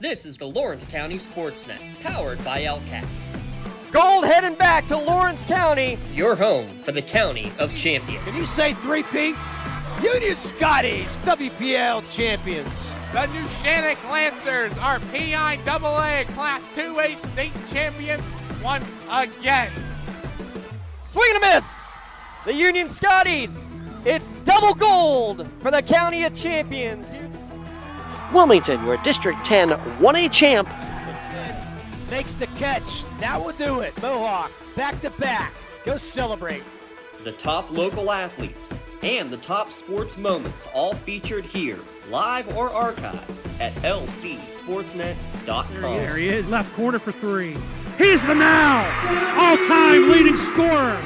This is the Lawrence County SportsNet, powered by LCAP. Gold heading back to Lawrence County. Your home for the County of Champions. Can you say 3P? Union Scotties, WPIAL champions. The Neshannock Lancers are PIAA Class 2A state champions once again. Swing and a miss. The Union Scotties. It's double gold for the County of Champions. Wilmington, your District 10 1A champ. Makes the catch. That will do it. Mohawk, back to back. Go celebrate. The top local athletes and the top sports moments all featured here, live or archived at lcsportsnet.com. There he is. Left corner for three. He's the now all-time leading scorer.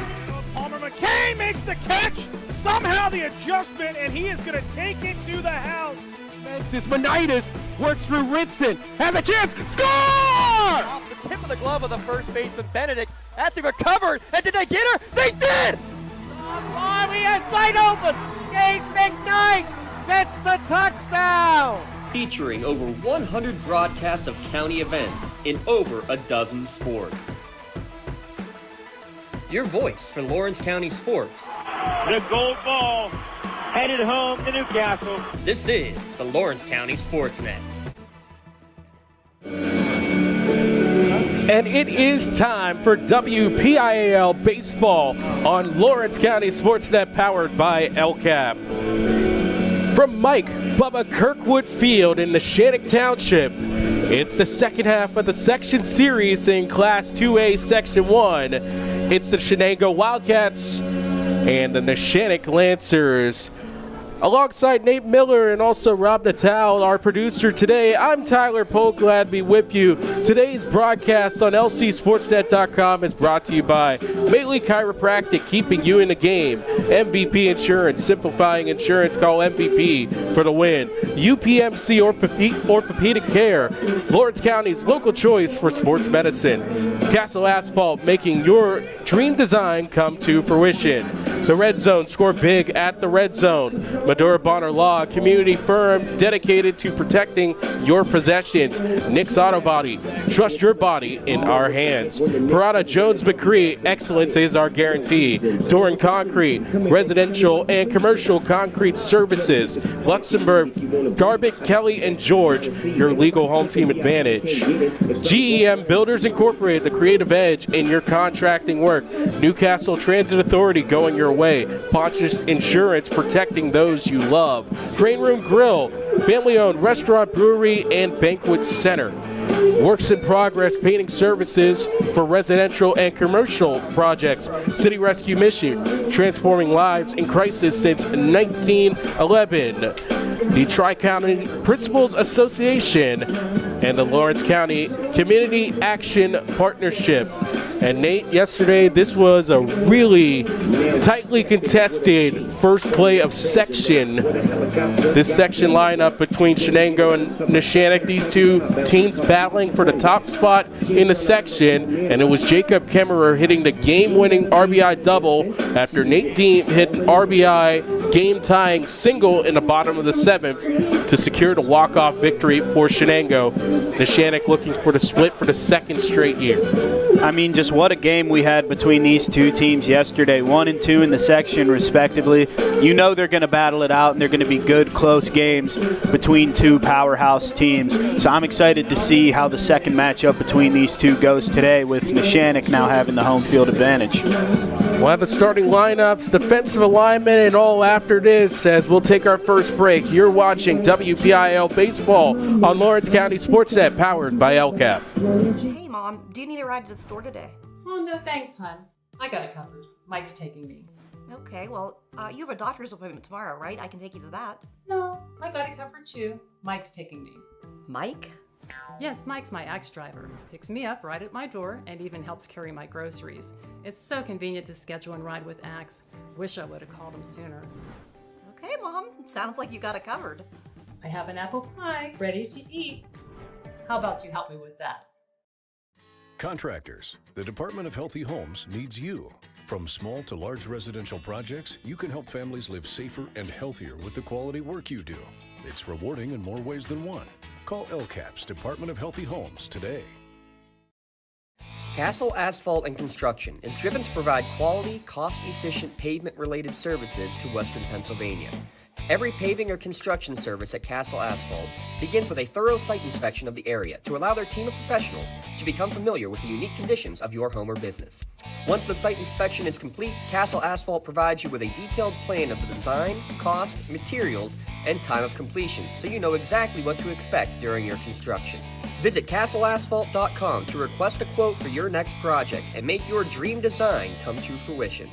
Palmer McKay makes the catch. Somehow the adjustment, and he is going to take it to the house. Francis Monitis works through Ritson. Has a chance. Score! Off the tip of the glove of the first baseman, Benedict. Actually recovered. And did they get her? They did! He has wide open. Dave McKnight gets the touchdown. Featuring over 100 broadcasts of county events in over a dozen sports. Your voice for Lawrence County sports. The gold ball headed home to Newcastle. This is the Lawrence County SportsNet. And it is time for WPIAL Baseball on Lawrence County SportsNet, powered by LCAP. From Mike Bubba Kirkwood Field in Neshannock Township, it's the second half of the section series in Class 2A Section 1. It's the Shenango Wildcats and the Neshannock Lancers. Alongside Nate Miller and also Rob Natal, our producer today, I'm Tyler Polk, glad to be with you. Today's broadcast on lcsportsnet.com is brought to you by Maitland Chiropractic, keeping you in the game. MVP Insurance, simplifying insurance, call MVP for the win. UPMC Orthopedic Care, Lawrence County's local choice for sports medicine. Castle Asphalt, making your dream design come to fruition. The Red Zone, score big at the Red Zone. Medora Bonner Law, community firm dedicated to protecting your possessions. Nick's Auto Body, trust your body in our hands. Parada Jones McCree, excellence is our guarantee. Doran Concrete, residential and commercial concrete services. Luxembourg, Garbutt, Kelly, and George, your legal home team advantage. GEM Builders Incorporated, the creative edge in your contracting work. Newcastle Transit Authority, going your way. Pontius Insurance, protecting those you love. Grain Room Grill, family-owned restaurant, brewery, and banquet center. Works in progress painting services for residential and commercial projects. City Rescue Mission, transforming lives in crisis since 1911. The Tri-County Principals Association and the Lawrence County Community Action Partnership. And Nate, yesterday, this was a really tightly contested first play of section. This section lineup between Shenango and Neshannock, these two teams battling for the top spot in the section. And it was Jacob Kemmerer hitting the game-winning RBI double after Nate Deem hit an RBI game-tying single in the bottom of the seventh to secure the walk-off victory for Shenango. Neshannock looking for the split for the second straight year. I mean, just what a game we had between these two teams yesterday, 1 and 2 in the section respectively. You know they're going to battle it out, and they're going to be good, close games between two powerhouse teams. So I'm excited to see how the second matchup between these two goes today, with Neshannock now having the home field advantage. We'll have the starting lineups, defensive alignment, and all after this as we'll take our first break. You're watching WPIAL Baseball on Lawrence County SportsNet, powered by LCAP. Hey, Mom, do you need a ride to the store today? Oh, no thanks, hon. I got it covered. Mike's taking me. Okay, well, you have a doctor's appointment tomorrow, right? I can take you to that. No, I got it covered too. Mike's taking me. Mike? Yes, Mike's my Axe driver. Picks me up right at my door and even helps carry my groceries. It's so convenient to schedule and ride with Axe. Wish I would have called him sooner. Okay, Mom. Sounds like you got it covered. I have an apple pie ready to eat. How about you help me with that? Contractors, the Department of Healthy Homes needs you. From small to large residential projects, you can help families live safer and healthier with the quality work you do. It's rewarding in more ways than one. Call LCAP's Department of Healthy Homes today. Castle Asphalt and Construction is driven to provide quality, cost-efficient pavement-related services to Western Pennsylvania. Every paving or construction service at Castle Asphalt begins with a thorough site inspection of the area to allow their team of professionals to become familiar with the unique conditions of your home or business. Once the site inspection is complete, Castle Asphalt provides you with a detailed plan of the design, cost, materials, and time of completion so you know exactly what to expect during your construction. Visit castleasphalt.com to request a quote for your next project and make your dream design come to fruition.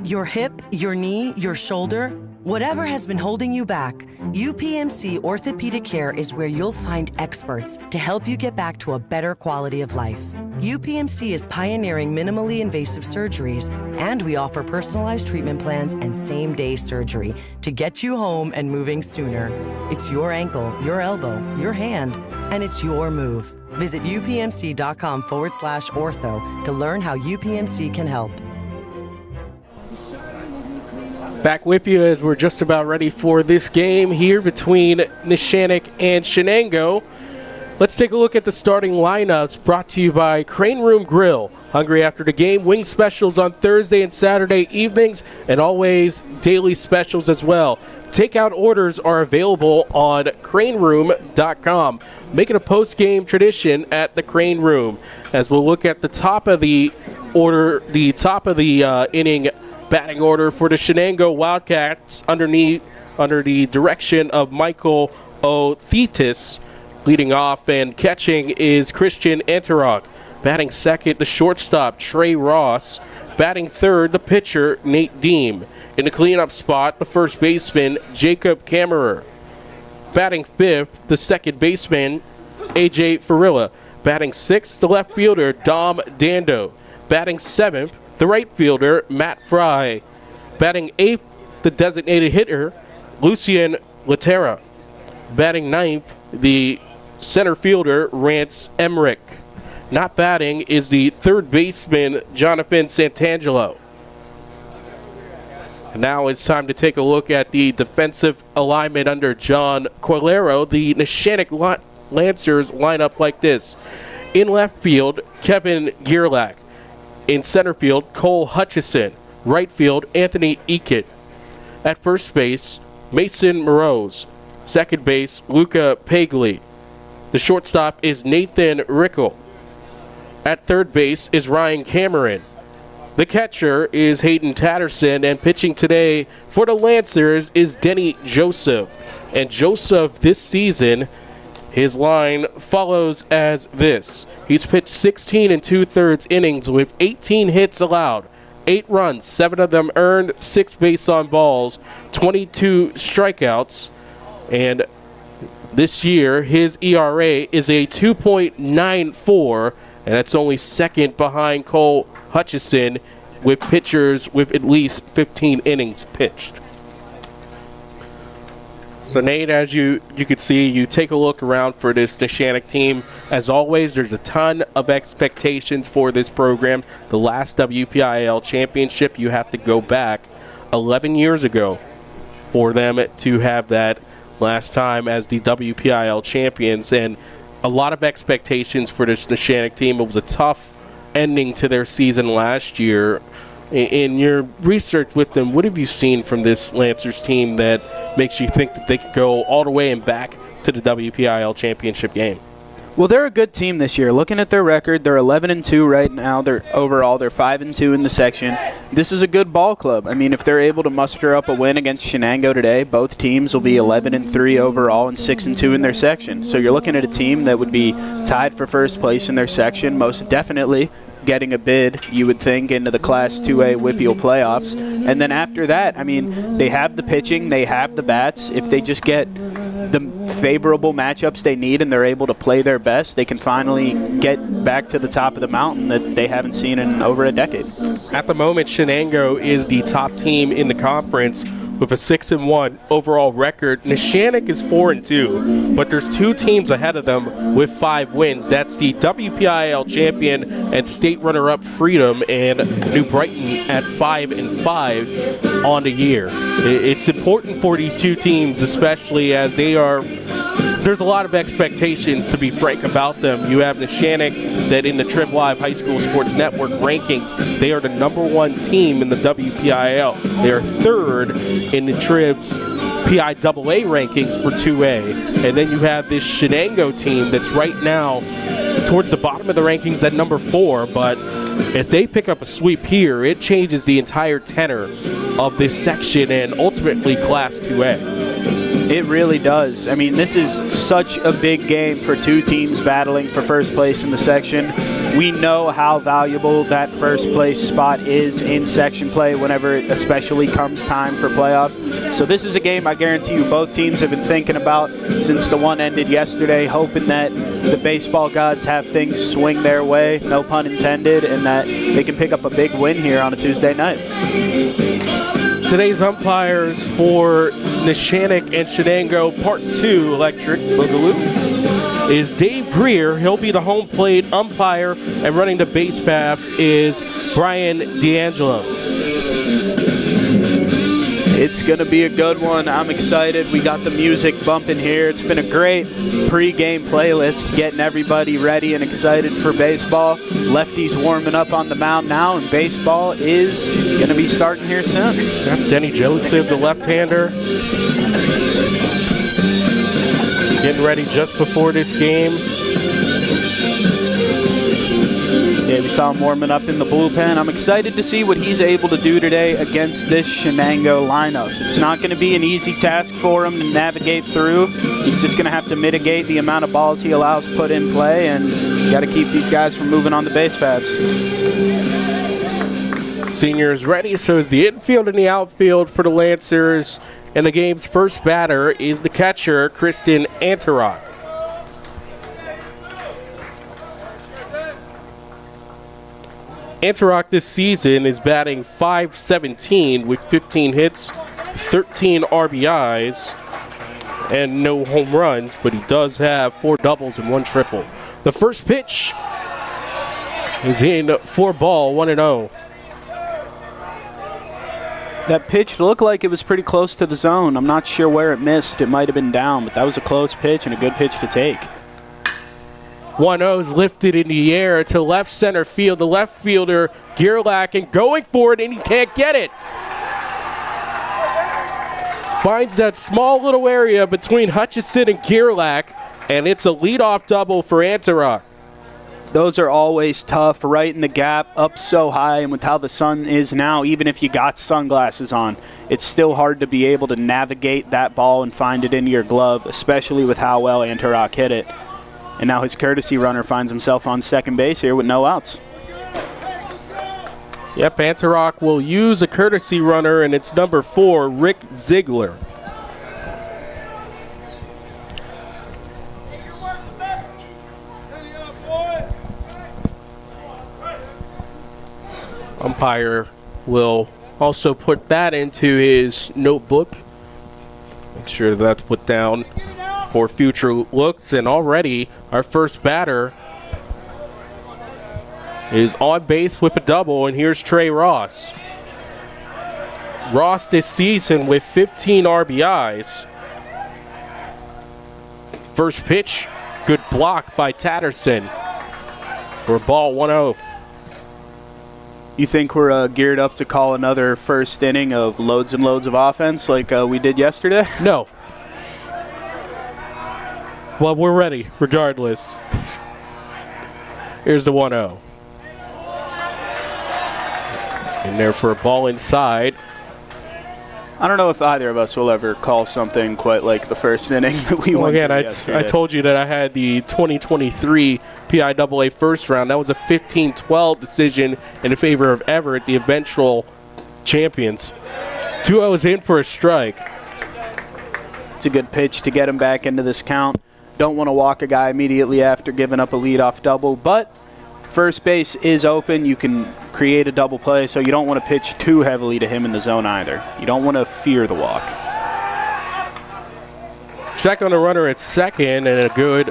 Your hip, your knee, your shoulder, whatever has been holding you back, UPMC Orthopedic Care is where you'll find experts to help you get back to a better quality of life. UPMC is pioneering minimally invasive surgeries, and we offer personalized treatment plans and same-day surgery to get you home and moving sooner. It's your ankle, your elbow, your hand, and it's your move. Visit upmc.com/ortho to learn how UPMC can help. Back with you as we're just about ready for this game here between Neshannock and Shenango. Let's take a look at the starting lineups brought to you by Crane Room Grill. Hungry after the game, wing specials on Thursday and Saturday evenings, and always daily specials as well. Takeout orders are available on craneroom.com. Make it a post-game tradition at the Crane Room. As we'll look at the top of the order, inning batting order for the Shenango Wildcats under the direction of Michael O'Thetis. Leading off and catching is Christian Antarok. Batting second, the shortstop, Trey Ross. Batting third, the pitcher, Nate Deem. In the cleanup spot, the first baseman, Jacob Kammerer. Batting fifth, the second baseman, AJ Farilla. Batting sixth, the left fielder, Dom Dando. Batting seventh, the right fielder, Matt Fry. Batting eighth, the designated hitter, Lucien Laterra. Batting ninth, the center fielder, Rance Emmerich. Not batting is the third baseman, Jonathan Santangelo. Now it's time to take a look at the defensive alignment under John Coilero. The Neshannock Lancers line up like this. In left field, Kevin Gierlach. In center field, Cole Hutchison. Right field, Anthony Eakett. At first base, Mason Moroz. Second base, Luca Pagli. The shortstop is Nathan Rickel. At third base is Ryan Cameron. The catcher is Hayden Tatterson, and pitching today for the Lancers is Denny Joseph. And Joseph this season, his line follows as this. He's pitched 16 2/3 innings with 18 hits allowed, 8 runs, 7 of them earned, 6 base on balls, 22 strikeouts, and this year his ERA is a 2.94, and that's only second behind Cole Hutchison with pitchers with at least 15 innings pitched. So Nate, as you can see, you take a look around for this Neshannock team. As always, there's a ton of expectations for this program. The last WPIAL championship, you have to go back 11 years ago for them to have that last time as the WPIAL champions. And a lot of expectations for this Neshannock team. It was a tough ending to their season last year. In your research with them, what have you seen from this Lancers team that makes you think that they could go all the way and back to the WPIAL championship game? Well, they're a good team this year. Looking at their record, they're 11-2 right now. They're 5-2 in the section. This is a good ball club. I mean, if they're able to muster up a win against Shenango today, both teams will be 11-3 overall and 6-2 in their section. So you're looking at a team that would be tied for first place in their section, most definitely getting a bid, you would think, into the Class 2A WPIAL playoffs. And then after that, I mean, they have the pitching, they have the bats. If they just get the favorable matchups they need and they're able to play their best, they can finally get back to the top of the mountain that they haven't seen in over a decade. At the moment, Shenango is the top team in the conference with a 6-1 overall record. Neshannock is 4-2, but there's 2 teams ahead of them with 5 wins. That's the WPIAL champion and state runner-up Freedom, and New Brighton at 5-5 on the year. It's important for these 2 teams, especially as they are there's a lot of expectations, to be frank, about them. You have Neshannock, that in the Trib Live High School Sports Network rankings, they are the #1 team in the WPIAL. They are 3rd in the Trib's PIAA rankings for 2A. And then you have this Shenango team that's right now towards the bottom of the rankings at #4, but if they pick up a sweep here, it changes the entire tenor of this section and ultimately Class 2A. It really does. I mean, this is such a big game for two teams battling for first place in the section. We know how valuable that first place spot is in section play whenever it especially comes time for playoffs. So this is a game I guarantee you both teams have been thinking about since the one ended yesterday, hoping that the baseball gods have things swing their way, no pun intended, and that they can pick up a big win here on a Tuesday night. Today's umpires for Neshannock and Shenango Part 2 Electric Boogaloo is Dave Greer. He'll be the home plate umpire, and running the base paths is Brian D'Angelo. It's going to be a good one. I'm excited. We got the music bumping here. It's been a great pre-game playlist, getting everybody ready and excited for baseball. Lefties warming up on the mound now, and baseball is going to be starting here soon. Yep, Denny Joseph, the left-hander, getting ready just before this game. Yeah, we saw him warming up in the bullpen. I'm excited to see what he's able to do today against this Shenango lineup. It's not going to be an easy task for him to navigate through. He's just going to have to mitigate the amount of balls he allows put in play, and got to keep these guys from moving on the base paths. Seniors ready, so is the infield and the outfield for the Lancers. And the game's first batter is the catcher, Kristen Anterock. Anterock this season is batting .517 with 15 hits, 13 RBIs, and no home runs, but he does have 4 doubles and 1 triple. The first pitch is in for ball, 1-0. That pitch looked like it was pretty close to the zone. I'm not sure where it missed. It might have been down, but that was a close pitch and a good pitch to take. 1-0 is lifted in the air to left center field. The left fielder, Gerlach, and going for it, and he can't get it. Finds that small little area between Hutchison and Gerlach, and it's a leadoff double for Anterock. Those are always tough, right in the gap, up so high, and with how the sun is now, even if you got sunglasses on, it's still hard to be able to navigate that ball and find it into your glove, especially with how well Anterock hit it. And now his courtesy runner finds himself on second base here with no outs. Yep, Anterock will use a courtesy runner, and it's number 4, Rick Ziegler. Umpire will also put that into his notebook. Make sure that's put down for future looks. And already our first batter is on base with a double, and here's Trey Ross. Ross this season with 15 RBIs. First pitch, good block by Tatterson for ball, 1-0. You think we're geared up to call another first inning of loads and loads of offense like we did yesterday? No. Well, we're ready, regardless. Here's the 1-0. In there for a ball inside. I don't know if either of us will ever call something quite like the first inning that we went through yesterday. I told you that I had the 2023 PIAA first round. That was a 15-12 decision in favor of Everett, the eventual champions. 2-0 in for a strike. It's a good pitch to get him back into this count. Don't want to walk a guy immediately after giving up a leadoff double, but first base is open. You can create a double play, so you don't want to pitch too heavily to him in the zone either. You don't want to fear the walk. Check on the runner at second, and a good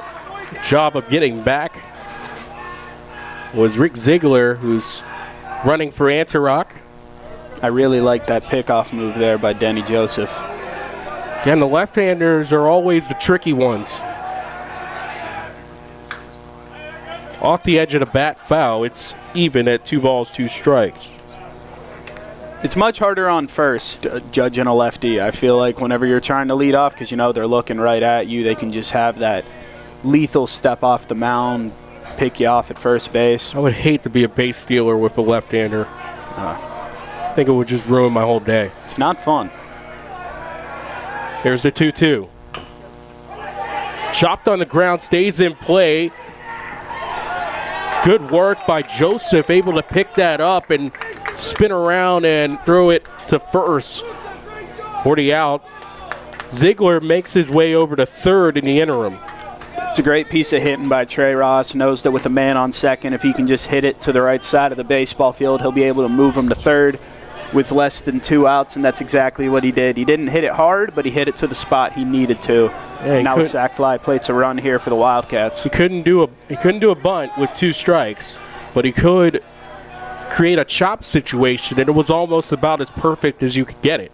job of getting back was Rick Ziegler, who's running for Anterock. I really like that pickoff move there by Denny Joseph. Again, the left-handers are always the tricky ones. Off the edge of the bat, foul. It's even at 2 balls, 2 strikes. It's much harder on first, judging a lefty. I feel like whenever you're trying to lead off, because you know they're looking right at you, they can just have that lethal step off the mound, pick you off at first base. I would hate to be a base stealer with a left-hander. I think it would just ruin my whole day. It's not fun. Here's the 2-2. Chopped on the ground, stays in play. Good work by Joseph, able to pick that up and spin around and throw it to first. 40 out. Ziegler makes his way over to third in the interim. It's a great piece of hitting by Trey Ross. Knows that with a man on second, if he can just hit it to the right side of the baseball field, he'll be able to move him to third with less than 2 outs, and that's exactly what he did. He didn't hit it hard, but he hit it to the spot he needed to. Yeah, now a sac fly plates a run here for the Wildcats. He couldn't do a bunt with 2 strikes, but he could create a chop situation, and it was almost about as perfect as you could get it.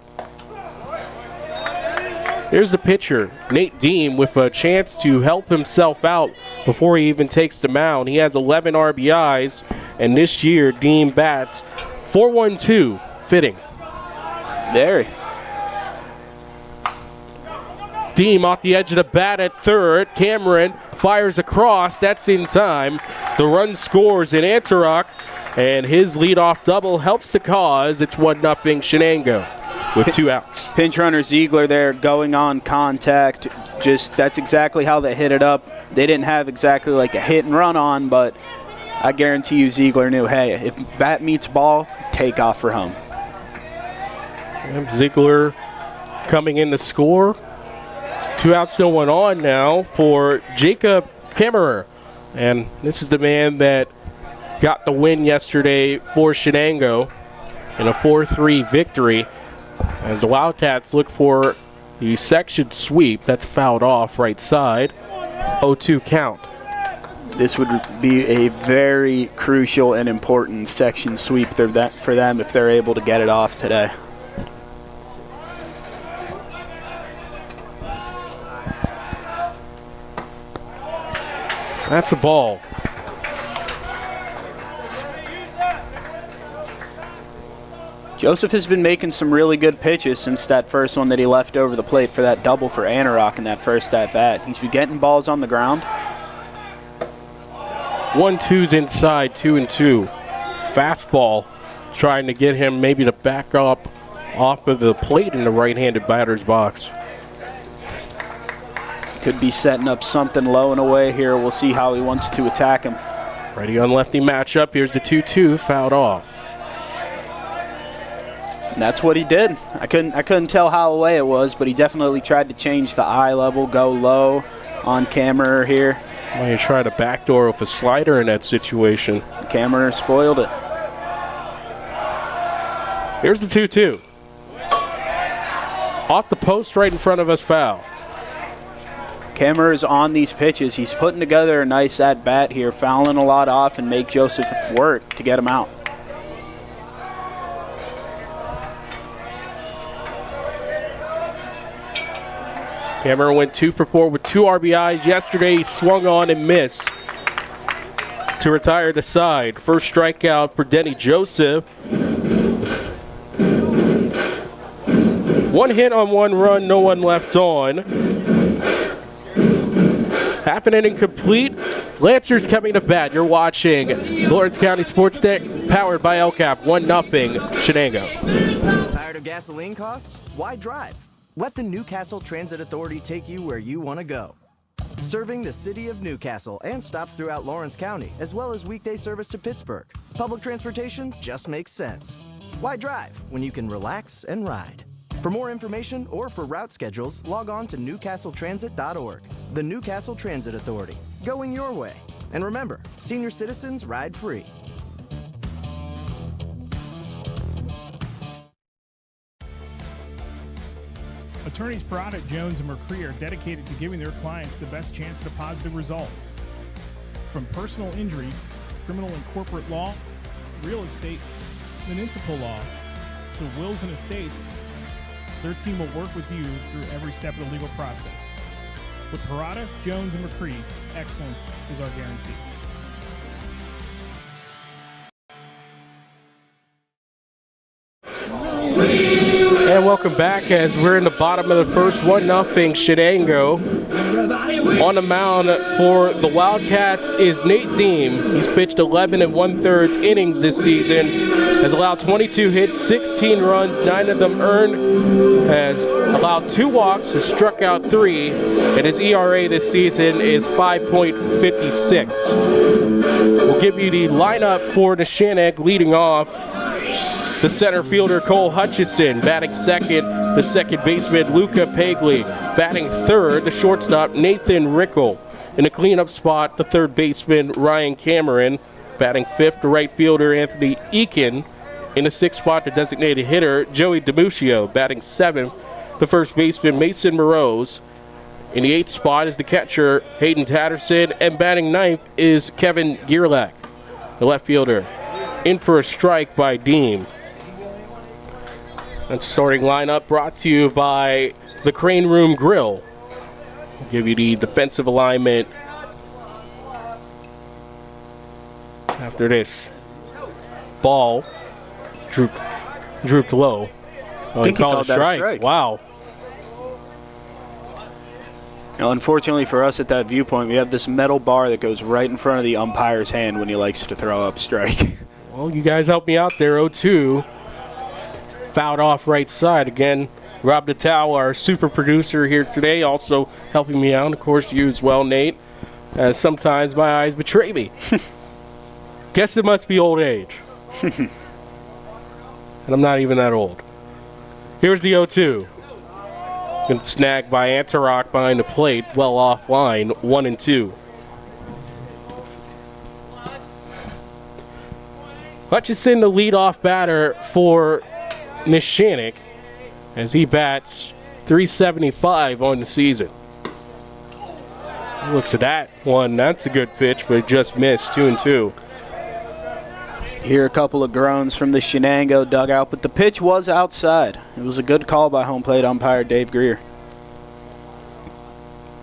Here's the pitcher, Nate Deem, with a chance to help himself out before he even takes the mound. He has 11 RBIs, and this year Deem bats .412, fitting. There. Deem off the edge of the bat at third. Cameron fires across. That's in time. The run scores in Antioch, and his leadoff double helps the cause. It's 1-0 Shenango with 2 outs. Pinch runner Ziegler there going on contact. Just that's exactly how they hit it up. They didn't have exactly like a hit and run on, but I guarantee you Ziegler knew, hey, if bat meets ball, take off for home. And Ziegler coming in to score. 2 outs, no one on now for Jacob Kammerer. And this is the man that got the win yesterday for Shenango in a 4-3 victory as the Wildcats look for the section sweep. That's fouled off right side. 0-2 count. This would be a very crucial and important section sweep for them if they're able to get it off today. That's a ball. Joseph has been making some really good pitches since that first one that he left over the plate for that double for Antioch in that first at-bat. He's been getting balls on the ground. 1-2's inside, 2-2. Fastball trying to get him maybe to back up off of the plate in the right-handed batter's box. Could be setting up something low and away here. We'll see how he wants to attack him. Righty on lefty matchup. Here's the 2-2, fouled off. And that's what he did. I couldn't tell how away it was, but he definitely tried to change the eye level, go low on Kammerer here. Well, you try to backdoor with a slider in that situation. Kammerer spoiled it. Here's the 2-2. Off the post right in front of us, foul. Kammerer is on these pitches. He's putting together a nice at-bat here, fouling a lot off and make Joseph work to get him out. Kammerer went 2 for 4 with 2 RBIs. Yesterday he swung on and missed to retire the side. First strikeout for Denny Joseph. 1 hit on 1 run, no one left on. Half an inning complete. Lancers coming to bat. You're watching Lawrence County SportsNet, powered by LCAP. 1-0 Shenango. Tired of gasoline costs? Why drive? Let the Newcastle Transit Authority take you where you want to go. Serving the city of Newcastle and stops throughout Lawrence County, as well as weekday service to Pittsburgh. Public transportation just makes sense. Why drive when you can relax and ride? For more information or for route schedules, log on to newcastletransit.org. The Newcastle Transit Authority, going your way. And remember, senior citizens ride free. Attorneys Parada, Jones, and McCree are dedicated to giving their clients the best chance at a positive result. From personal injury, criminal and corporate law, real estate, municipal law, to wills and estates, their team will work with you through every step of the legal process. With Parada, Jones, and McCree, excellence is our guarantee. welcome back as we're in the bottom of the first, 1-0 Shenango. On the mound for the Wildcats is Nate Deem. He's pitched 11 1/3 innings this season, has allowed 22 hits, 16 runs, 9 of them earned, has allowed 2 walks, has struck out 3, and his ERA this season is 5.56. We'll give you the lineup for Neshannock. Leading off, the center fielder Cole Hutchison, batting second, the second baseman Luca Pagli, batting third, the shortstop Nathan Rickel. In a cleanup spot, the third baseman Ryan Cameron, batting fifth, the right fielder Anthony Eakin. In the sixth spot, the designated hitter Joey DiMuccio, batting seventh, the first baseman Mason Morose. In the eighth spot is the catcher Hayden Tatterson, and batting ninth is Kevin Gierlach, the left fielder. In for a strike by Deem. That starting lineup brought to you by the Crane Room Grill. I'll give you the defensive alignment after this. Ball drooped low. Oh, he called a strike. Wow. Now, unfortunately for us at that viewpoint, we have this metal bar that goes right in front of the umpire's hand when he likes to throw up strike. Well, you guys helped me out there. 0-2. Fouled off right side. Again, Rob Natal, our super producer here today, also helping me out. Of course, you as well, Nate. As sometimes my eyes betray me. Guess it must be old age. And I'm not even that old. Here's the 0-2. Good snag by Antarock behind the plate. Well offline. 1-2. Hutchison, the leadoff batter for Neshannock, as he bats .375 on the season. Looks at that one. That's a good pitch, but just missed. 2-2. Hear a couple of groans from the Shenango dugout, but the pitch was outside. It was a good call by home plate umpire Dave Greer.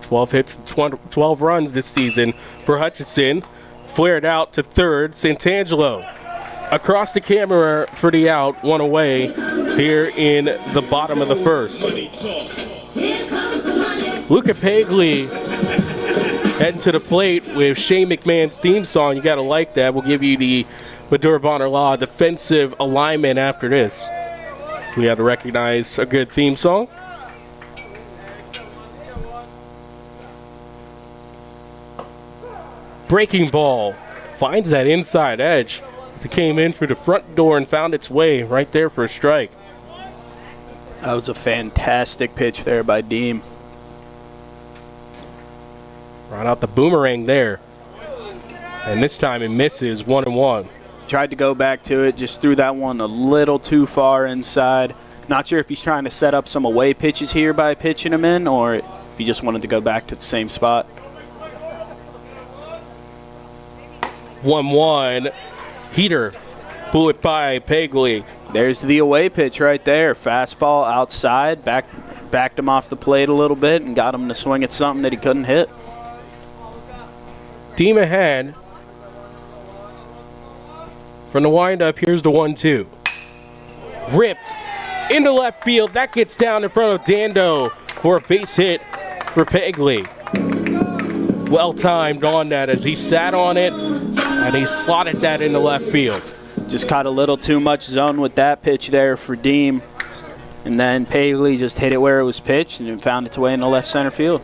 12 hits, 12 runs this season for Hutchison. Flared out to third. Santangelo across the camera for the out, one away here in the bottom of the first. Luca Pagli heading to the plate with Shane McMahon's theme song. You got to like that. We'll give you the Madura Bonner Law defensive alignment after this. So we have to recognize a good theme song. Breaking ball finds that inside edge as it came in through the front door and found its way right there for a strike. That was a fantastic pitch there by Deem. Right out the boomerang there. And this time it misses. 1-1. Tried to go back to it, just threw that one a little too far inside. Not sure if he's trying to set up some away pitches here by pitching them in, or if he just wanted to go back to the same spot. 1-1. Heater. Blew it by Pagli. There's the away pitch right there. Fastball outside. Backed him off the plate a little bit and got him to swing at something that he couldn't hit. Team ahead. From the windup, here's the 1-2. Ripped into left field. That gets down in front of Dando for a base hit for Pagli. Well timed on that as he sat on it and he slotted that into left field. Just caught a little too much zone with that pitch there for Deem. And then Pagli just hit it where it was pitched and it found its way into left center field.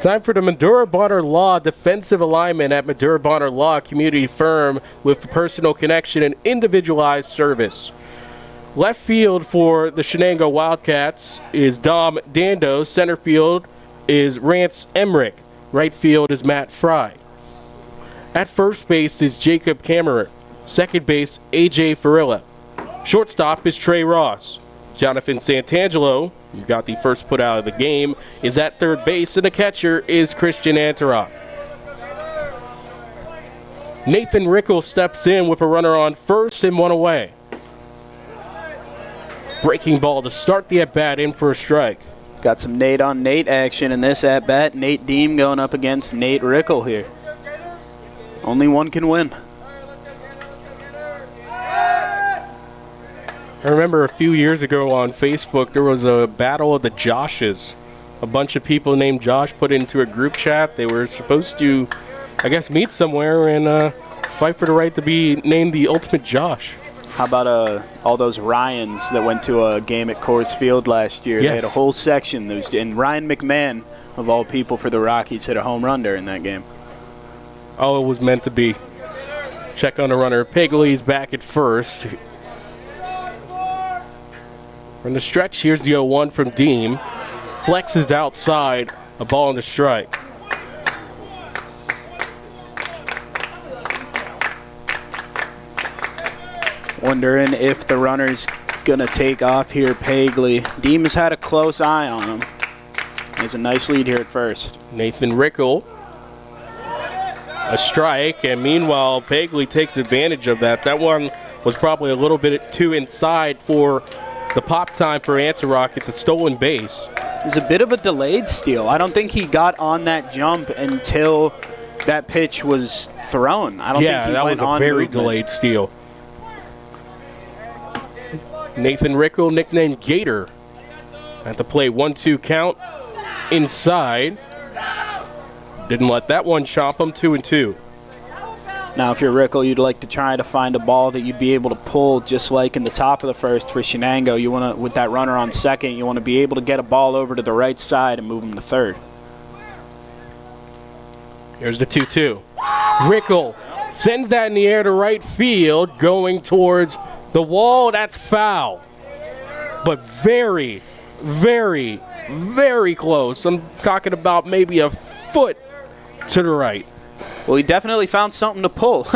Time for the Madura Bonner Law defensive alignment at Madura Bonner Law, community firm with personal connection and individualized service. Left field for the Shenango Wildcats is Dom Dando. Center field is Rance Emmerich. Right field is Matt Fry. At first base is Jacob Kammerer. Second base, A.J. Farilla. Shortstop is Trey Ross. Jonathan Santangelo, you got the first put out of the game, is at third base, and the catcher is Christian Antarock. Nathan Rickel steps in with a runner on first and one away. Breaking ball to start the at-bat, in for a strike. Got some Nate on Nate action in this at-bat. Nate Deem going up against Nate Rickel here. Only one can win. I remember a few years ago on Facebook, there was a battle of the Joshes. A bunch of people named Josh put into a group chat. They were supposed to, I guess, meet somewhere and fight for the right to be named the ultimate Josh. How about all those Ryans that went to a game at Coors Field last year? Yes. They had a whole section. And Ryan McMahon, of all people for the Rockies, hit a home run during that game. Oh, it was meant to be. Check on the runner. Pigley's back at first. From the stretch, here's the 0-1 from Deem. Flexes outside, a ball on the strike. Wondering if the runner's going to take off here, Pigley. Deem has had a close eye on him. There's a nice lead here at first. Nathan Rickle. A strike, and meanwhile, Pigley takes advantage of that. That one was probably a little bit too inside for the pop time for Antioch. It's a stolen base. It's a bit of a delayed steal. I don't think he got on that jump until that pitch was thrown. I don't think he that went was a on very movement. delayed steal. Nathan Rickle, nicknamed Gator, at the play. 1-2 count inside. Didn't let that one chomp him. 2-2. Now, if you're Rickle, you'd like to try to find a ball that you'd be able to pull, just like in the top of the first for Shenango. You want to, with that runner on second, you want to be able to get a ball over to the right side and move him to third. Here's the 2-2. Rickle sends that in the air to right field, going towards the wall. That's foul. But very, very, very close. I'm talking about maybe a foot to the right. Well, he definitely found something to pull.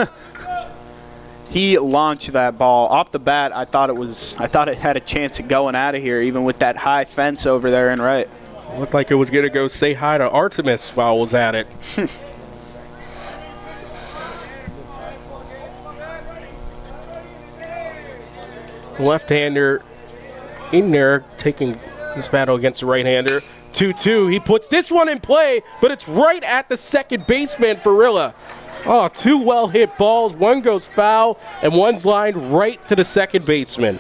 He launched that ball off the bat. I thought it had a chance of going out of here, even with that high fence over there and right. Looked like it was going to go say hi to Artemis while I was at it. Left-hander in there taking this battle against the right-hander. 2-2. He puts this one in play, but it's right at the second baseman, Farilla. Oh, two well-hit balls. One goes foul, and one's lined right to the second baseman.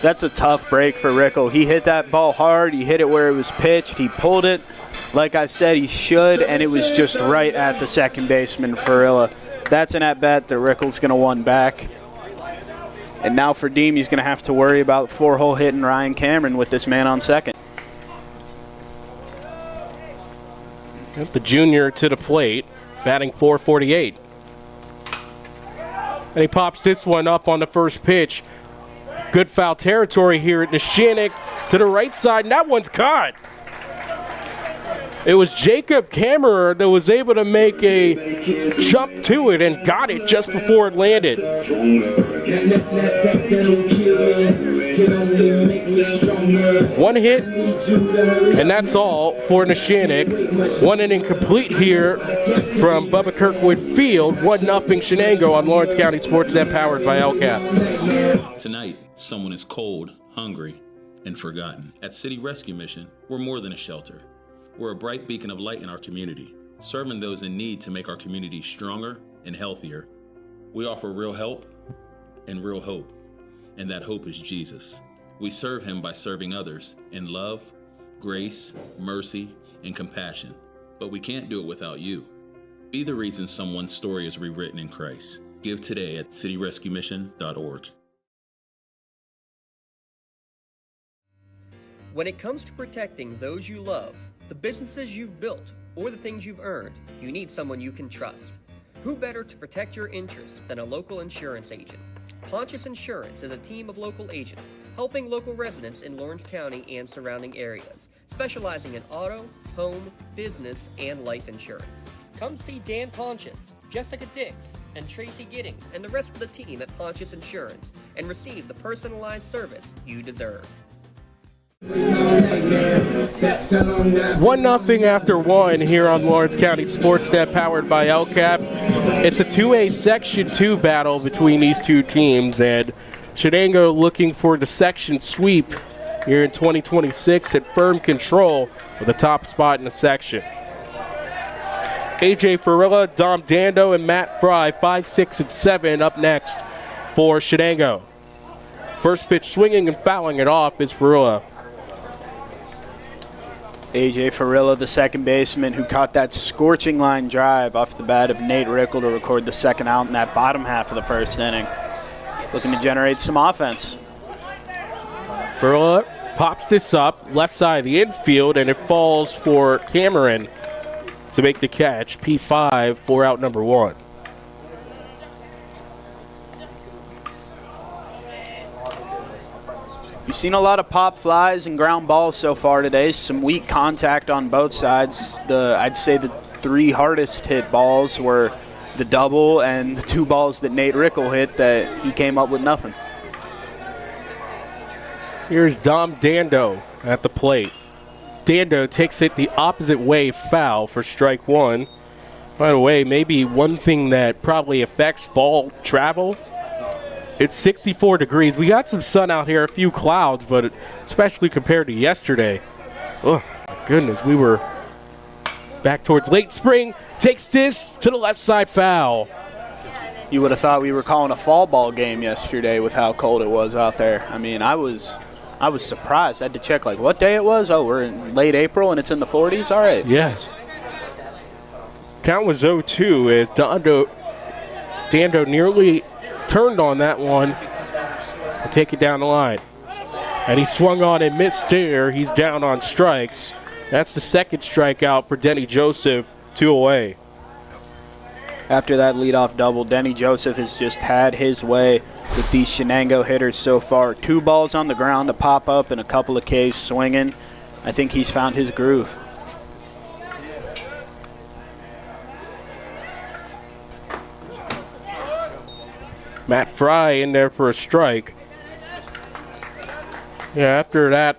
That's a tough break for Rickle. He hit that ball hard. He hit it where it was pitched. He pulled it, like I said, he should, and it was just right at the second baseman, Farilla. That's an at-bat that Rickle's going to one back. And now for Deem, he's going to have to worry about four-hole hitting Ryan Cameron with this man on second. The junior to the plate, batting .448. And he pops this one up on the first pitch. Good foul territory here at Neshannock to the right side, and that one's caught. It was Jacob Kammerer that was able to make a jump to it and got it just before it landed. One hit, and that's all for Neshannock. 1 inning complete here from Bubba Kirkwood Field. 1-0 Shenango on Lawrence County SportsNet, powered by LCAP. Tonight, someone is cold, hungry, and forgotten. At City Rescue Mission, we're more than a shelter. We're a bright beacon of light in our community, serving those in need to make our community stronger and healthier. We offer real help and real hope, and that hope is Jesus. We serve him by serving others in love, grace, mercy, and compassion. But we can't do it without you. Be the reason someone's story is rewritten in Christ. Give today at cityrescuemission.org. When it comes to protecting those you love, the businesses you've built, or the things you've earned, you need someone you can trust. Who better to protect your interests than a local insurance agent? Pontius Insurance is a team of local agents helping local residents in Lawrence County and surrounding areas, specializing in auto, home, business, and life insurance. Come see Dan Pontius, Jessica Dix, and Tracy Giddings, and the rest of the team at Pontius Insurance, and receive the personalized service you deserve. 1-0 after 1 here on Lawrence County SportsNet, powered by LCAP. It's a 2A Section 2 battle between these two teams, and Shenango looking for the section sweep here in 2026 at firm control of the top spot in the section. AJ Farilla, Dom Dando, and Matt Fry, 5, 6, and 7 up next for Shenango. First pitch swinging and fouling it off is Ferrilla. A.J. Ferrilla, the second baseman, who caught that scorching line drive off the bat of Nate Rickle to record the second out in that bottom half of the first inning. Looking to generate some offense. Ferrilla pops this up left side of the infield, and it falls for Cameron to make the catch. P5 for out number 1. You've seen a lot of pop flies and ground balls so far today. Some weak contact on both sides. I'd say the 3 hardest hit balls were the double and the 2 balls that Nate Rickle hit that he came up with nothing. Here's Dom Dando at the plate. Dando takes it the opposite way, foul for strike 1. By the way, maybe one thing that probably affects ball travel, it's 64 degrees. We got some sun out here, a few clouds, but especially compared to yesterday. Oh, my goodness, we were back towards late spring. Takes this to the left side, foul. You would have thought we were calling a fall ball game yesterday with how cold it was out there. I mean, I was surprised. I had to check, like, what day it was. Oh, we're in late April and it's in the 40s? All right. Yes. Count was 0-2 as Dando nearly turned on that one to take it down the line. And he swung on and missed there. He's down on strikes. That's the second strikeout for Denny Joseph, 2 away. After that leadoff double, Denny Joseph has just had his way with these Shenango hitters so far. 2 balls on the ground to pop up and a couple of Ks swinging. I think he's found his groove. Matt Fry in there for a strike. Yeah, after that,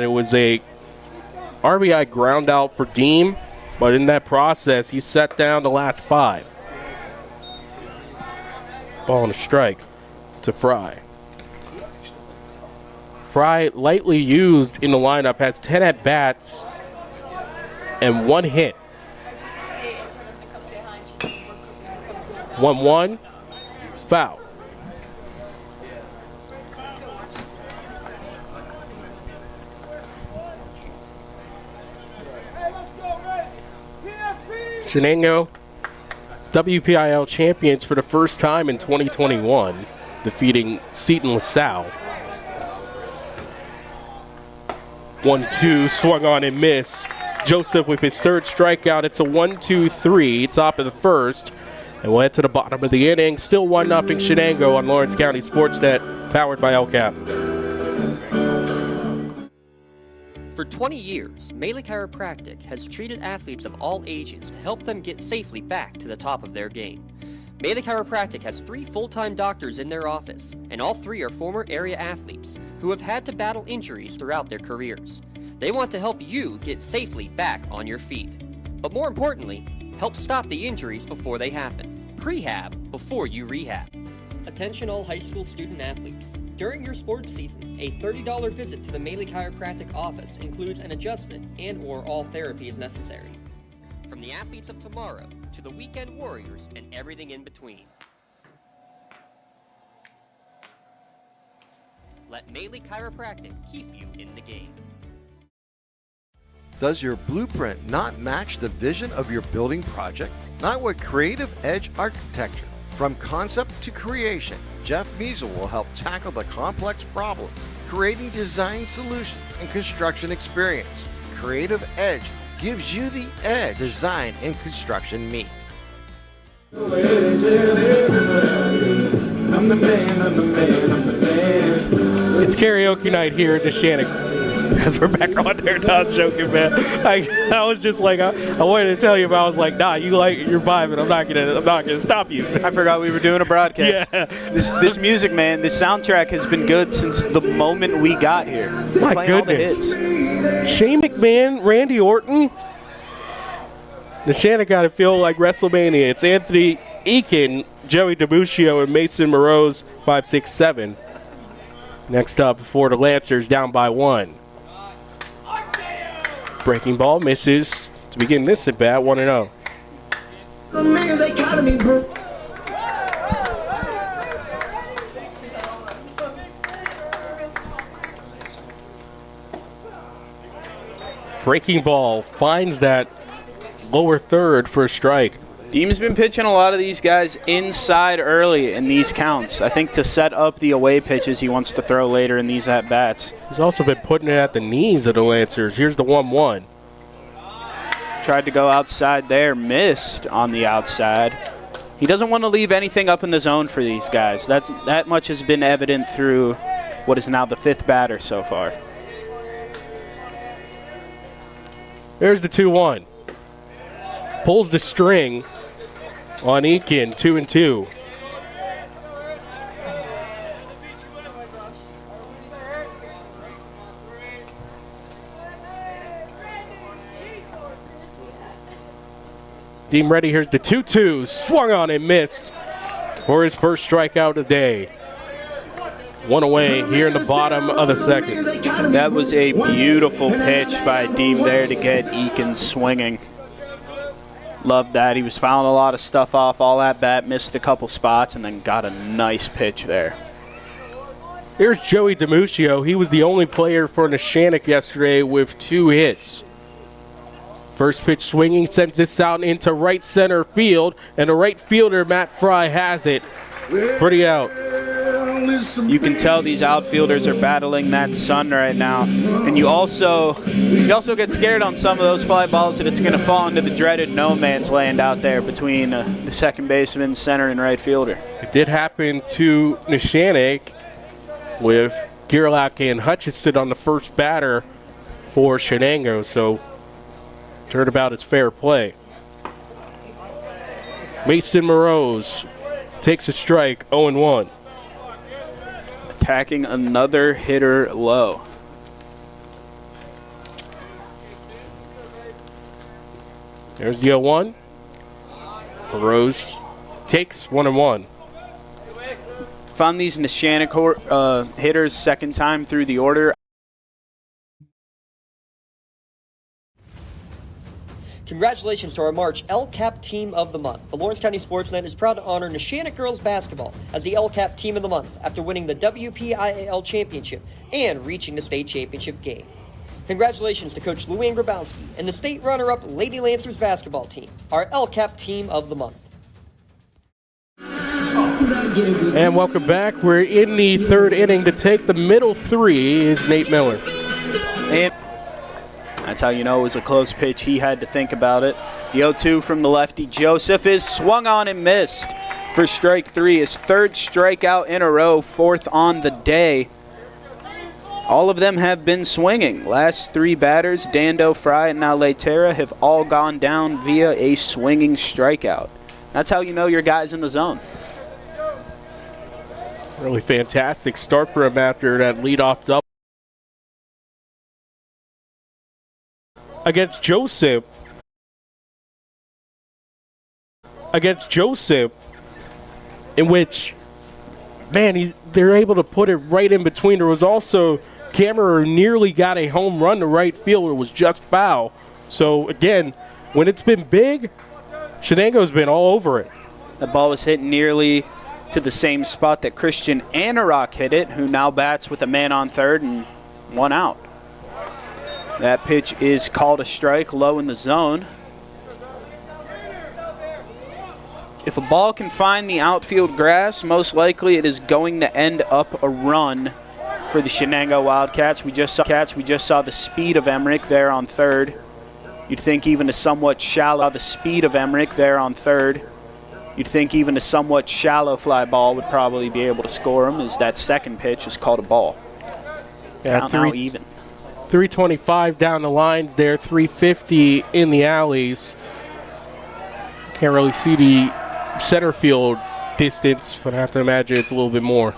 it was a RBI ground out for Deem, but in that process, he set down the last 5. Ball and a strike to Fry. Fry, lightly used in the lineup, has 10 at-bats and 1 hit. 1-1. Foul. Shenango, WPIAL champions for the first time in 2021, defeating Seton LaSalle. 1-2, swung on and missed. Joseph with his 3rd strikeout. It's a 1-2-3, top of the first. And we'll head to the bottom of the inning. Still 1-0 Shenango on Lawrence County SportsNet, powered by LCAP. For 20 years, Melee Chiropractic has treated athletes of all ages to help them get safely back to the top of their game. Melee Chiropractic has 3 full-time doctors in their office, and all 3 are former area athletes who have had to battle injuries throughout their careers. They want to help you get safely back on your feet. But more importantly, help stop the injuries before they happen. Prehab before you rehab. Attention all high school student athletes. During your sports season, a $30 visit to the Melee Chiropractic office includes an adjustment and/or all therapy is necessary. From the athletes of tomorrow to the weekend warriors and everything in between. Let Melee Chiropractic keep you in the game. Does your blueprint not match the vision of your building project? Not with Creative Edge Architecture. From concept to creation, Jeff Measel will help tackle the complex problems, creating design solutions and construction experience. Creative Edge gives you the edge design and construction meet. I'm the man, I'm the man, I'm the man. It's karaoke night here at Neshannock. As we're back on there, not joking, man. I was just like, I wanted to tell you, but I was like, nah, you're vibing. I'm not gonna stop you. I forgot we were doing a broadcast. Yeah. This music, man, this soundtrack has been good since the moment we got here. My goodness. Shane McMahon, Randy Orton. Neshannock got to feel like WrestleMania. It's Anthony Eakin, Joey DiBuscio, and Mason Moroz, 5'6'7". Next up for the Lancers, down by 1. Breaking ball misses to begin this at bat, 1-0. Breaking ball finds that lower third for a strike. Deem's been pitching a lot of these guys inside early in these counts. I think to set up the away pitches he wants to throw later in these at-bats. He's also been putting it at the knees of the Lancers. Here's the 1-1. Tried to go outside there, missed on the outside. He doesn't want to leave anything up in the zone for these guys. That much has been evident through what is now the 5th batter so far. There's the 2-1. Pulls the string on Eakin, 2-2. Deem ready, here's the 2-2. Swung on and missed for his first strikeout of the day. One away here in the bottom of the second. That was a beautiful pitch by Deem there to get Eakin swinging. Loved that. He was fouling a lot of stuff off all at bat, missed a couple spots, and then got a nice pitch there. Here's Joey DiMuccio. He was the only player for Neshannock yesterday with 2 hits. First pitch swinging, sends this out into right center field, and the right fielder, Matt Fry, has it for the out. You can tell these outfielders are battling that sun right now. And you also get scared on some of those fly balls that it's going to fall into the dreaded no man's land out there between the second baseman, center, and right fielder. It did happen to Neshannock with Gerlach and Hutchison on the first batter for Shenango, so turnabout is fair play. Mason Moroz takes a strike, 0-1. Attacking another hitter low. There's the 0-1. Rose takes 1-1. Found these Neshannock hitters second time through the order. Congratulations to our March LCAP Team of the Month. The Lawrence County SportsNet is proud to honor Neshannock Girls Basketball as the LCAP Team of the Month after winning the WPIAL Championship and reaching the state championship game. Congratulations to Coach Luann Grabowski and the state runner-up Lady Lancers basketball team, our LCAP Team of the Month. And welcome back. We're in the 3rd inning. To take the middle 3 is Nate Miller. And that's how you know it was a close pitch. He had to think about it. The 0-2 from the lefty Joseph is swung on and missed for strike 3. His 3rd strikeout in a row, 4th on the day. All of them have been swinging. Last 3 batters, Dando, Fry, and now Leitera, have all gone down via a swinging strikeout. That's how you know your guy's in the zone. Really fantastic start for him after that leadoff double. Against Joseph, in which, man, they're able to put it right in between. There was also Cameron who nearly got a home run to right field. It was just foul. So, again, when it's been big, Shenango's been all over it. The ball was hit nearly to the same spot that Christian Anorak hit it, who now bats with a man on third and 1 out. That pitch is called a strike, low in the zone. If a ball can find the outfield grass, most likely it is going to end up a run for the Shenango Wildcats. We just saw the speed of Emmerich there on third. You'd think even a somewhat shallow fly ball would probably be able to score him, as that second pitch is called a ball. Yeah, Count now even. 325 down the lines there, 350 in the alleys. Can't really see the center field distance, but I have to imagine it's a little bit more.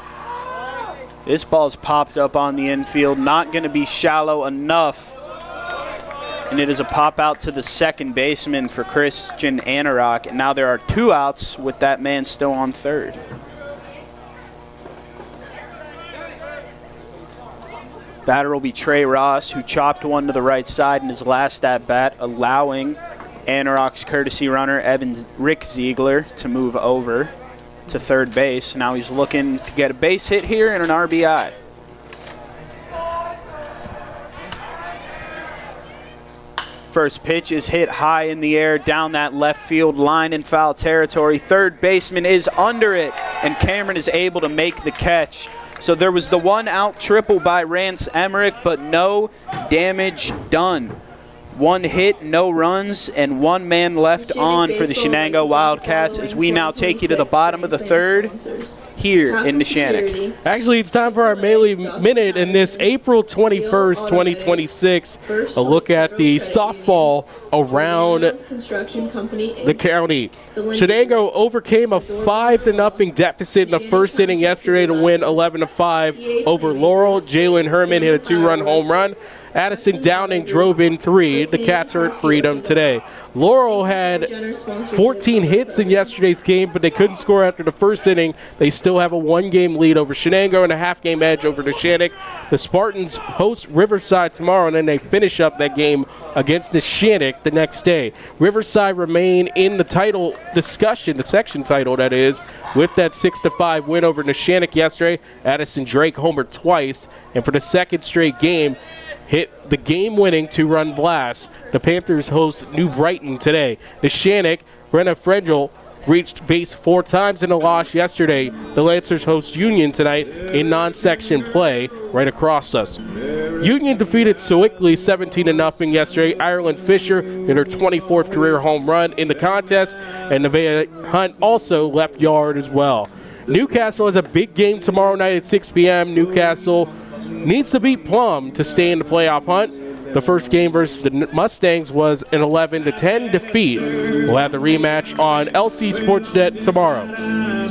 This ball's popped up on the infield, not going to be shallow enough. And it is a pop out to the second baseman for Christian Anorak. And now there are 2 outs with that man still on third. Batter will be Trey Ross, who chopped one to the right side in his last at-bat, allowing Anorak's courtesy runner, Rick Ziegler, to move over to third base. Now he's looking to get a base hit here and an RBI. First pitch is hit high in the air down that left field line in foul territory. Third baseman is under it, and Cameron is able to make the catch. So there was the 1-out triple by Rance Emmerich, but no damage done. 1 hit, no runs, and 1 man left on for the Shenango Wildcats as we now take you to the bottom of the third here in Neshannock. Actually, it's time for our Melee Minute in this April 21st, 2026. A look at the softball around the county. Shenango overcame a 5-0 deficit in the first inning yesterday to win 11-5 over Laurel. Jalen Herman hit a 2-run home run. Addison Downing drove in 3. The Cats are at Freedom today. Laurel had 14 hits in yesterday's game, but they couldn't score after the first inning. They still have a 1-game lead over Shenango and a half-game edge over Neshannock. The Spartans host Riverside tomorrow, and then they finish up that game against Neshannock the next day. Riverside remain in the title discussion, the section title that is, with that 6-5 win over Neshannock yesterday. Addison Drake homered twice, and for the second straight game, hit the game-winning 2-run blast. The Panthers host New Brighton today. Neshannock, Brenna Fredgel reached base 4 times in a loss yesterday. The Lancers host Union tonight in non-section play right across us. Union defeated Sewickley 17-0 yesterday. Ireland Fisher hit her 24th career home run in the contest, and Nevaeh Hunt also left yard as well. Newcastle has a big game tomorrow night at 6 p.m. Newcastle needs to beat Plum to stay in the playoff hunt. The first game versus the Mustangs was an 11-10 defeat. We'll have the rematch on LC SportsNet tomorrow.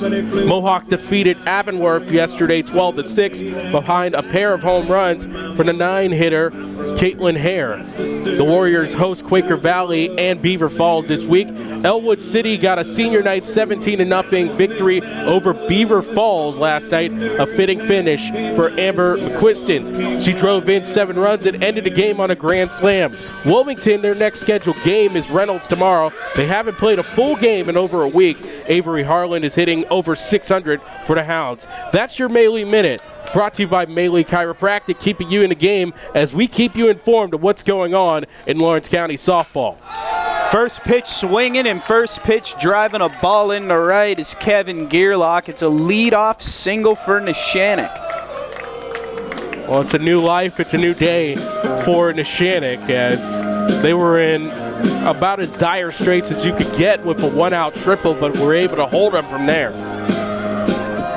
Mohawk defeated Avonworth yesterday 12-6 behind a pair of home runs from the 9-hitter Caitlin Hare. The Warriors host Quaker Valley and Beaver Falls this week. Elwood City got a senior night 17-0 victory over Beaver Falls last night, a fitting finish for Amber McQuiston. She drove in 7 runs and ended the game on a grand slam. Wilmington, their next scheduled game is Reynolds tomorrow. They haven't played a full game in over a week. Avery Harlan is hitting over 600 for the Hounds. That's your Melee Minute, brought to you by Melee Chiropractic, keeping you in the game as we keep you informed of what's going on in Lawrence County softball. First pitch swinging and first pitch driving a ball in the right is Kevin Gearlock. It's a leadoff single for Neshannock. Well, it's a new life, it's a new day for Neshannock, as they were in about as dire straits as you could get with a 1-out triple, but were able to hold them from there.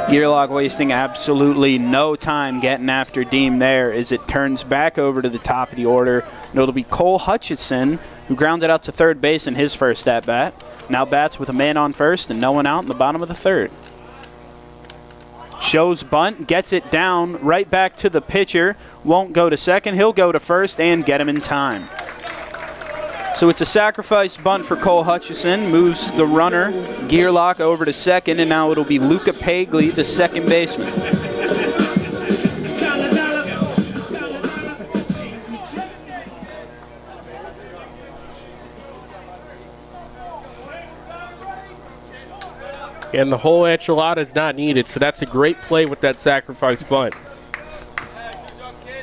Gearlock wasting absolutely no time getting after Deem there as it turns back over to the top of the order. And it'll be Cole Hutchison, who grounded out to third base in his first at-bat. Now bats with a man on first and no one out in the bottom of the third. Shows bunt, gets it down, right back to the pitcher. Won't go to second, he'll go to first and get him in time. So it's a sacrifice bunt for Cole Hutchison, moves the runner, Gearlock, over to second, and now it'll be Luca Pagley, the second baseman. And the whole enchilada is not needed, so that's a great play with that sacrifice bunt.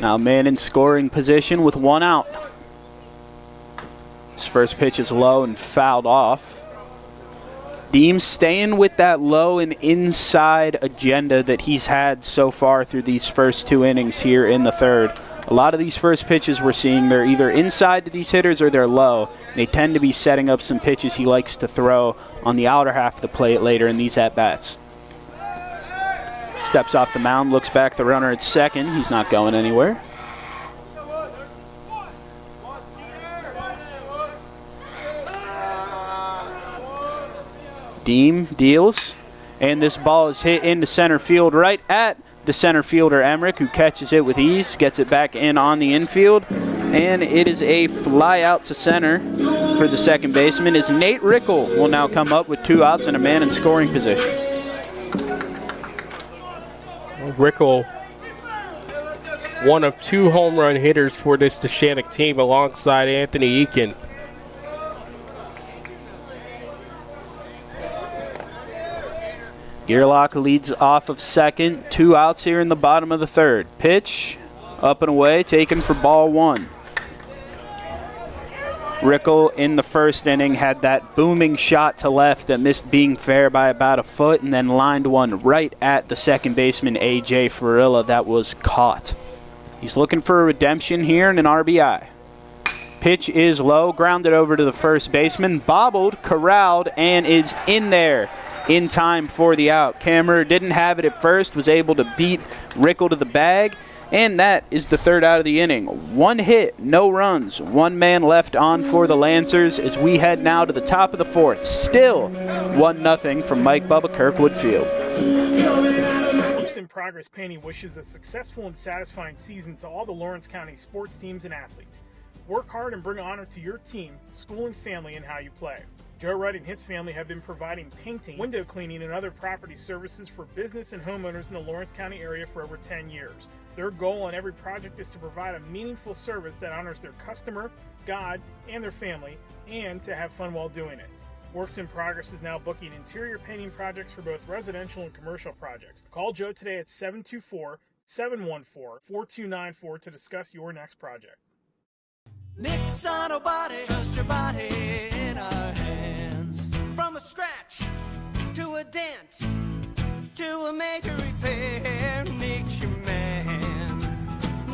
Now man in scoring position with 1 out. His first pitch is low and fouled off. Deem staying with that low and inside agenda that he's had so far through these first 2 innings here in the third. A lot of these first pitches we're seeing, they're either inside to these hitters or they're low. They tend to be setting up some pitches he likes to throw on the outer half of the plate later in these at-bats. Steps off the mound, looks back the runner at second. He's not going anywhere. Deem deals, and this ball is hit into center field right at the center fielder Emmerich, who catches it with ease, gets it back in on the infield, and it is a fly out to center for the second baseman as Nate Rickle will now come up with 2 outs and a man in scoring position. Rickle, one of 2 home run hitters for this Neshannock team alongside Anthony Eakin. Gearlock leads off of second. 2 outs here in the bottom of the third. Pitch, up and away, taken for ball 1. Rickle in the first inning had that booming shot to left that missed being fair by about a foot and then lined one right at the second baseman, A.J. Farilla. That was caught. He's looking for a redemption here and an RBI. Pitch is low, grounded over to the first baseman, bobbled, corralled, and is in there in time for the out. Kammerer didn't have it at first, was able to beat Rickle to the bag, and that is the third out of the inning. One hit, no runs, one man left on for the Lancers as we head now to the top of the fourth. Still 1-0 from Mike Bubba Kirkwood Field. Works in Progress Painting wishes a successful and satisfying season to all the Lawrence County sports teams and athletes. Work hard and bring honor to your team, school, and family in how you play. Joe Wright and his family have been providing painting, window cleaning, and other property services for business and homeowners in the Lawrence County area for over 10 years. Their goal on every project is to provide a meaningful service that honors their customer, God, and their family, and to have fun while doing it. Works in Progress is now booking interior painting projects for both residential and commercial projects. Call Joe today at 724-714-4294 to discuss your next project. Nick's Auto Body, trust your body in our hands. From a scratch to a dent to a major repair, Nick's your man.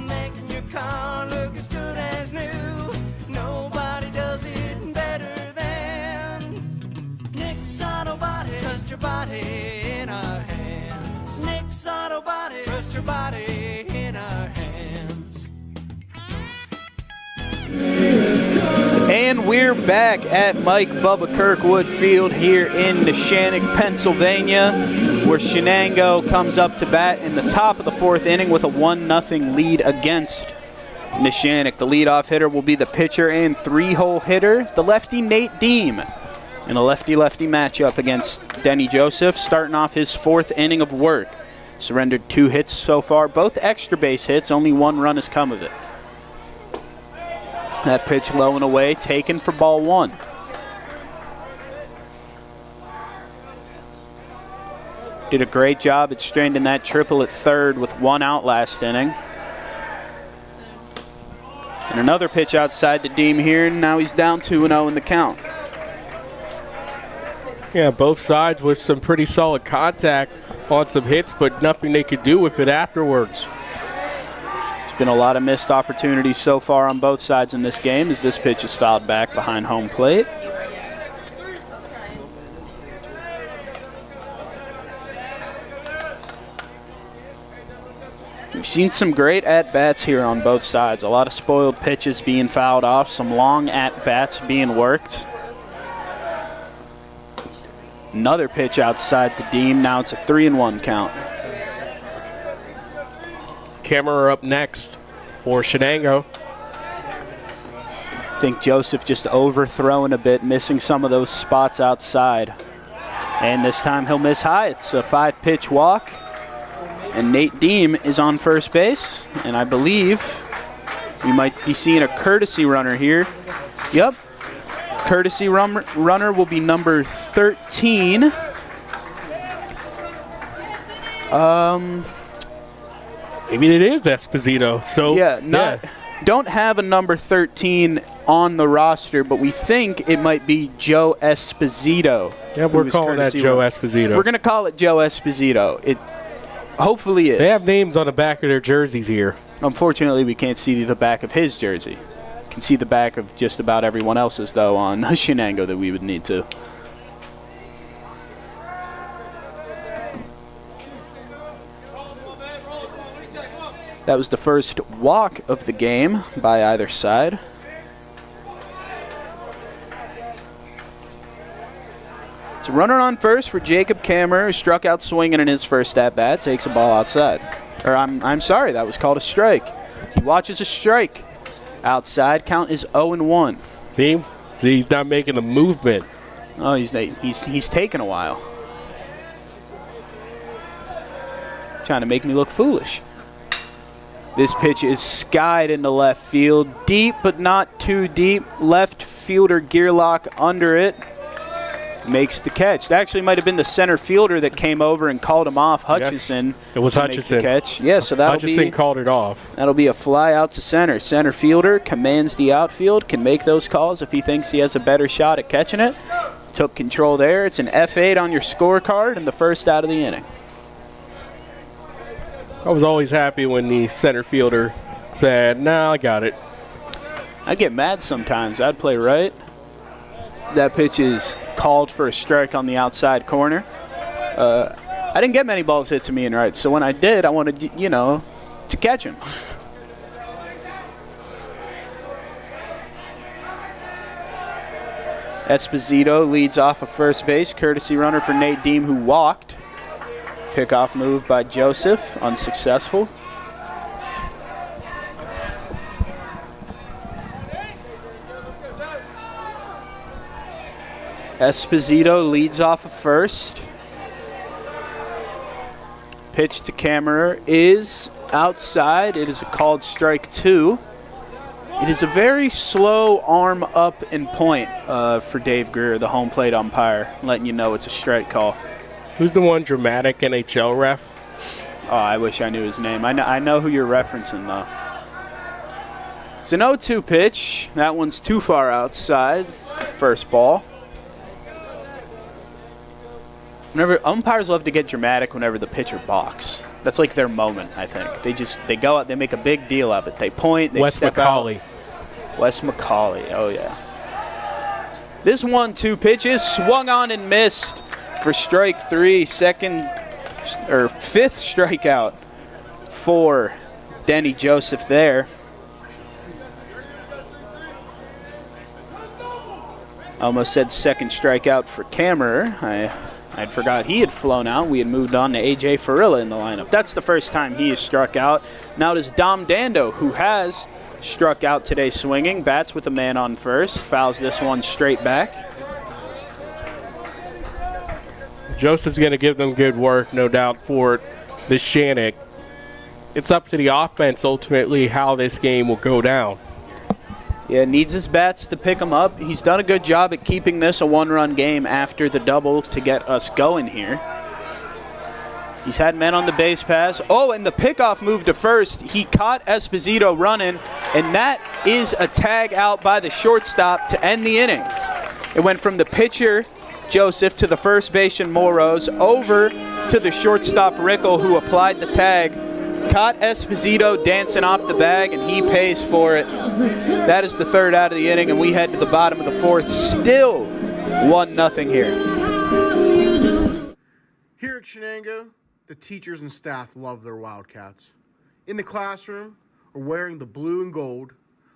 Making your car look as good as new. Nobody does it better than Nick's Auto Body. Trust your body in our hands. Nick's Auto Body, trust your body in our hands. And we're back at Mike Bubba Kirkwood Field here in Neshannock, Pennsylvania, where Shenango comes up to bat in the top of the fourth inning with a 1-0 lead against Neshannock. The leadoff hitter will be the pitcher and three-hole hitter, the lefty Nate Deem, in a lefty-lefty matchup against Denny Joseph, starting off his fourth inning of work. Surrendered 2 hits so far, both extra base hits, only 1 run has come of it. That pitch low and away, taken for ball 1. Did a great job at straining that triple at third with 1 out last inning. And another pitch outside to Deem here, and now he's down 2-0 in the count. Yeah, both sides with some pretty solid contact on some hits, but nothing they could do with it afterwards. Been a lot of missed opportunities so far on both sides in this game as this pitch is fouled back behind home plate. We've seen some great at-bats here on both sides. A lot of spoiled pitches being fouled off, some long at-bats being worked. Another pitch outside the Deem. Now it's a 3-1 count. Kammerer up next for Shenango. I think Joseph just overthrowing a bit, missing some of those spots outside. And this time he'll miss high. It's a 5-pitch walk. And Nate Deem is on first base. And I believe we might be seeing a courtesy runner here. Yep. Courtesy runner will be number 13. Maybe it is Esposito. So don't have a number 13 on the roster, but we think it might be Joe Esposito. Yeah, we're calling that Joe Esposito. We're going to call it Joe Esposito. It hopefully is. They have names on the back of their jerseys here. Unfortunately, we can't see the back of his jersey. Can see the back of just about everyone else's, though, on Shenango that we would need to. That was the first walk of the game by either side. So runner on first for Jacob Kammerer, who struck out swinging in his first at-bat, takes a ball outside. Or I'm sorry, that was called a strike. He watches a strike. Outside, count is 0-1. See, he's not making a movement. Oh, he's taking a while. Trying to make me look foolish. This pitch is skied into left field. Deep, but not too deep. Left fielder Gearlock under it. makes the catch. That actually might have been the center fielder that came over and called him off, Hutchison. Yes, it was Hutchison. Catch. Yeah, so Hutchison called it off. That'll be a fly out to center. Center fielder commands the outfield, can make those calls if he thinks he has a better shot at catching it. Took control there. It's an F8 on your scorecard and the first out of the inning. I was always happy when the center fielder said, "No, I got it." I get mad sometimes. I'd play right. That pitch is called for a strike on the outside corner. I didn't get many balls hit to me in right, so when I did, I wanted, to catch him. Esposito leads off of first base, courtesy runner for Nate Deem, who walked. Pickoff move by Joseph, unsuccessful. Esposito leads off of first. Pitch to Kammerer is outside. It is a called strike 2. It is a very slow arm up and point for Dave Greer, the home plate umpire, letting you know it's a strike call. Who's the one dramatic NHL ref? Oh, I wish I knew his name. I know who you're referencing, though. It's an 0-2 pitch. That one's too far outside. First ball. Whenever umpires love to get dramatic whenever the pitcher balks. That's like their moment, I think. They go out, they make a big deal of it. They point, they step McCauley. out. Wes McCauley, oh yeah. This 1-2 pitch is swung on and missed for strike 3, fifth strikeout for Denny Joseph there. Almost said second strikeout for Kammerer. I'd forgot he had flown out. We had moved on to A.J. Farilla in the lineup. That's the first time he has struck out. Now it is Dom Dando, who has struck out today swinging. Bats with a man on first. Fouls this one straight back. Joseph's going to give them good work, no doubt, for the Shenango. It's up to the offense, ultimately, how this game will go down. Yeah, needs his bats to pick him up. He's done a good job at keeping this a one-run game after the double to get us going here. He's had men on the base pass. Oh, and the pickoff move to first. He caught Esposito running, and that is a tag out by the shortstop to end the inning. It went from the pitcher, Joseph, to the first baseman, Moros, over to the shortstop, Rickle, who applied the tag. Caught Esposito dancing off the bag, and he pays for it. That is the third out of the inning, and we head to the bottom of the fourth. Still 1-0 here. Here at Shenango, the teachers and staff love their Wildcats. In the classroom or wearing the blue and gold,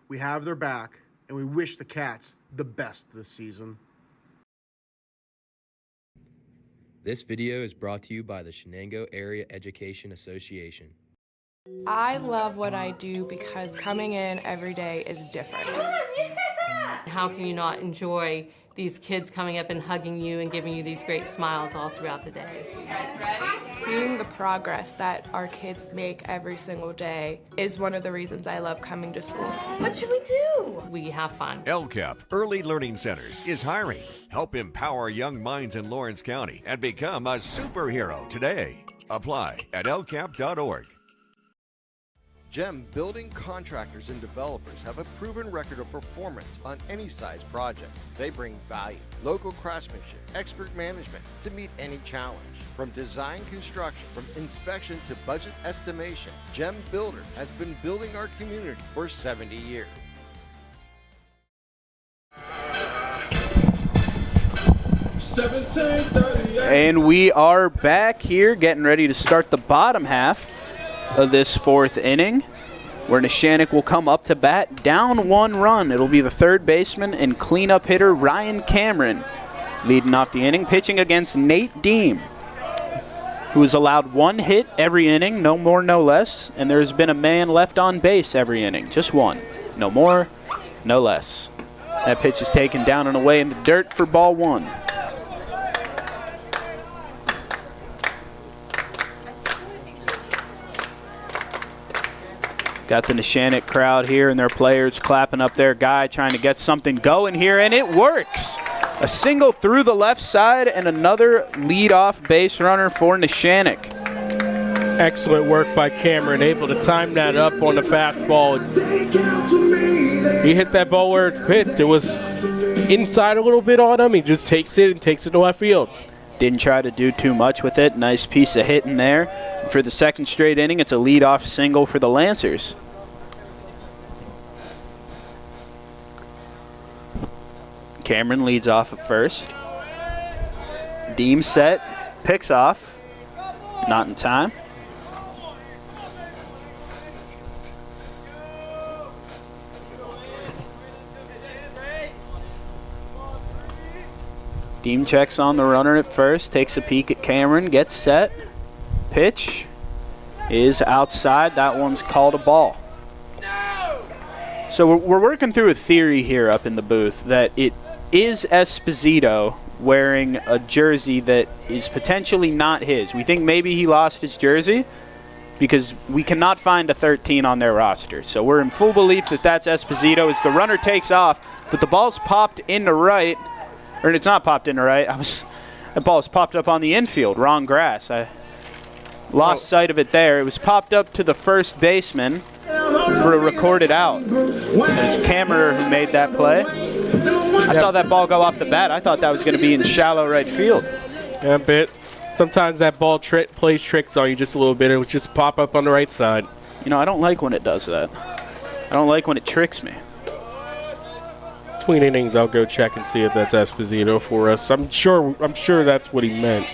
we have their back, and we wish the Cats the best this season. This video is brought to you by the Shenango Area Education Association. I love what I do because coming in every day is different. How can you not enjoy these kids coming up and hugging you and giving you these great smiles all throughout the day? Seeing the progress that our kids make every single day is one of the reasons I love coming to school. What should we do? We have fun. LCAP Early Learning Centers is hiring. Help empower young minds in Lawrence County and become a superhero today. Apply at lcap.org. GEM building contractors and developers have a proven record of performance on any size project. They bring value, local craftsmanship, expert management to meet any challenge. From design construction, from inspection to budget estimation, GEM Builder has been building our community for 70 years. And we are back here getting ready to start the bottom half of this fourth inning, where Neshannock will come up to bat down 1 run. It'll be the third baseman and cleanup hitter Ryan Cameron leading off the inning, pitching against Nate Deem, who has allowed 1 hit every inning, no more, no less, and there's been a man left on base every inning, just 1. No more, no less. That pitch is taken down and away in the dirt for ball 1. Got the Neshannock crowd here and their players clapping up their guy, trying to get something going here, and it works. A single through the left side and another leadoff base runner for Neshannock. Excellent work by Cameron, able to time that up on the fastball. He hit that ball where it's pitched. It was inside a little bit on him. He just takes it and takes it to left field. Didn't try to do too much with it. Nice piece of hitting there. And for the second straight inning, it's a leadoff single for the Lancers. Cameron leads off at first. Deem set, picks off. Not in time. Deem checks on the runner at first, takes a peek at Cameron, gets set. Pitch is outside. That one's called a ball. So we're working through a theory here up in the booth that it is Esposito wearing a jersey that is potentially not his. We think maybe he lost his jersey because we cannot find a 13 on their roster. So we're in full belief that that's Esposito as the runner takes off, but the ball's popped into right. Or it's not popped into right. The ball's popped up on the infield. Wrong grass. I lost sight of it there. It was popped up to the first baseman for a recorded out. It was Kammerer who made that play. I saw that ball go off the bat. I thought that was going to be in shallow right field. Yeah, but sometimes that ball plays tricks on you just a little bit. It would just pop up on the right side. You know, I don't like when it does that. I don't like when it tricks me. Between innings, I'll go check and see if that's Esposito for us. I'm sure that's what he meant.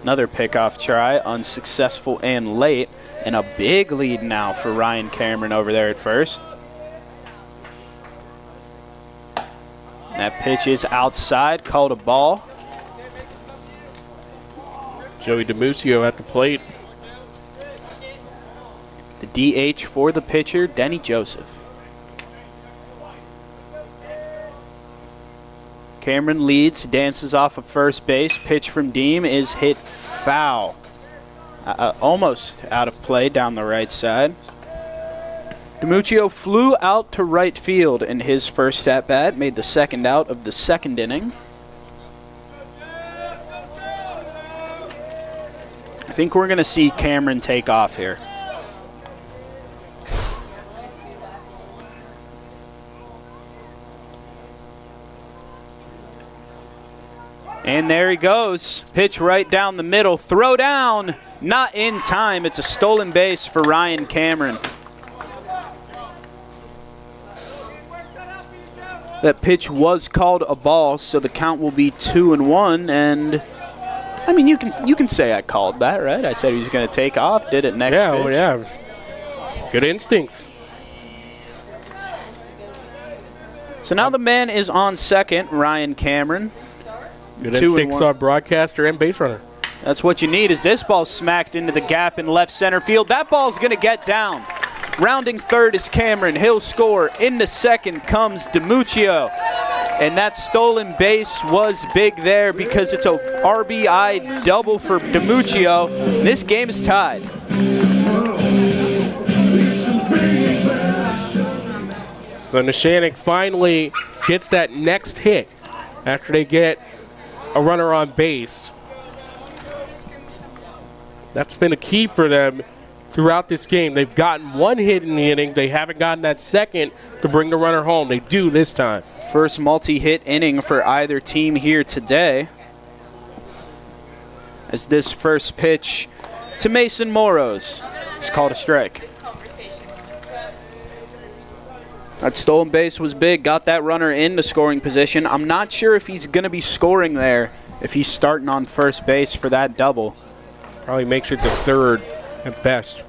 Another pickoff try, unsuccessful and late, and a big lead now for Ryan Cameron over there at first. That pitch is outside, called a ball. Joey DiMuccio at the plate. The DH for the pitcher, Denny Joseph. Cameron leads, dances off of first base. Pitch from Deem is hit foul. Almost out of play down the right side. DiMuccio flew out to right field in his first at-bat, made the second out of the second inning. I think we're going to see Cameron take off here. And there he goes. Pitch right down the middle. Throw down. Not in time. It's a stolen base for Ryan Cameron. That pitch was called a ball, so the count will be 2-1. And I mean, you can say I called that, right? I said he was going to take off. Did it next pitch. Well, yeah. Good instincts. So now the man is on second, Ryan Cameron. Good instincts on broadcaster and base runner. That's what you need. As this ball smacked into the gap in left center field. That ball's going to get down. Rounding third is Cameron. He'll score. Into second comes DiMuccio. And that stolen base was big there because it's a RBI double for DiMuccio. This game is tied. So Neshannock finally gets that next hit after they get a runner on base. That's been a key for them throughout this game. They've gotten one hit in the inning. They haven't gotten that second to bring the runner home. They do this time. First multi-hit inning for either team here today. As this first pitch to Mason Moros is called a strike. That stolen base was big, got that runner into scoring position. I'm not sure if he's going to be scoring there if he's starting on first base for that double. Probably makes it to third at best.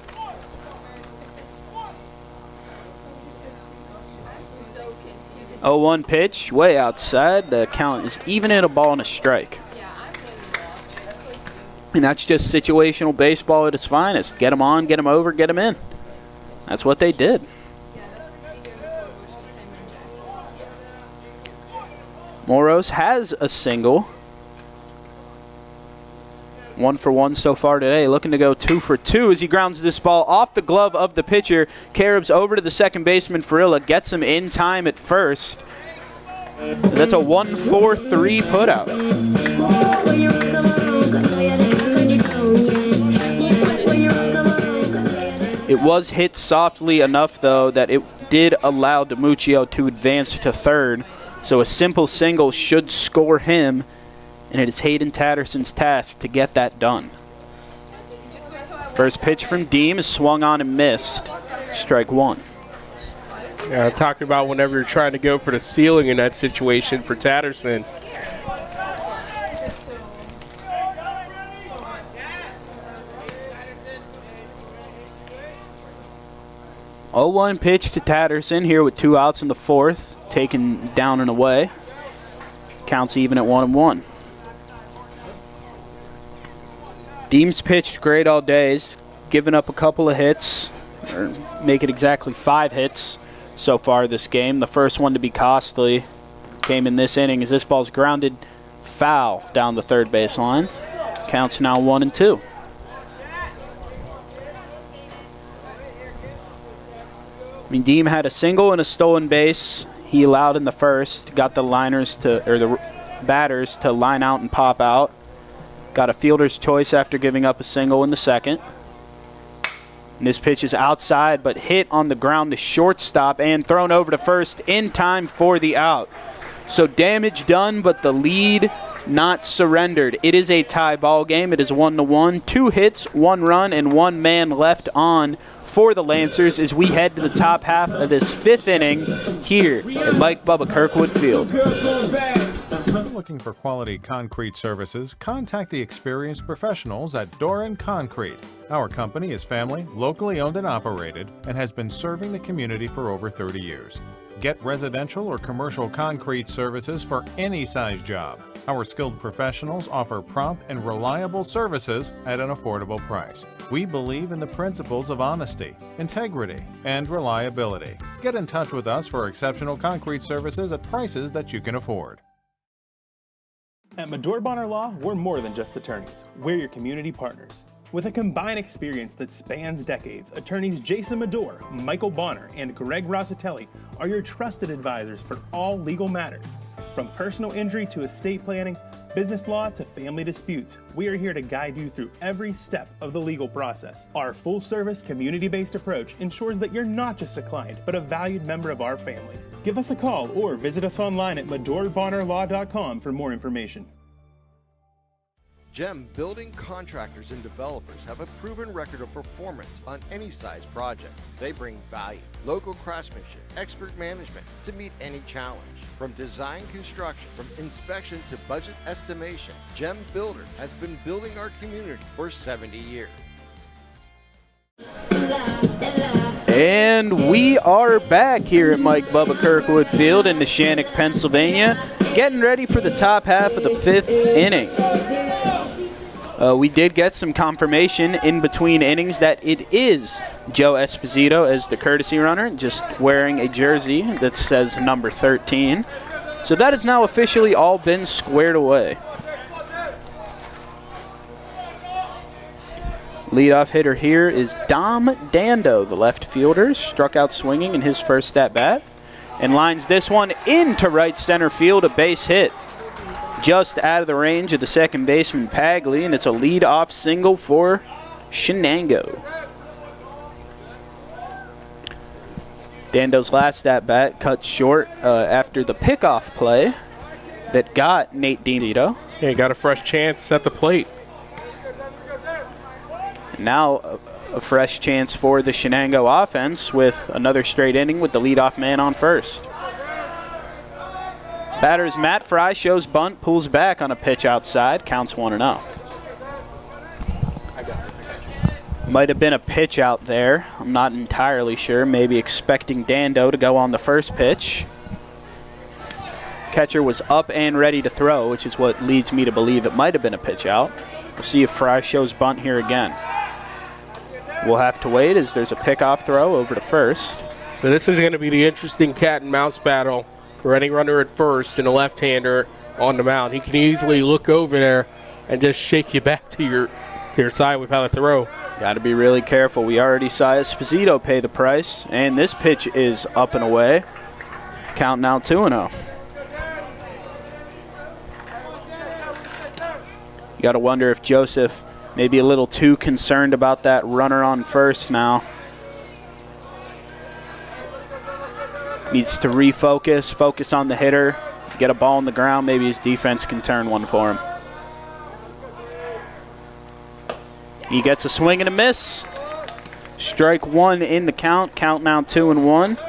Oh, 1 pitch, way outside. The count is even at a ball and a strike. And that's just situational baseball at its finest. Get them on, get them over, get them in. That's what they did. Moros has a single. 1 for 1 so far today, looking to go 2 for 2 as he grounds this ball off the glove of the pitcher. Caribs over to the second baseman, Farilla, gets him in time at first. That's a 1-4-3 putout. It was hit softly enough, though, that it did allow DiMuccio to advance to third. So a simple single should score him, and it is Hayden Tatterson's task to get that done. First pitch from Deem is swung on and missed. Strike one. Yeah, I'm talking about whenever you're trying to go for the ceiling in that situation for Tatterson. Oh, 1 pitch to Tatterson here with 2 outs in the fourth, taken down and away. Counts even at 1-1. Deem's pitched great all day. He's given up a couple of hits, or make it exactly 5 hits so far this game. The first one to be costly came in this inning as this ball's grounded foul down the third baseline. Counts now 1-2. I mean, Deem had a single and a stolen base. He allowed in the first, got the the batters to line out and pop out. Got a fielder's choice after giving up a single in the second. And this pitch is outside, but hit on the ground to shortstop and thrown over to first in time for the out. So damage done, but the lead not surrendered. It is a tie ball game. It is 1-1. 2 hits, 1 run, and 1 man left on for the Lancers as we head to the top half of this 5th inning here at Mike Bubba Kirkwood Field. Looking for quality concrete services? Contact the experienced professionals at Doran Concrete. Our company is family, locally owned and operated, and has been serving the community for over 30 years. Get residential or commercial concrete services for any size job. Our skilled professionals offer prompt and reliable services at an affordable price. We believe in the principles of honesty, integrity, and reliability. Get in touch with us for exceptional concrete services at prices that you can afford. At Medore Bonner Law, we're more than just attorneys. We're your community partners. With a combined experience that spans decades, attorneys Jason Medore, Michael Bonner, and Greg Rossitelli are your trusted advisors for all legal matters. From personal injury to estate planning, business law to family disputes, we are here to guide you through every step of the legal process. Our full-service, community-based approach ensures that you're not just a client, but a valued member of our family. Give us a call or visit us online at MedoreBonnerLaw.com for more information. GEM building contractors and developers have a proven record of performance on any size project. They bring value, local craftsmanship, expert management to meet any challenge. From design construction, from inspection to budget estimation, GEM Builder has been building our community for 70 years. And we are back here at Mike Bubba Kirkwood Field in Neshannock, Pennsylvania, getting ready for the top half of the 5th inning. We did get some confirmation in between innings that it is Joe Esposito as the courtesy runner, just wearing a jersey that says number 13. So that has now officially all been squared away. Leadoff hitter here is Dom Dando, the left fielder, struck out swinging in his first at-bat, and lines this one into right center field, a base hit. Just out of the range of the second baseman, Pagley, and it's a lead-off single for Shenango. Dando's last at-bat cut short after the pickoff play that got Nate DiMuccio. Yeah, got a fresh chance at the plate. Now a fresh chance for the Shenango offense with another straight inning with the leadoff man on first. Batter is Matt Fry, shows bunt, pulls back on a pitch outside, counts 1-0. Might have been a pitch out there. I'm not entirely sure. Maybe expecting Dando to go on the first pitch. Catcher was up and ready to throw, which is what leads me to believe it might have been a pitch out. We'll see if Fry shows bunt here again. We'll have to wait as there's a pickoff throw over to first. So this is going to be the interesting cat and mouse battle for any runner at first and a left-hander on the mound. He can easily look over there and just shake you back to your side without a throw. Got to be really careful. We already saw Esposito pay the price, and this pitch is up and away. Count now 2-0. You got to wonder if Joseph may be a little too concerned about that runner on first now. Needs to refocus, focus on the hitter, get a ball on the ground. Maybe his defense can turn one for him. He gets a swing and a miss. Strike one in the count. Count now 2-1.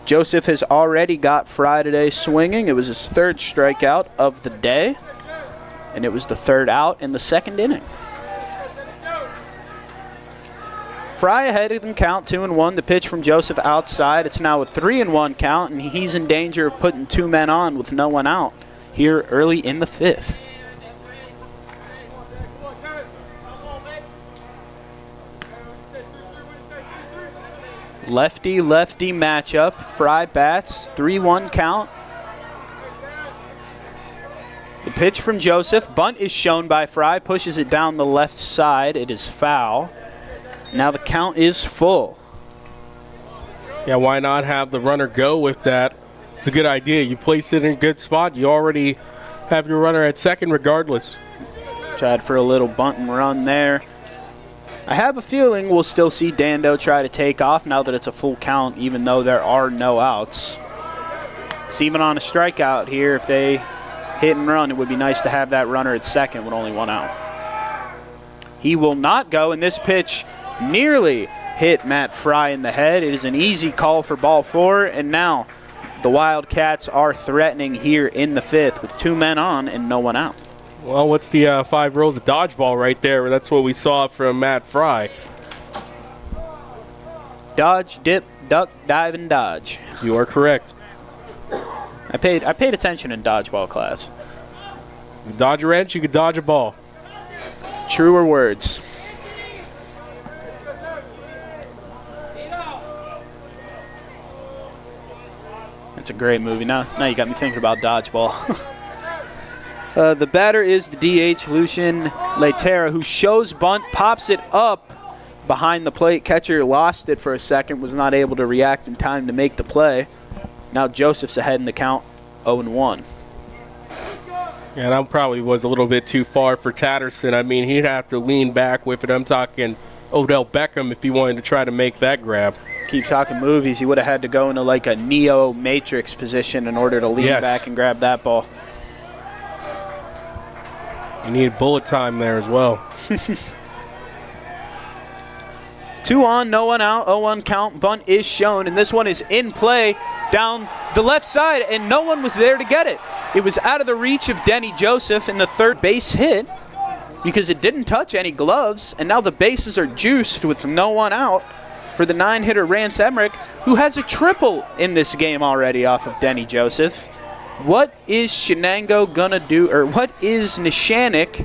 Joseph has already got Fry today swinging. It was his third strikeout of the day, and it was the third out in the second inning. Fry ahead of them, count 2-1. The pitch from Joseph outside. It's now a 3-1 count, and he's in danger of putting two men on with no one out here early in the fifth. Lefty-lefty matchup. Fry bats, 3-1 count. The pitch from Joseph. Bunt is shown by Fry. Pushes it down the left side. It is foul. Now the count is full. Yeah, why not have the runner go with that? It's a good idea. You place it in a good spot. You already have your runner at second regardless. Tried for a little bunt and run there. I have a feeling we'll still see Dando try to take off now that it's a full count, even though there are no outs. So even on a strikeout here, if they hit and run, it would be nice to have that runner at second with only one out. He will not go, and this pitch nearly hit Matt Fry in the head. It is an easy call for ball four, and now the Wildcats are threatening here in the fifth with two men on and no one out. Well, what's the 5 rules of dodgeball right there? That's what we saw from Matt Fry. Dodge, dip, duck, dive, and dodge. You are correct. I paid attention in dodgeball class. You dodge a wrench, you could dodge a ball. Truer words. It's a great movie. Now you got me thinking about dodgeball. The batter is the DH, Lucian Leitera, who shows bunt, pops it up behind the plate. Catcher lost it for a second, was not able to react in time to make the play. Now Joseph's ahead in the count, 0-1. Yeah, that probably was a little bit too far for Tatterson. I mean, he'd have to lean back with it. I'm talking Odell Beckham if he wanted to try to make that grab. Keep talking movies. He would have had to go into like a Neo Matrix position in order to lean back and grab that ball. You need bullet time there as well. 2 on, no one out, 0-1 count. Bunt is shown, and this one is in play down the left side, and no one was there to get it. It was out of the reach of Denny Joseph in the third base hit because it didn't touch any gloves, and now the bases are juiced with no one out for the 9-hitter Rance Emmerich, who has a triple in this game already off of Denny Joseph. What is Shenango gonna do, or what is Neshannock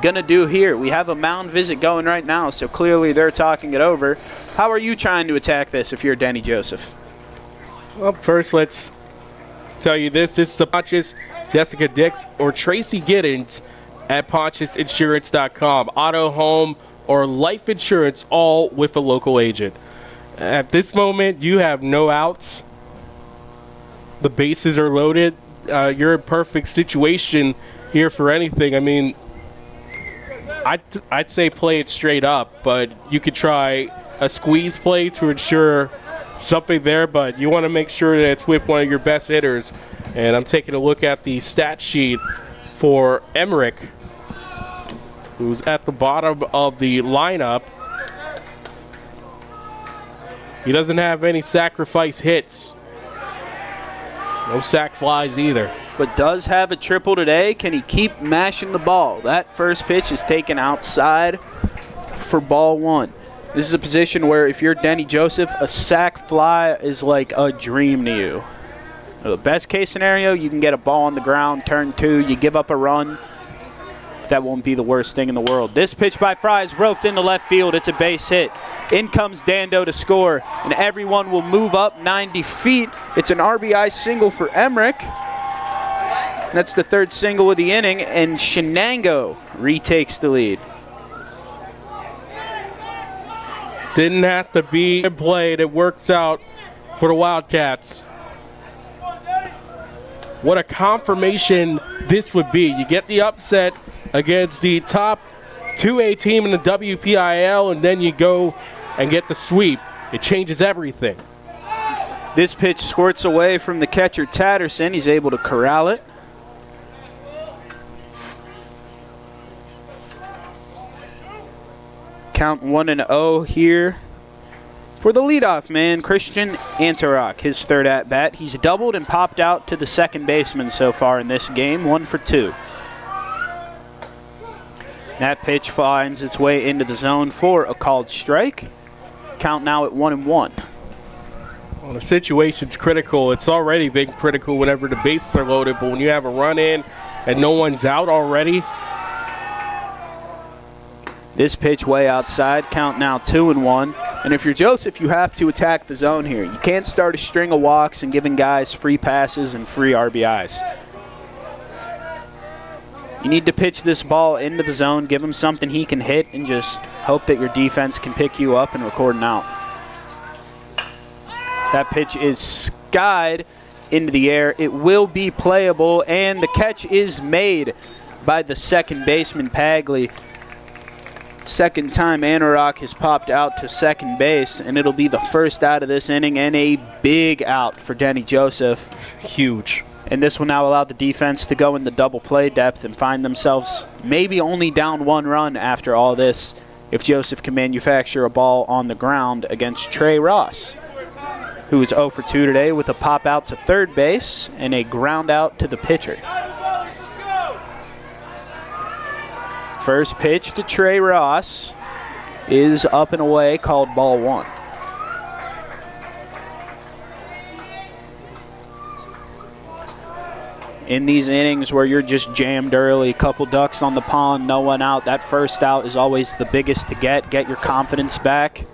gonna do here? We have a mound visit going right now, so clearly they're talking it over. How are you trying to attack this if you're Denny Joseph? Well, first let's tell you this. This is Pontius, Jessica Dix, or Tracy Giddens at PontiusInsurance.com. Auto, home, or life insurance, all with a local agent. At this moment, you have no outs. The bases are loaded. You're in perfect situation here for anything. I mean, I'd say play it straight up, but you could try a squeeze play to ensure something there, but you want to make sure that it's with one of your best hitters. And I'm taking a look at the stat sheet for Emmerich, who's at the bottom of the lineup. He doesn't have any sacrifice hits. No sac flies either. But does have a triple today. Can he keep mashing the ball? That first pitch is taken outside for ball one. This is a position where if you're Denny Joseph, a sac fly is like a dream to you. The best case scenario, you can get a ball on the ground, turn two, you give up a run. That won't be the worst thing in the world. This pitch by Fry is roped into left field. It's a base hit. In comes Dando to score, and everyone will move up 90 feet. It's an RBI single for Emmerich. That's the third single of the inning, and Shenango retakes the lead. Didn't have to be played. It works out for the Wildcats. What a confirmation this would be. You get the upset against the top 2A team in the WPIAL, and then you go and get the sweep. It changes everything. This pitch squirts away from the catcher, Tatterson. He's able to corral it. Count 1-0 here for the leadoff man, Christian Antarock. His third at-bat. He's doubled and popped out to the second baseman so far in this game, 1 for 2. That pitch finds its way into the zone for a called strike. Count now at 1-1. Well, the situation's critical. It's already been critical whenever the bases are loaded, but when you have a run in and no one's out already. This pitch way outside, count now 2-1. And if you're Joseph, you have to attack the zone here. You can't start a string of walks and giving guys free passes and free RBIs. You need to pitch this ball into the zone, give him something he can hit, and just hope that your defense can pick you up and record an out. That pitch is skied into the air. It will be playable, and the catch is made by the second baseman, Pagley. Second time Antarock has popped out to second base, and it'll be the first out of this inning and a big out for Denny Joseph. Huge. And this will now allow the defense to go in the double play depth and find themselves maybe only down 1 run after all this if Joseph can manufacture a ball on the ground against Trey Ross, who is 0 for 2 today with a pop out to third base and a ground out to the pitcher. First pitch to Trey Ross is up and away, called ball 1. In these innings where you're just jammed early, couple ducks on the pond, no one out, that first out is always the biggest to get your confidence back.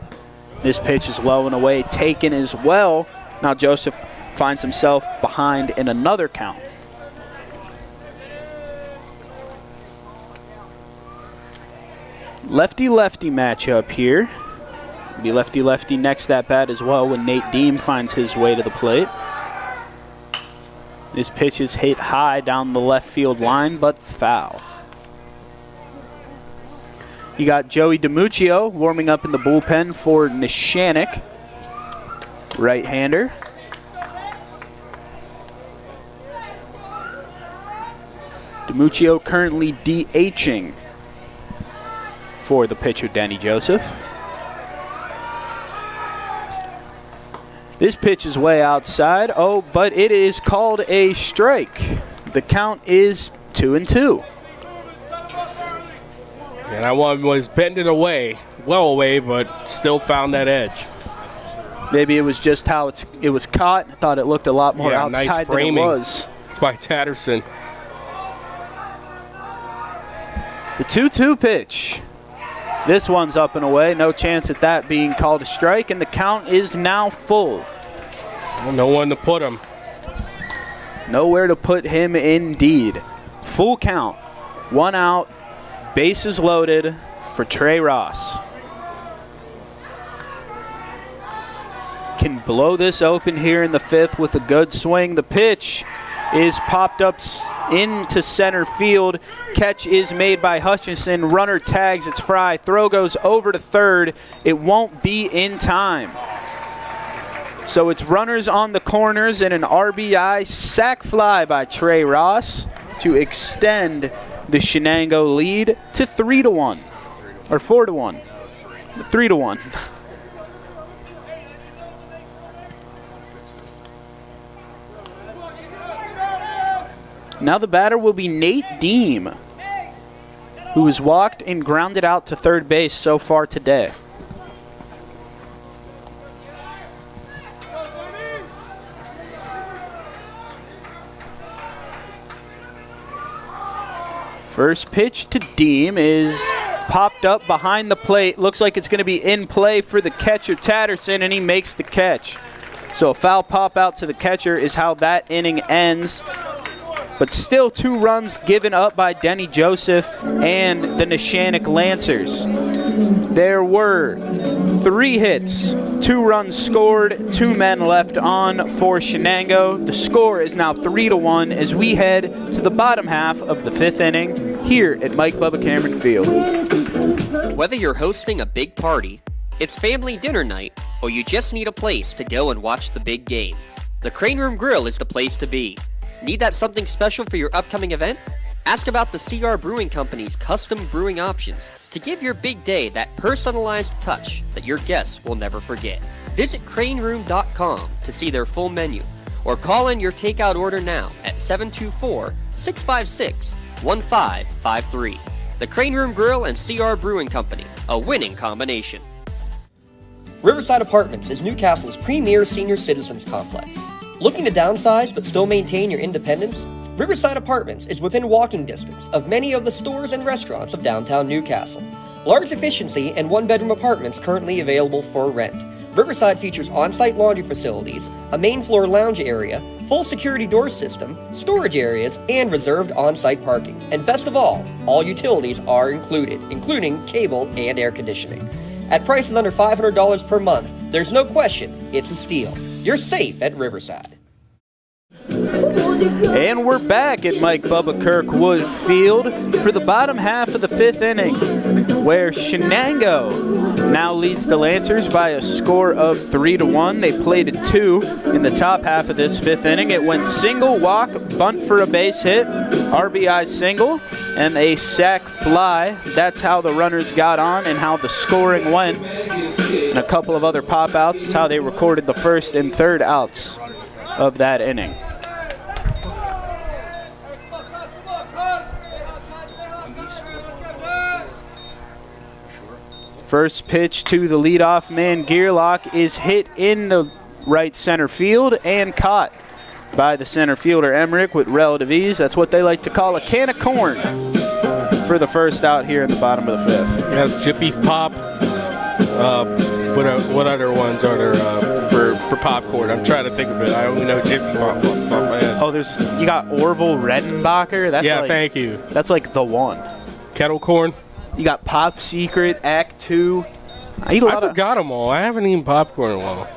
This pitch is low and away, taken as well. Now Joseph finds himself behind in another count. Lefty-lefty matchup here. Be lefty-lefty next at bat as well when Nate Deem finds his way to the plate. This pitch is hit high down the left field line, but foul. You got Joey DiMuccio warming up in the bullpen for Neshannock, right-hander. DiMuccio currently DHing for the pitcher, Danny Joseph. This pitch is way outside. Oh, but it is called a strike. The count is 2-2. And that one was bending away, well away, but still found that edge. Maybe it was just how it was caught. I thought it looked a lot more outside nice framing than it was. By Tatterson. The 2-2 pitch. This one's up and away. No chance at that being called a strike, and the count is now full. Well, no one to put him. Nowhere to put him indeed. Full count. 1 out. Bases loaded for Trey Ross. Can blow this open here in the 5th with a good swing. The pitch is popped up into center field. Catch is made by Hutchinson. Runner tags, it's Fry. Throw goes over to third. It won't be in time. So it's runners on the corners and an RBI sac fly by Trey Ross to extend the Shenango lead to 3-1. Or 4-1. 3-1. Now the batter will be Nate Deem, who has walked and grounded out to third base so far today. First pitch to Deem is popped up behind the plate. Looks like it's going to be in play for the catcher, Tatterson, and he makes the catch. So a foul pop out to the catcher is how that inning ends. but still 2 runs given up by Denny Joseph and the Neshannock Lancers. There were 3 hits, 2 runs scored, 2 men left on for Shenango. The score is now 3-1 as we head to the bottom half of the 5th inning here at Mike Bubba Cameron Field. Whether you're hosting a big party, it's family dinner night, or you just need a place to go and watch the big game, the Crane Room Grill is the place to be. Need that something special for your upcoming event? Ask about the CR Brewing Company's custom brewing options to give your big day that personalized touch that your guests will never forget. Visit craneroom.com to see their full menu, or call in your takeout order now at 724-656-1553. The Crane Room Grill and CR Brewing Company, a winning combination. Riverside Apartments is Newcastle's premier senior citizens complex. Looking to downsize but still maintain your independence? Riverside Apartments is within walking distance of many of the stores and restaurants of downtown Newcastle. Large efficiency and 1-bedroom apartments currently available for rent. Riverside features on-site laundry facilities, a main floor lounge area, full security door system, storage areas, and reserved on-site parking. And best of all utilities are included, including cable and air conditioning. At prices under $500 per month, there's no question it's a steal. You're safe at Riverside. And we're back at Mike Bubba Kirkwood Field for the bottom half of the 5th inning, where Shenango now leads the Lancers by a score of 3-1. They played at 2 in the top half of this 5th inning. It went single, walk, bunt for a base hit, RBI single, and a sac fly. That's how the runners got on and how the scoring went. And a couple of other pop outs is how they recorded the first and third outs of that inning. First pitch to the leadoff man, Gearlock, is hit in the right center field and caught by the center fielder, Emmerich, with relative ease. That's what they like to call a can of corn for the first out here in the bottom of the 5th. Yeah, Jiffy Pop. What other ones are there for popcorn? I'm trying to think of it. I only know Jiffy Pop off the top of my head. Oh, you got Orville Redenbacher. That's thank you. That's like the one. Kettle corn. You got Pop Secret, Act 2. I forgot them all. I haven't eaten popcorn in a while.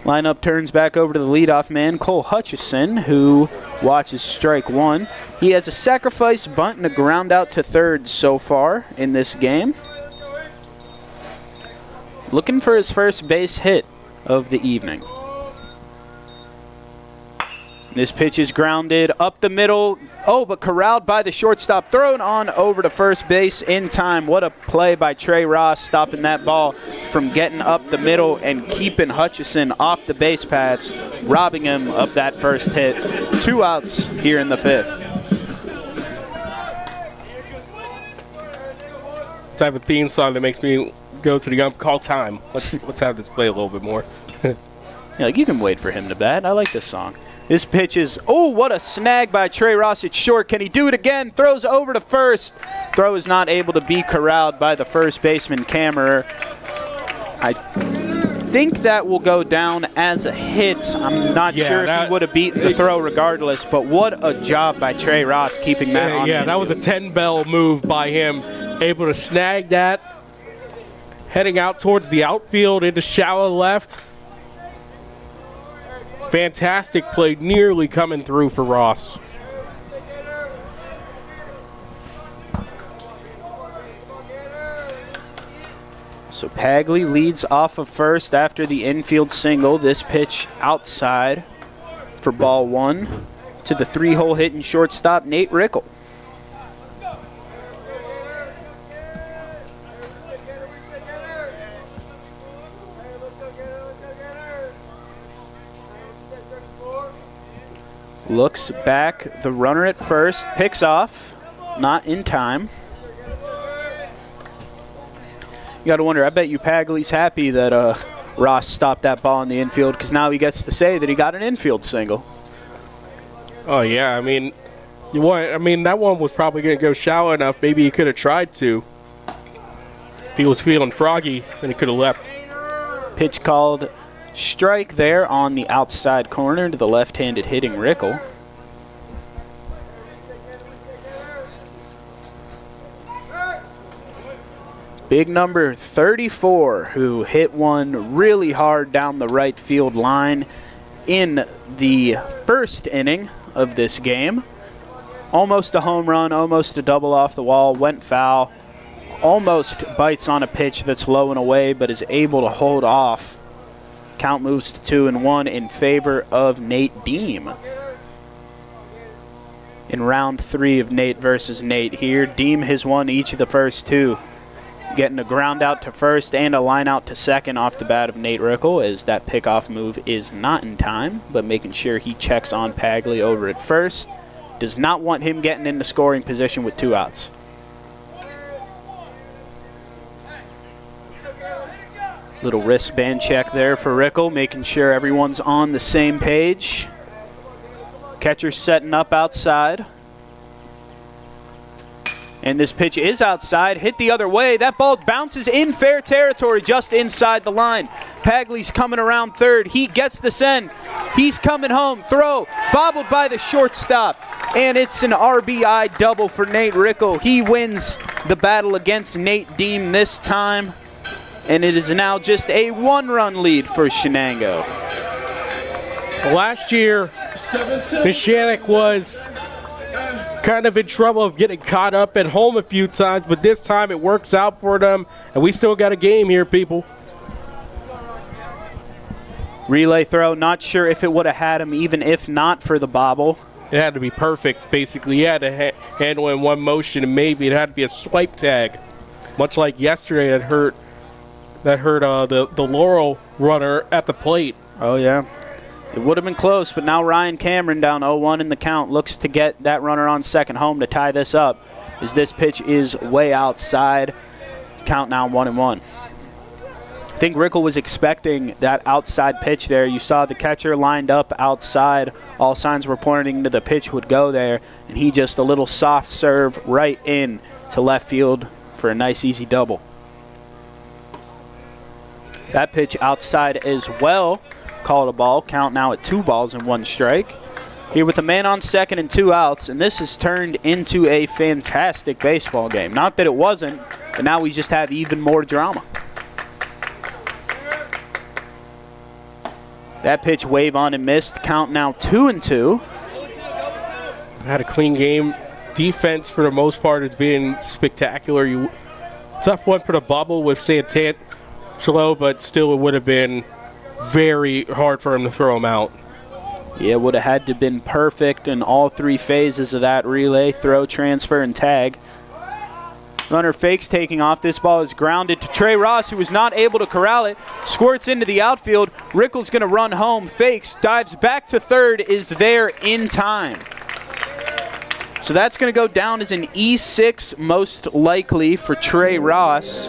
Lineup turns back over to the leadoff man, Cole Hutchison, who watches strike 1. He has a sacrifice bunt and a ground out to third so far in this game. Looking for his first base hit of the evening. This pitch is grounded up the middle. Oh, but corralled by the shortstop. Thrown on over to first base in time. What a play by Trey Ross, stopping that ball from getting up the middle and keeping Hutchison off the base paths, robbing him of that first hit. 2 outs here in the 5th. Type of theme song that makes me go to the ump, call time. Let's have this play a little bit more. Yeah, you can wait for him to bat. I like this song. This pitch is, what a snag by Trey Ross. It's short. Can he do it again? Throws over to first. Throw is not able to be corralled by the first baseman, Kammerer. I think that will go down as a hit. I'm not sure if he would have beaten the throw regardless, but what a job by Trey Ross keeping that on. Yeah, that was a 10-bell move by him. Able to snag that. Heading out towards the outfield into shallow left. Fantastic play, nearly coming through for Ross. So Pagley leads off of first after the infield single. This pitch outside for ball 1 to the 3-hole hitting shortstop, Nate Rickle. Looks back, the runner at first, picks off, not in time. You got to wonder, I bet you Pagley's happy that Ross stopped that ball in the infield because now he gets to say that he got an infield single. Oh, yeah, I mean, that one was probably going to go shallow enough. Maybe he could have tried to. If he was feeling froggy, then he could have left. Pitch called Strike there on the outside corner to the left-handed hitting Rickle. Big number 34, who hit one really hard down the right field line in the first inning of this game. Almost a home run, almost a double off the wall, went foul. Almost bites on a pitch that's low and away, but is able to hold off. Count moves to 2-1 in favor of Nate Deem. In round 3 of Nate versus Nate here, Deem has won each of the first 2. Getting a ground out to first and a line out to second off the bat of Nate Rickle, as that pickoff move is not in time, but making sure he checks on Pagley over at first. Does not want him getting into scoring position with 2 outs. Little wristband check there for Rickle, making sure everyone's on the same page. Catcher setting up outside. And this pitch is outside, hit the other way. That ball bounces in fair territory just inside the line. Pagley's coming around third. He gets the send. He's coming home. Throw, bobbled by the shortstop. And it's an RBI double for Nate Rickle. He wins the battle against Nate Deem this time. And it is now just a 1-run lead for Shenango. Last year, Neshannock was kind of in trouble of getting caught up at home a few times, but this time it works out for them, and we still got a game here, people. Relay throw, not sure if it would have had him even if not for the bobble. It had to be perfect, basically. You had to handle it in one motion, and maybe it had to be a swipe tag, much like yesterday that hurt the Laurel runner at the plate. Oh, yeah. It would have been close, but now Ryan Cameron down 0-1 in the count looks to get that runner on second home to tie this up, as this pitch is way outside. Count now 1-1. I think Rickle was expecting that outside pitch there. You saw the catcher lined up outside. All signs were pointing to the pitch would go there, and he just a little soft serve right in to left field for a nice easy double. That pitch outside as well. Called a ball. Count now at 2 balls and 1 strike. Here with a man on second and 2 outs, and this has turned into a fantastic baseball game. Not that it wasn't, but now we just have even more drama. That pitch wave on and missed. Count now 2-2. Had a clean game. Defense for the most part has been spectacular. Tough one for the bubble with Santangelo, but still it would have been very hard for him to throw him out. Yeah, it would have had to have been perfect in all 3 phases of that relay, throw, transfer, and tag. Runner fakes taking off. This ball is grounded to Trey Ross, who was not able to corral it. Squirts into the outfield. Rickle's going to run home. Fakes, dives back to third, is there in time. So that's going to go down as an E6 most likely for Trey Ross.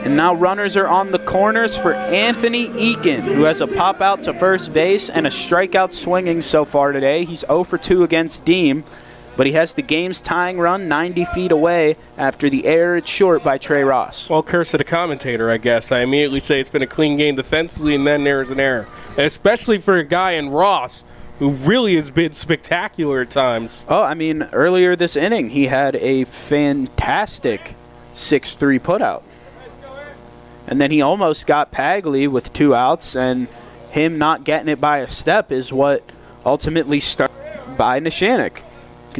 And now runners are on the corners for Anthony Eakin, who has a pop out to first base and a strikeout swinging so far today. He's 0 for 2 against Deem, but he has the game's tying run 90 feet away after the error at short by Trey Ross. Well, curse of the commentator, I guess. I immediately say it's been a clean game defensively, and then there's an error. And especially for a guy in Ross, who really has been spectacular at times. Oh, I mean, earlier this inning, he had a fantastic 6-3 putout. And then he almost got Pagley with 2 outs, and him not getting it by a step is what ultimately started by Neshannock.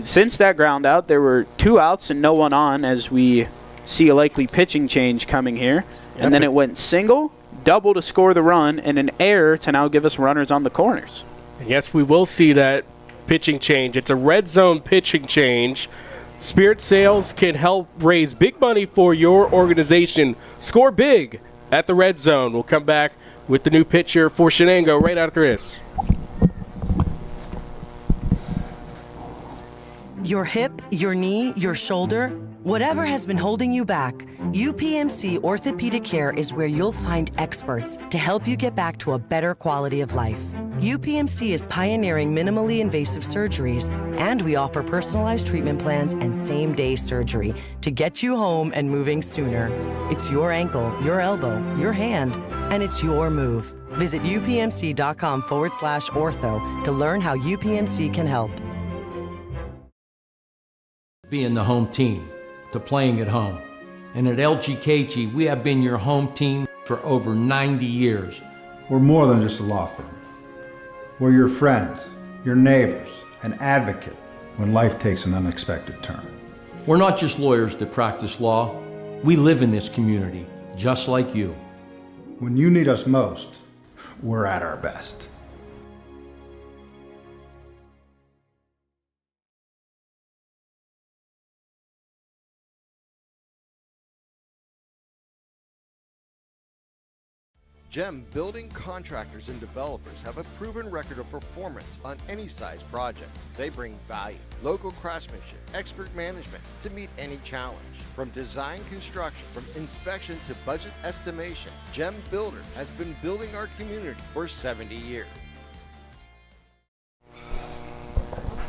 Since that ground out, there were 2 outs and no one on, as we see a likely pitching change coming here. And then it went single, double to score the run, and an error to now give us runners on the corners. Yes, we will see that pitching change. It's a red zone pitching change. Spirit Sales can help raise big money for your organization. Score big at the red zone. We'll come back with the new pitcher for Shenango right after this. Your hip, your knee, your shoulder, whatever has been holding you back, UPMC Orthopedic Care is where you'll find experts to help you get back to a better quality of life. UPMC is pioneering minimally invasive surgeries, and we offer personalized treatment plans and same-day surgery to get you home and moving sooner. It's your ankle, your elbow, your hand, and it's your move. Visit upmc.com/ortho to learn how UPMC can help. Being the home team, to playing at home. And at LGKG, we have been your home team for over 90 years. We're more than just a law firm. We're your friends, your neighbors, an advocate when life takes an unexpected turn. We're not just lawyers that practice law. We live in this community, just like you. When you need us most, we're at our best. GEM building contractors and developers have a proven record of performance on any size project. They bring value, local craftsmanship, expert management to meet any challenge. From design construction, from inspection to budget estimation, GEM Builder has been building our community for 70 years.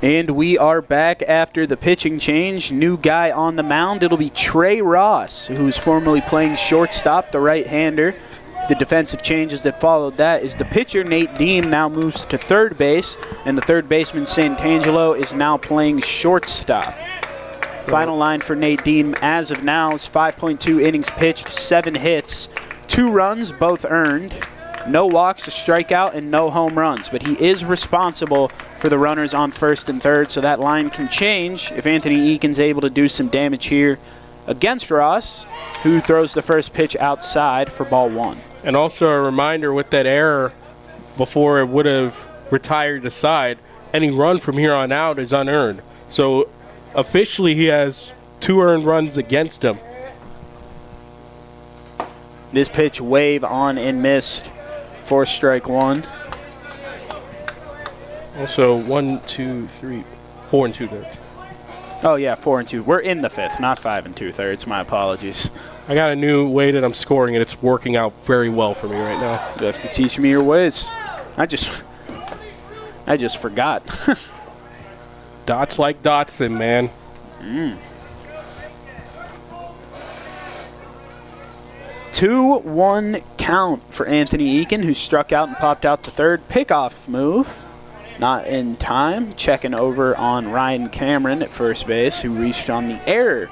And we are back after the pitching change. New guy on the mound. It'll be Trey Ross, who's formerly playing shortstop, the right-hander. The defensive changes that followed that is the pitcher, Nate Deem, now moves to third base, and the third baseman, Santangelo, is now playing shortstop. Final line for Nate Deem as of now is 5.2 innings pitched, 7 hits, 2 runs, both earned, no walks, a strikeout, and no home runs. But he is responsible for the runners on first and third, so that line can change if Anthony Eakin's able to do some damage here against Ross, who throws the first pitch outside for ball 1. And also a reminder with that error before it would have retired the side, any run from here on out is unearned. So officially he has 2 earned runs against him. This pitch wave on and missed for strike 1. Also 1, 2, 3, 4 and 2/3. Oh yeah, 4 and 2. We're in the 5th, not 5 and 2/3. My apologies. I got a new way that I'm scoring, and it's working out very well for me right now. You have to teach me your ways. I just forgot. Dots like Dotson, man. 2-1 count for Anthony Eakin, who struck out and popped out to third. Pickoff move. Not in time. Checking over on Ryan Cameron at first base, who reached on the error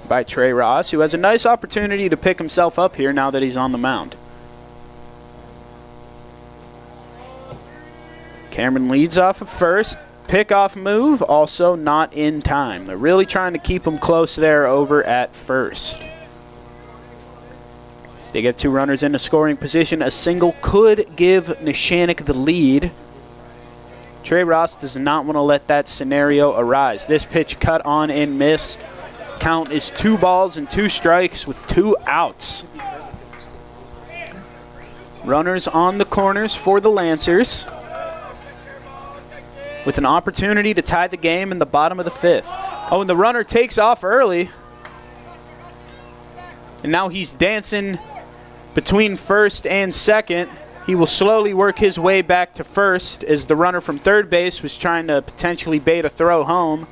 by Trey Ross, who has a nice opportunity to pick himself up here now that he's on the mound. Cameron leads off of first. Pickoff move, also not in time. They're really trying to keep him close there over at first. They get 2 runners into scoring position. A single could give Neshannock the lead. Trey Ross does not want to let that scenario arise. This pitch cut on and miss. Count is 2 balls and 2 strikes with 2 outs. Runners on the corners for the Lancers, with an opportunity to tie the game in the bottom of the 5th. Oh, and the runner takes off early. And now he's dancing between first and second. He will slowly work his way back to first as the runner from third base was trying to potentially bait a throw home.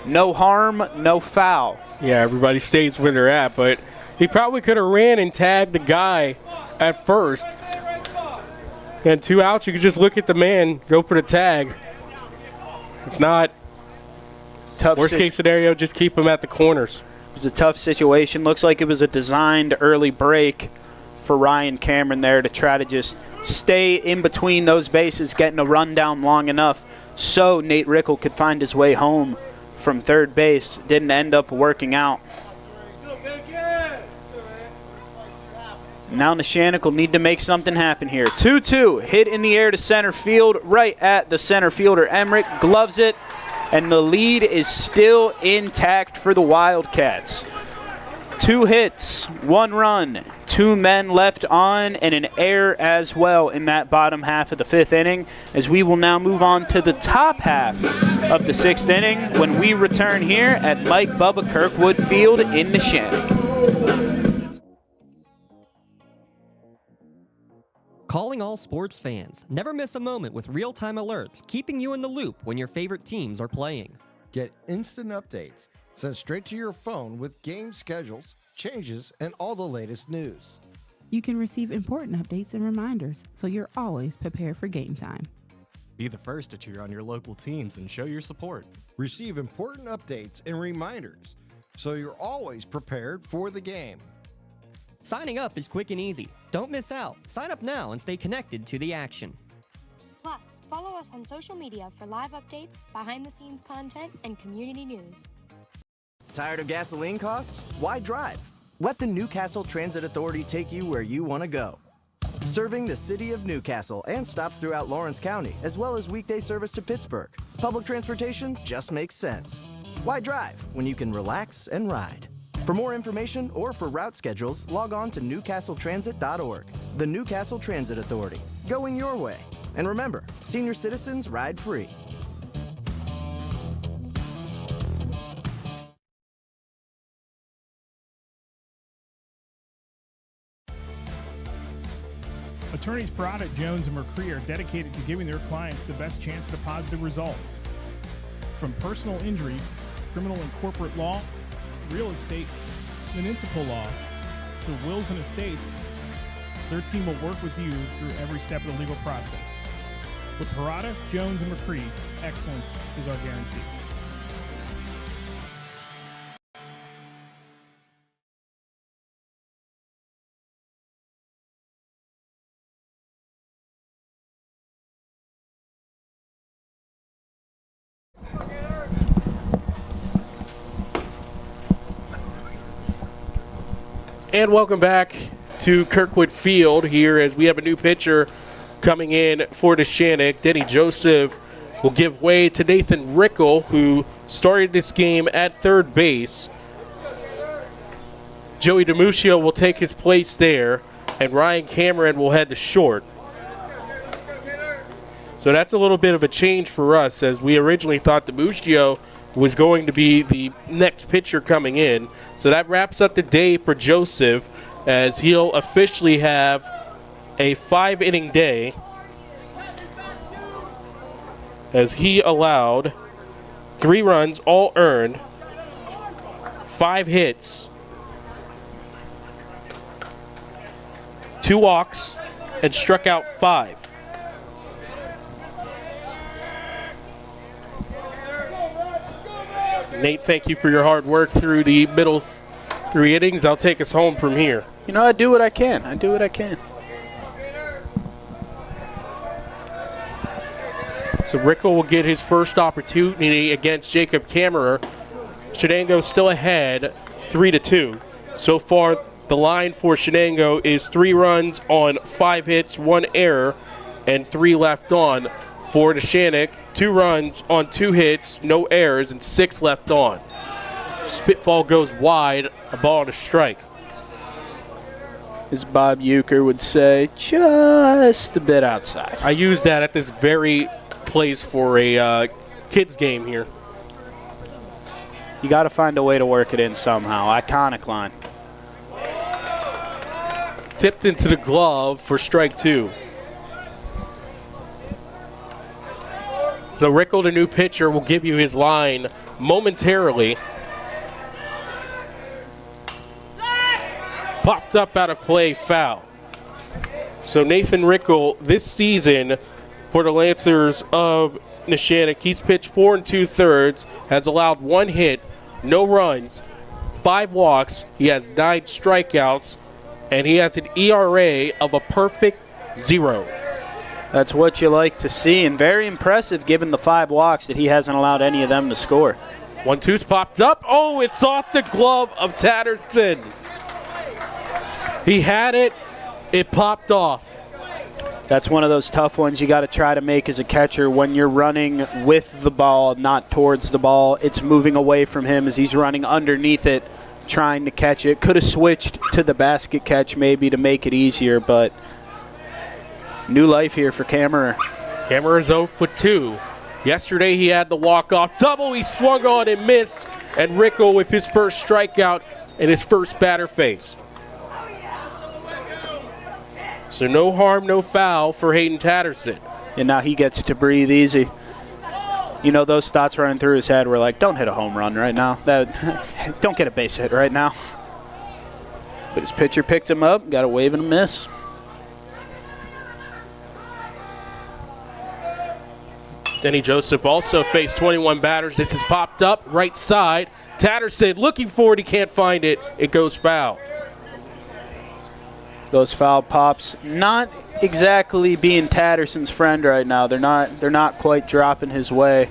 No harm, no foul. Yeah, everybody stays where they're at, but he probably could have ran and tagged the guy at first. And 2 outs, you could just look at the man, go for the tag. If not, worst case scenario, just keep him at the corners. It was a tough situation. Looks like it was a designed early break for Ryan Cameron there to try to just stay in between those bases, getting a run down long enough so Nate Rickle could find his way home from third base. Didn't end up working out. Now Neshannock will need to make something happen here. 2-2, hit in the air to center field, right at the center fielder. Emmerich gloves it, and the lead is still intact for the Wildcats. 2 hits, 1 run, 2 men left on, and an error as well in that bottom half of the 5th inning, as we will now move on to the top half of the 6th inning when we return here at Mike Bubba Kirkwood Field in Neshannock. Calling all sports fans. Never miss a moment with real-time alerts, keeping you in the loop when your favorite teams are playing. Get instant updates sent straight to your phone with game schedules, changes, and all the latest news. You can receive important updates and reminders, so you're always prepared for game time. Be the first to cheer on your local teams and show your support. Receive important updates and reminders, so you're always prepared for the game. Signing up is quick and easy. Don't miss out. Sign up now and stay connected to the action. Plus, follow us on social media for live updates, behind-the-scenes content, and community news. Tired of gasoline costs? Why drive? Let the Newcastle Transit Authority take you where you want to go. Serving the city of Newcastle and stops throughout Lawrence County, as well as weekday service to Pittsburgh. Public transportation just makes sense. Why drive when you can relax and ride? For more information or for route schedules, log on to newcastletransit.org. The Newcastle Transit Authority, going your way. And remember, senior citizens ride free. Attorneys Parada, Jones, and McCree are dedicated to giving their clients the best chance at a positive result. From personal injury, criminal and corporate law, real estate, municipal law, to wills and estates, their team will work with you through every step of the legal process. With Parada, Jones, and McCree, excellence is our guarantee. And welcome back to Kirkwood Field here as we have a new pitcher coming in for Neshannock. Denny Joseph will give way to Nathan Rickle, who started this game at third base. Joey DiMuccio will take his place there, and Ryan Cameron will head to short. So that's a little bit of a change for us, as we originally thought DiMuccio was going to be the next pitcher coming in. So that wraps up the day for Joseph, as he'll officially have a 5-inning day, as he allowed 3 runs, all earned, 5 hits, 2 walks, and struck out 5. Nate, thank you for your hard work through the middle 3 innings. I'll take us home from here. You know, I do what I can. I do what I can. So Rickle will get his first opportunity against Jacob Kammerer. Shenango still ahead, 3-2. So far, the line for Shenango is 3 runs on 5 hits, 1 error, and 3 left on. For Neshannock, 2 runs on 2 hits, no errors, and 6 left on. Spitball goes wide, a ball and a strike. As Bob Euchre would say, just a bit outside. I use that at this very place for a kids game here. You got to find a way to work it in somehow. Iconic line. Tipped into the glove for strike 2. So Rickle, the new pitcher, will give you his line momentarily. Popped up out of play, foul. So Nathan Rickle, this season for the Lancers of Neshannock, he's pitched 4 2/3, has allowed 1 hit, no runs, 5 walks. He has 9 strikeouts, and he has an ERA of a perfect 0. That's what you like to see, and very impressive given the 5 walks that he hasn't allowed any of them to score. 1-2's popped up. Oh, it's off the glove of Tatterson. He had it. It popped off. That's one of those tough ones you got to try to make as a catcher when you're running with the ball, not towards the ball. It's moving away from him as he's running underneath it, trying to catch it. Could have switched to the basket catch maybe to make it easier, but new life here for Kammerer. Kammerer's 0 for 2. Yesterday he had the walk-off double. He swung on and missed, and Rickle with his first strikeout in his first batter face. So no harm, no foul for Hayden Tatterson. And now he gets to breathe easy. You know, those thoughts running through his head were like, don't hit a home run right now. Don't get a base hit right now. But his pitcher picked him up, got a wave and a miss. Denny Joseph also faced 21 batters. This has popped up right side. Tatterson looking for it. He can't find it. It goes foul. Those foul pops not exactly being Tatterson's friend right now. They're not quite dropping his way.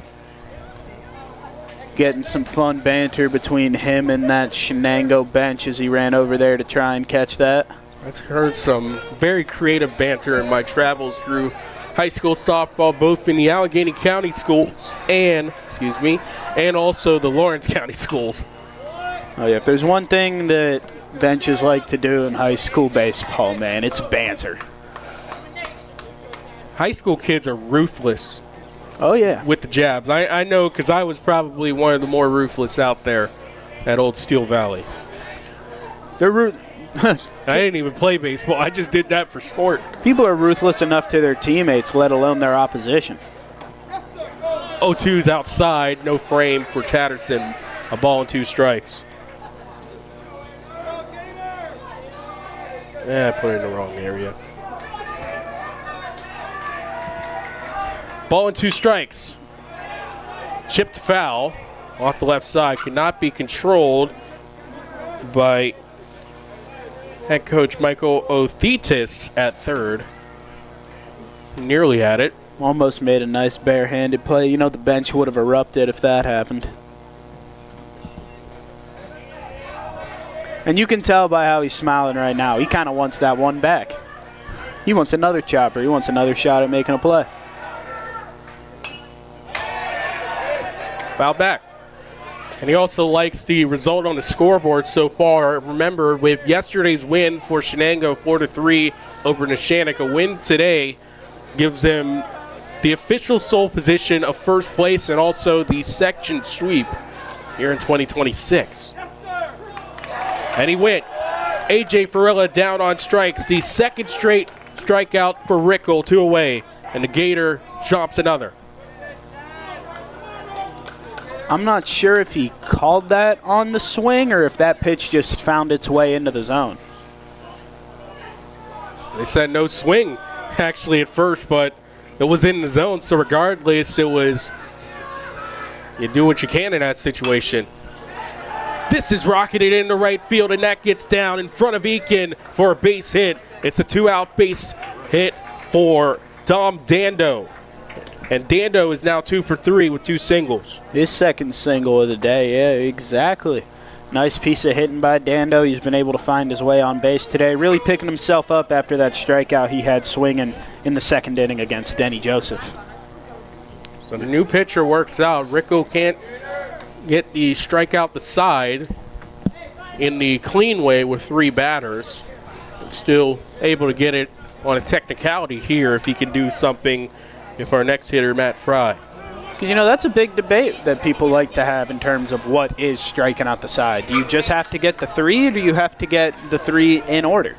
Getting some fun banter between him and that Shenango bench as he ran over there to try and catch that. I've heard some very creative banter in my travels through high school softball, both in the Allegheny County schools and also the Lawrence County schools. Oh yeah, if there's one thing that benches like to do in high school baseball, man, it's banter. High school kids are ruthless. Oh yeah, with the jabs. I know because I was probably one of the more ruthless out there at Old Steel Valley. They're I didn't even play baseball. I just did that for sport. People are ruthless enough to their teammates, let alone their opposition. 0-2's outside, no frame for Tatterson. A ball and 2 strikes. I put it in the wrong area. Ball and 2 strikes. Chipped foul off the left side. Cannot be controlled by head coach Michael Othetis at third. Nearly had it. Almost made a nice barehanded play. You know, the bench would have erupted if that happened. And you can tell by how he's smiling right now. He kind of wants that one back. He wants another chopper. He wants another shot at making a play. Foul back. And he also likes the result on the scoreboard so far. Remember, with yesterday's win for Shenango 4-3 over Neshannock, a win today gives them the official sole position of first place and also the section sweep here in 2026. And he went. A.J. Farilla down on strikes. The second straight strikeout for Rickle, 2 away. And the Gator chomps another. I'm not sure if he called that on the swing or if that pitch just found its way into the zone. They said no swing, actually, at first, but it was in the zone. So regardless, it was you do what you can in that situation. This is rocketed into right field, and that gets down in front of Eakin for a base hit. It's a 2-out base hit for Dom Dando. And Dando is now 2 for 3 with 2 singles. His second single of the day, yeah, exactly. Nice piece of hitting by Dando. He's been able to find his way on base today, really picking himself up after that strikeout he had swinging in the second inning against Denny Joseph. So the new pitcher works out. Rico can't get the strikeout the side in the clean way with 3 batters. But still able to get it on a technicality here if he can do something if our next hitter, Matt Fry. Because, you know, that's a big debate that people like to have in terms of what is striking out the side. Do you just have to get the 3, or do you have to get the 3 in order?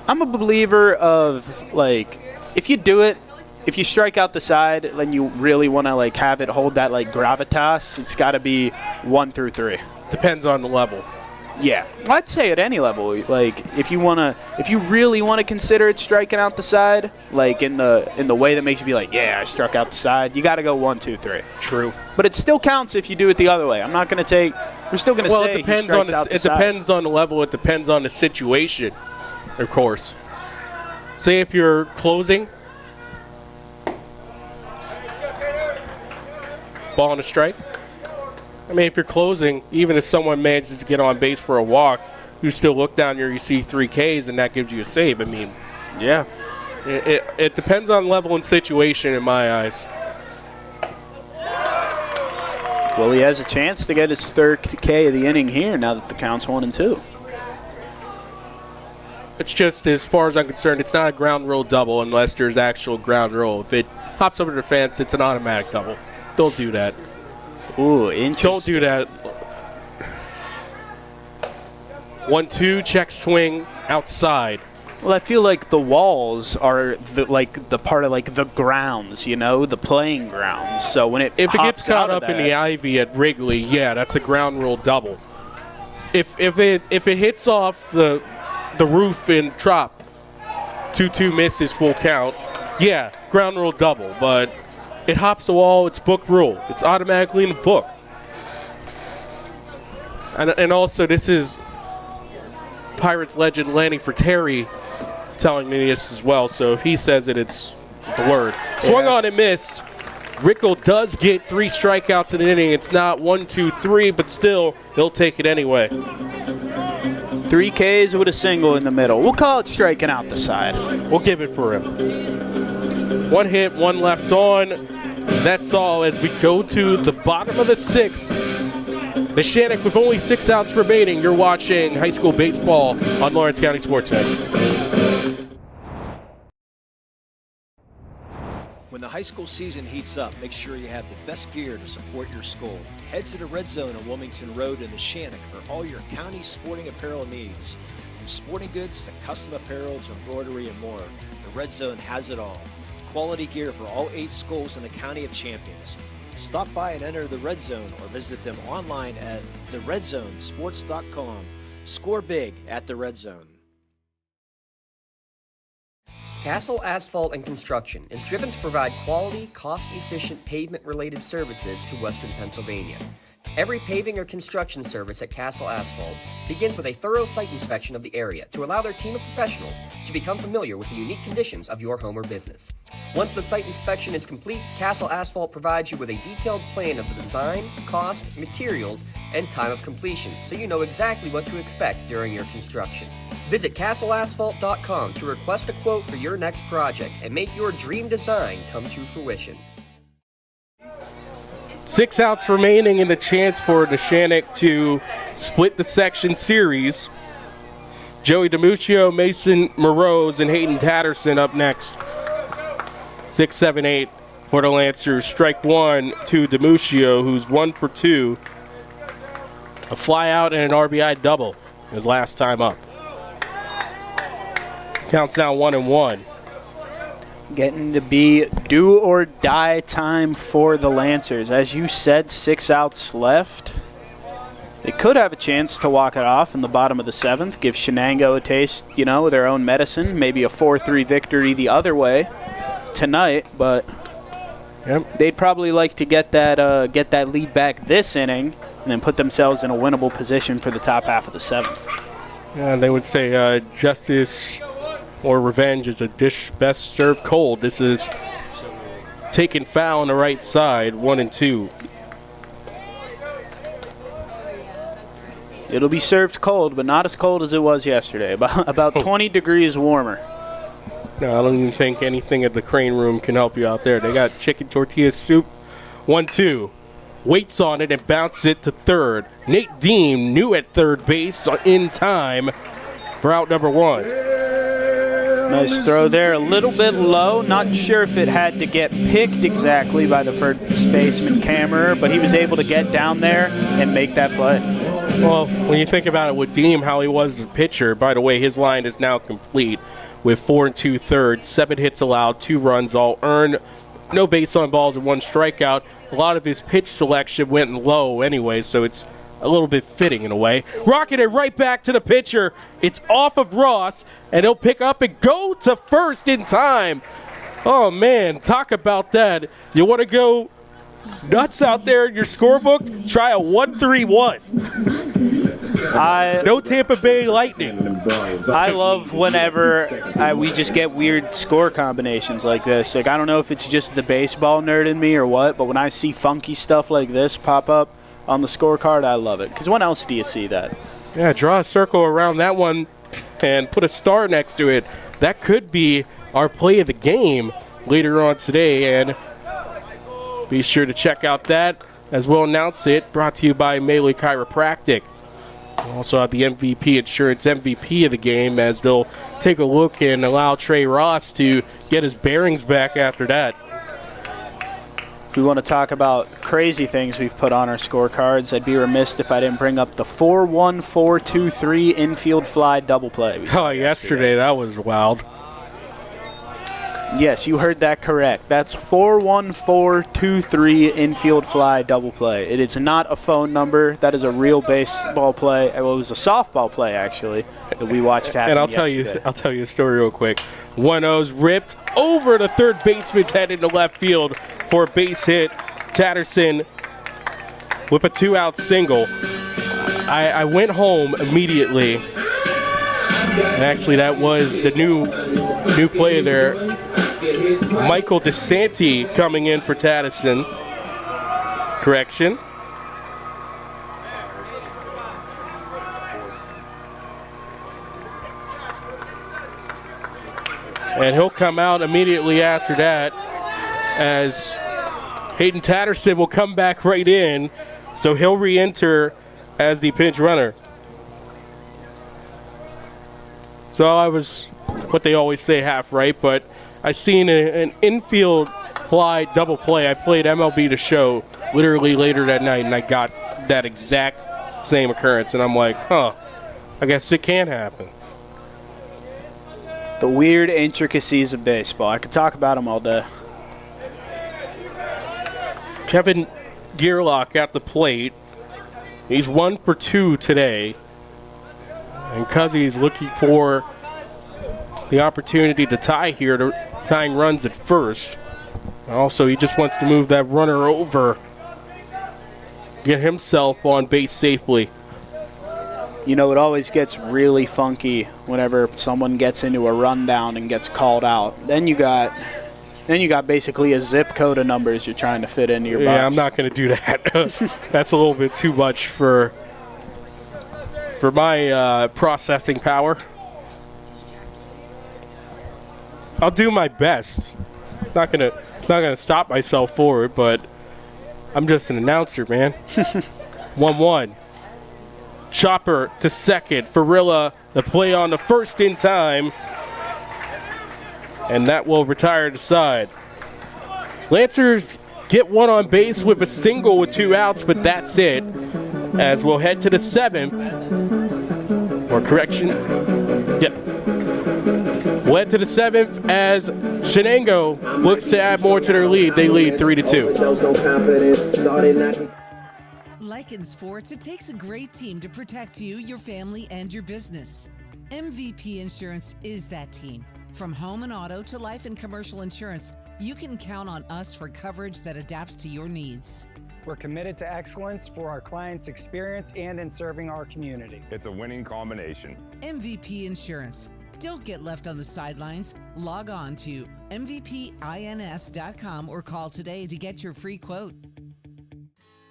I'm a believer of, like, if you do it, if you strike out the side and you really want to, like, have it hold that, like, gravitas, it's got to be 1 through 3. Depends on the level. Yeah, I'd say at any level. Like, if you really want to consider it striking out the side, like in the way that makes you be like, yeah, I struck out the side, you got to go 1, 2, 3. True. But it still counts if you do it the other way. I'm not going to take. We're still going to say it depends on the, it depends on the level. It depends on the situation, of course. Say if you're closing, ball on a strike. I mean, if you're closing, even if someone manages to get on base for a walk, you still look down there, you see 3 Ks, and that gives you a save. I mean, yeah. It depends on level and situation in my eyes. Well, he has a chance to get his 3rd K of the inning here now that the count's 1-2. It's just, as far as I'm concerned, it's not a ground rule double unless there's actual ground rule. If it hops over the fence, it's an automatic double. Don't do that. Ooh, interesting. Don't do that. 1-2, check swing outside. Well, I feel like the walls are the part of like the grounds, the playing grounds. So when if it gets caught up in the ivy at Wrigley, yeah, that's a ground rule double. If it hits off the roof in Trop, 2-2 misses full count, yeah, ground rule double. But it hops the wall, it's book rule. It's automatically in the book. And also, this is Pirates legend Lanny Fratteri telling me this as well. So if he says it, it's the word. Swung on and missed. Rickle does get 3 strikeouts in an inning. It's not 1, 2, 3, but still, he'll take it anyway. 3 Ks with a single in the middle. We'll call it striking out the side. We'll give it for him. 1 hit, 1 left on. That's all as we go to the bottom of the 6th. Neshannock with only 6 outs remaining. You're watching high school baseball on Lawrence County SportsNet. When the high school season heats up, make sure you have the best gear to support your school. Head to the Red Zone on Wilmington Road in Neshannock for all your county sporting apparel needs. From sporting goods to custom apparel to embroidery and more, the Red Zone has it all. Quality gear for all 8 schools in the County of Champions. Stop by and enter the Red Zone or visit them online at theredzonesports.com. Score big at the Red Zone. Castle Asphalt and Construction is driven to provide quality, cost-efficient pavement-related services to Western Pennsylvania. Every paving or construction service at Castle Asphalt begins with a thorough site inspection of the area to allow their team of professionals to become familiar with the unique conditions of your home or business. Once the site inspection is complete, Castle Asphalt provides you with a detailed plan of the design, cost, materials, and time of completion so you know exactly what to expect during your construction. Visit castleasphalt.com to request a quote for your next project and make your dream design come to fruition. 6 outs remaining in the chance for Neshannock to split the section series. Joey DiMuccio, Mason Morose, and Hayden Tatterson up next. 6, 7, 8 for the Lancers. Strike 1 to DiMuccio, who's 1 for 2. A fly out and an RBI double his last time up. Counts now 1-1. Getting to be do or die time for the Lancers. As you said, 6 outs left. They could have a chance to walk it off in the bottom of the 7th, give Shenango a taste, of their own medicine. Maybe a 4-3 victory the other way tonight, but they'd probably like to get that lead back this inning and then put themselves in a winnable position for the top half of the 7th. Yeah, they would say justice or revenge is a dish best served cold. This is taken foul on the right side, 1-2. It'll be served cold, but not as cold as it was yesterday. About 20 degrees warmer. No, I don't even think anything at the Crane Room can help you out there. They got chicken tortilla soup. 1-2. Waits on it and bounces it to third. Nate Deem new at third base in time for out number 1. Nice throw there, a little bit low. Not sure if it had to get picked exactly by the first baseman Kammerer, but he was able to get down there and make that play. Well, when you think about it with Deem, how he was as a pitcher, by the way, his line is now complete with 4 2/3, 7 hits allowed, 2 runs all earned, no base on balls and 1 strikeout. A lot of his pitch selection went low anyway, so it's a little bit fitting in a way. Rocking it right back to the pitcher. It's off of Ross, and he'll pick up and go to first in time. Oh, man, talk about that. You want to go nuts out there in your scorebook? Try a 1-3-1. No Tampa Bay Lightning. I love whenever we just get weird score combinations like this. Like, I don't know if it's just the baseball nerd in me or what, but when I see funky stuff like this pop up on the scorecard, I love it. Because when else do you see that? Yeah, draw a circle around that one and put a star next to it. That could be our play of the game later on today. And be sure to check out that as we'll announce it. Brought to you by Melee Chiropractic. We'll also have the MVP Insurance MVP of the game as they'll take a look and allow Trey Ross to get his bearings back after that. we want to talk about crazy things we've put on our scorecards, I'd be remiss if I didn't bring up the 4-1-4-2-3 infield fly double play. Oh, yesterday that was wild. Yes, you heard that correct. That's 4-1-4-2-3 infield fly double play. It is not a phone number. That is a real baseball play. Well, it was a softball play, actually, that we watched happen And I'll tell you a story real quick. 1-0's ripped over the third baseman's head into left field for a base hit. Tatterson with a 2-out single. I went home immediately. And actually, that was the new play there. Michael DeSanti coming in for Tatterson. Correction. And he'll come out immediately after that as Hayden Tatterson will come back right in. So he'll re-enter as the pinch runner. So I was, what they always say, half right, but I seen an infield fly double play. I played MLB The Show literally later that night, and I got that exact same occurrence. And I'm like, I guess it can happen. The weird intricacies of baseball. I could talk about them all day. Kevin Gearlock at the plate. He's 1 for 2 today. And Cuzzy's looking for the opportunity to tie here, tying runs at first. Also, he just wants to move that runner over, get himself on base safely. You know, it always gets really funky whenever someone gets into a rundown and gets called out. Then you got basically a zip code of numbers you're trying to fit into your box. Yeah, I'm not going to do that. That's a little bit too much for my processing power. I'll do my best. Not gonna stop myself for it, but I'm just an announcer, man. 1-1. Chopper to second. Farilla, the play on the first in time. And that will retire the side. Lancers get one on base with a single with 2 outs, but that's it. As we'll head to the 7th. Or correction. Yep. We'll head to the 7th as Shenango looks to add more to their lead. They lead 3-2. Like in sports, it takes a great team to protect you, your family, and your business. MVP Insurance is that team. From home and auto to life and commercial insurance, you can count on us for coverage that adapts to your needs. We're committed to excellence for our clients' experience and in serving our community. It's a winning combination. MVP Insurance. Don't get left on the sidelines. Log on to mvpins.com or call today to get your free quote.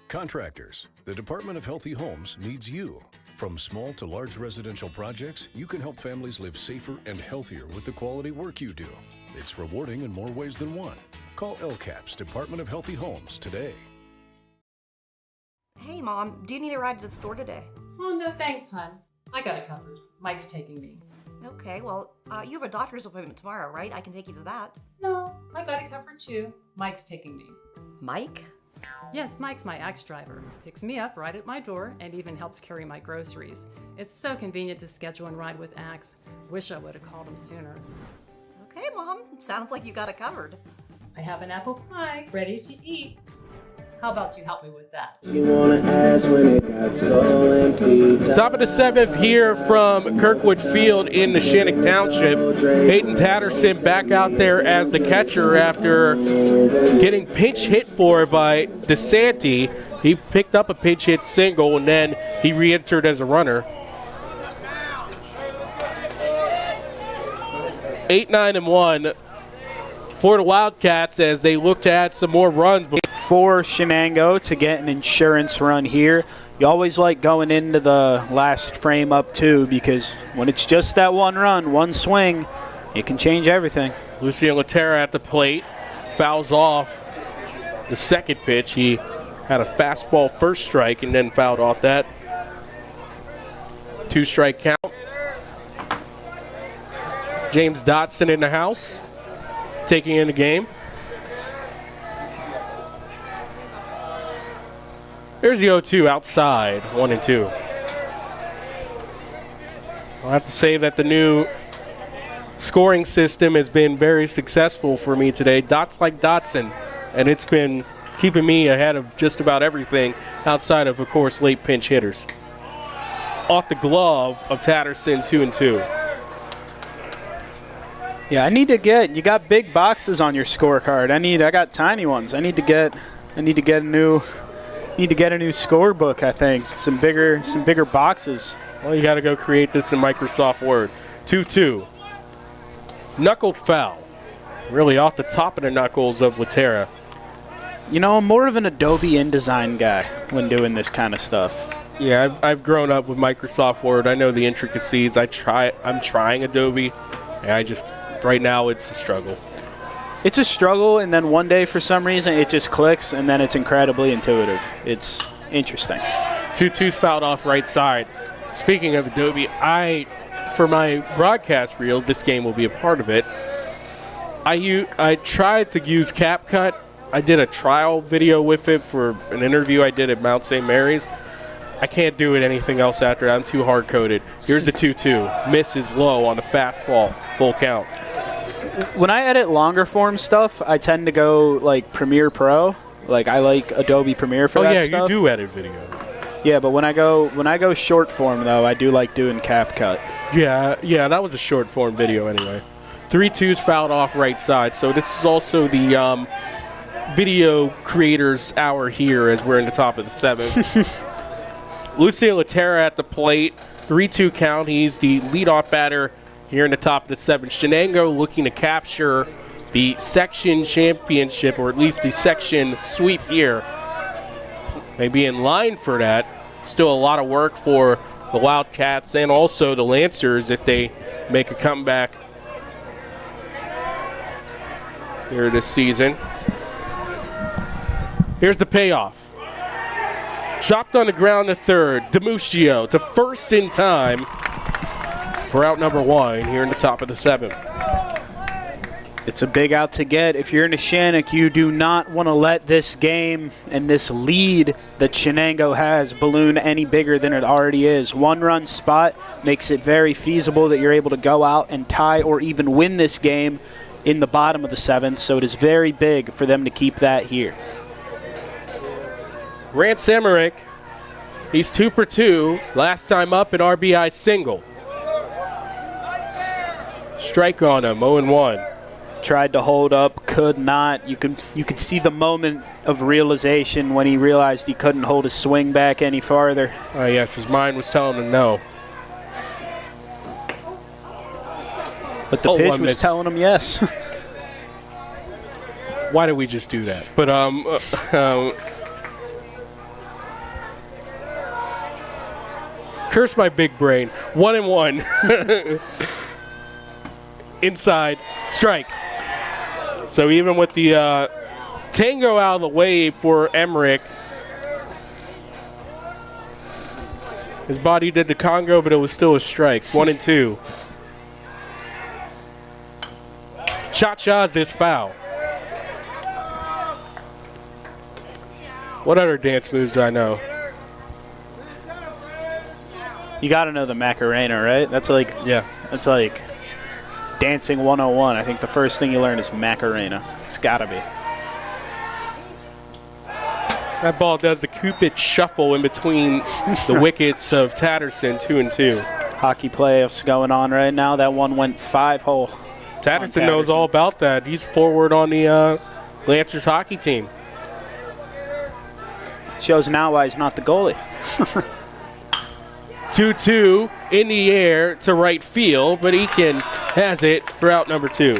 Contractors, the Department of Healthy Homes needs you. From small to large residential projects, you can help families live safer and healthier with the quality work you do. It's rewarding in more ways than one. Call LCAP's Department of Healthy Homes today. Hey, Mom, do you need a ride to the store today? Oh, no thanks, hon. I got it covered. Mike's taking me. Okay, well, you have a doctor's appointment tomorrow, right? I can take you to that. No, I got it covered too. Mike's taking me. Mike? Yes, Mike's my ex-driver. Picks me up right at my door and even helps carry my groceries. It's so convenient to schedule and ride with Axe. Wish I would have called him sooner. Okay, Mom. Sounds like you got it covered. I have an apple pie ready to eat. How about you help me with that? Top of the 7th here from Kirkwood Field in Neshannock Township. Hayden Tatterson back out there as the catcher after getting pinch hit for by DeSanti. He picked up a pinch hit single and then he re-entered as a runner. 8-9-1 for the Wildcats as they look to add some more runs. For Shenango to get an insurance run here, you always like going into the last frame up too, because when it's just that one run, one swing, it can change everything. Lucian Laterra at the plate, fouls off the second pitch. He had a fastball first strike and then fouled off that. 2-strike count. James Dotson in the house, taking in the game. Here's the 0-2 outside, 1-2. I'll have to say that the new scoring system has been very successful for me today. Dots like Dotson, and it's been keeping me ahead of just about everything outside of course, late pinch hitters. Off the glove of Tatterson, 2-2. Yeah, I need to get. You got big boxes on your scorecard. I got tiny ones. I need to get a new scorebook. I think some bigger boxes. Well, you got to go create this in Microsoft Word. 2-2. Knuckled foul. Really off the top of the knuckles of Laterra. You know, I'm more of an Adobe InDesign guy when doing this kind of stuff. Yeah, I've grown up with Microsoft Word. I know the intricacies. I'm trying Adobe. And right now it's a struggle. It's a struggle, and then one day for some reason it just clicks, and then it's incredibly intuitive. It's interesting. 2-2's fouled off right side. Speaking of Adobe, for my broadcast reels, this game will be a part of it. I tried to use CapCut. I did a trial video with it for an interview I did at Mount St. Mary's. I can't do it anything else after that. I'm too hard-coded. Here's the 2-2. Misses low on the fastball. Full count. When I edit longer form stuff, I tend to go like Premiere Pro. Like I like Adobe Premiere for that stuff. Oh yeah, you do edit videos. Yeah, but when I go short form though, I do like doing CapCut. Yeah, that was a short form video anyway. 3-2's fouled off right side. So this is also the video creators hour here as we're in the top of the 7th. Lucien Laterra at the plate. 3-2 count. He's the leadoff batter here in the top of the 7th. Shenango looking to capture the section championship, or at least the section sweep here. They be in line for that. Still a lot of work for the Wildcats and also the Lancers if they make a comeback here this season. Here's the payoff. Chopped on the ground to third. DiMuccio to first in time for out number 1 here in the top of the 7th. It's a big out to get. If you're in Neshannock, you do not want to let this game and this lead that Shenango has balloon any bigger than it already is. 1-run spot makes it very feasible that you're able to go out and tie or even win this game in the bottom of the 7th, so it is very big for them to keep that here. Grant Emmerich, he's 2 for 2. Last time up, an RBI single. Strike on him, 0-1. Tried to hold up, could not. You could see the moment of realization when he realized he couldn't hold his swing back any farther. Oh yes, his mind was telling him no. But the pitch was telling him yes. Why did we just do that? But curse my big brain. 1-1. Inside, strike. So even with the tango out of the way for Emmerich, his body did the Congo, but it was still a strike. 1-2. Cha-cha's this foul. What other dance moves do I know? You got to know the Macarena, right? That's like dancing 101. I think the first thing you learn is Macarena. It's got to be. That ball does the Cupid shuffle in between the wickets of Tatterson, 2-2. Hockey playoffs going on right now. That one went 5-hole. Tatterson knows all about that. He's forward on the Lancers hockey team. Shows now why he's not the goalie. 2-2 in the air to right field, but Eakin has it for out number 2.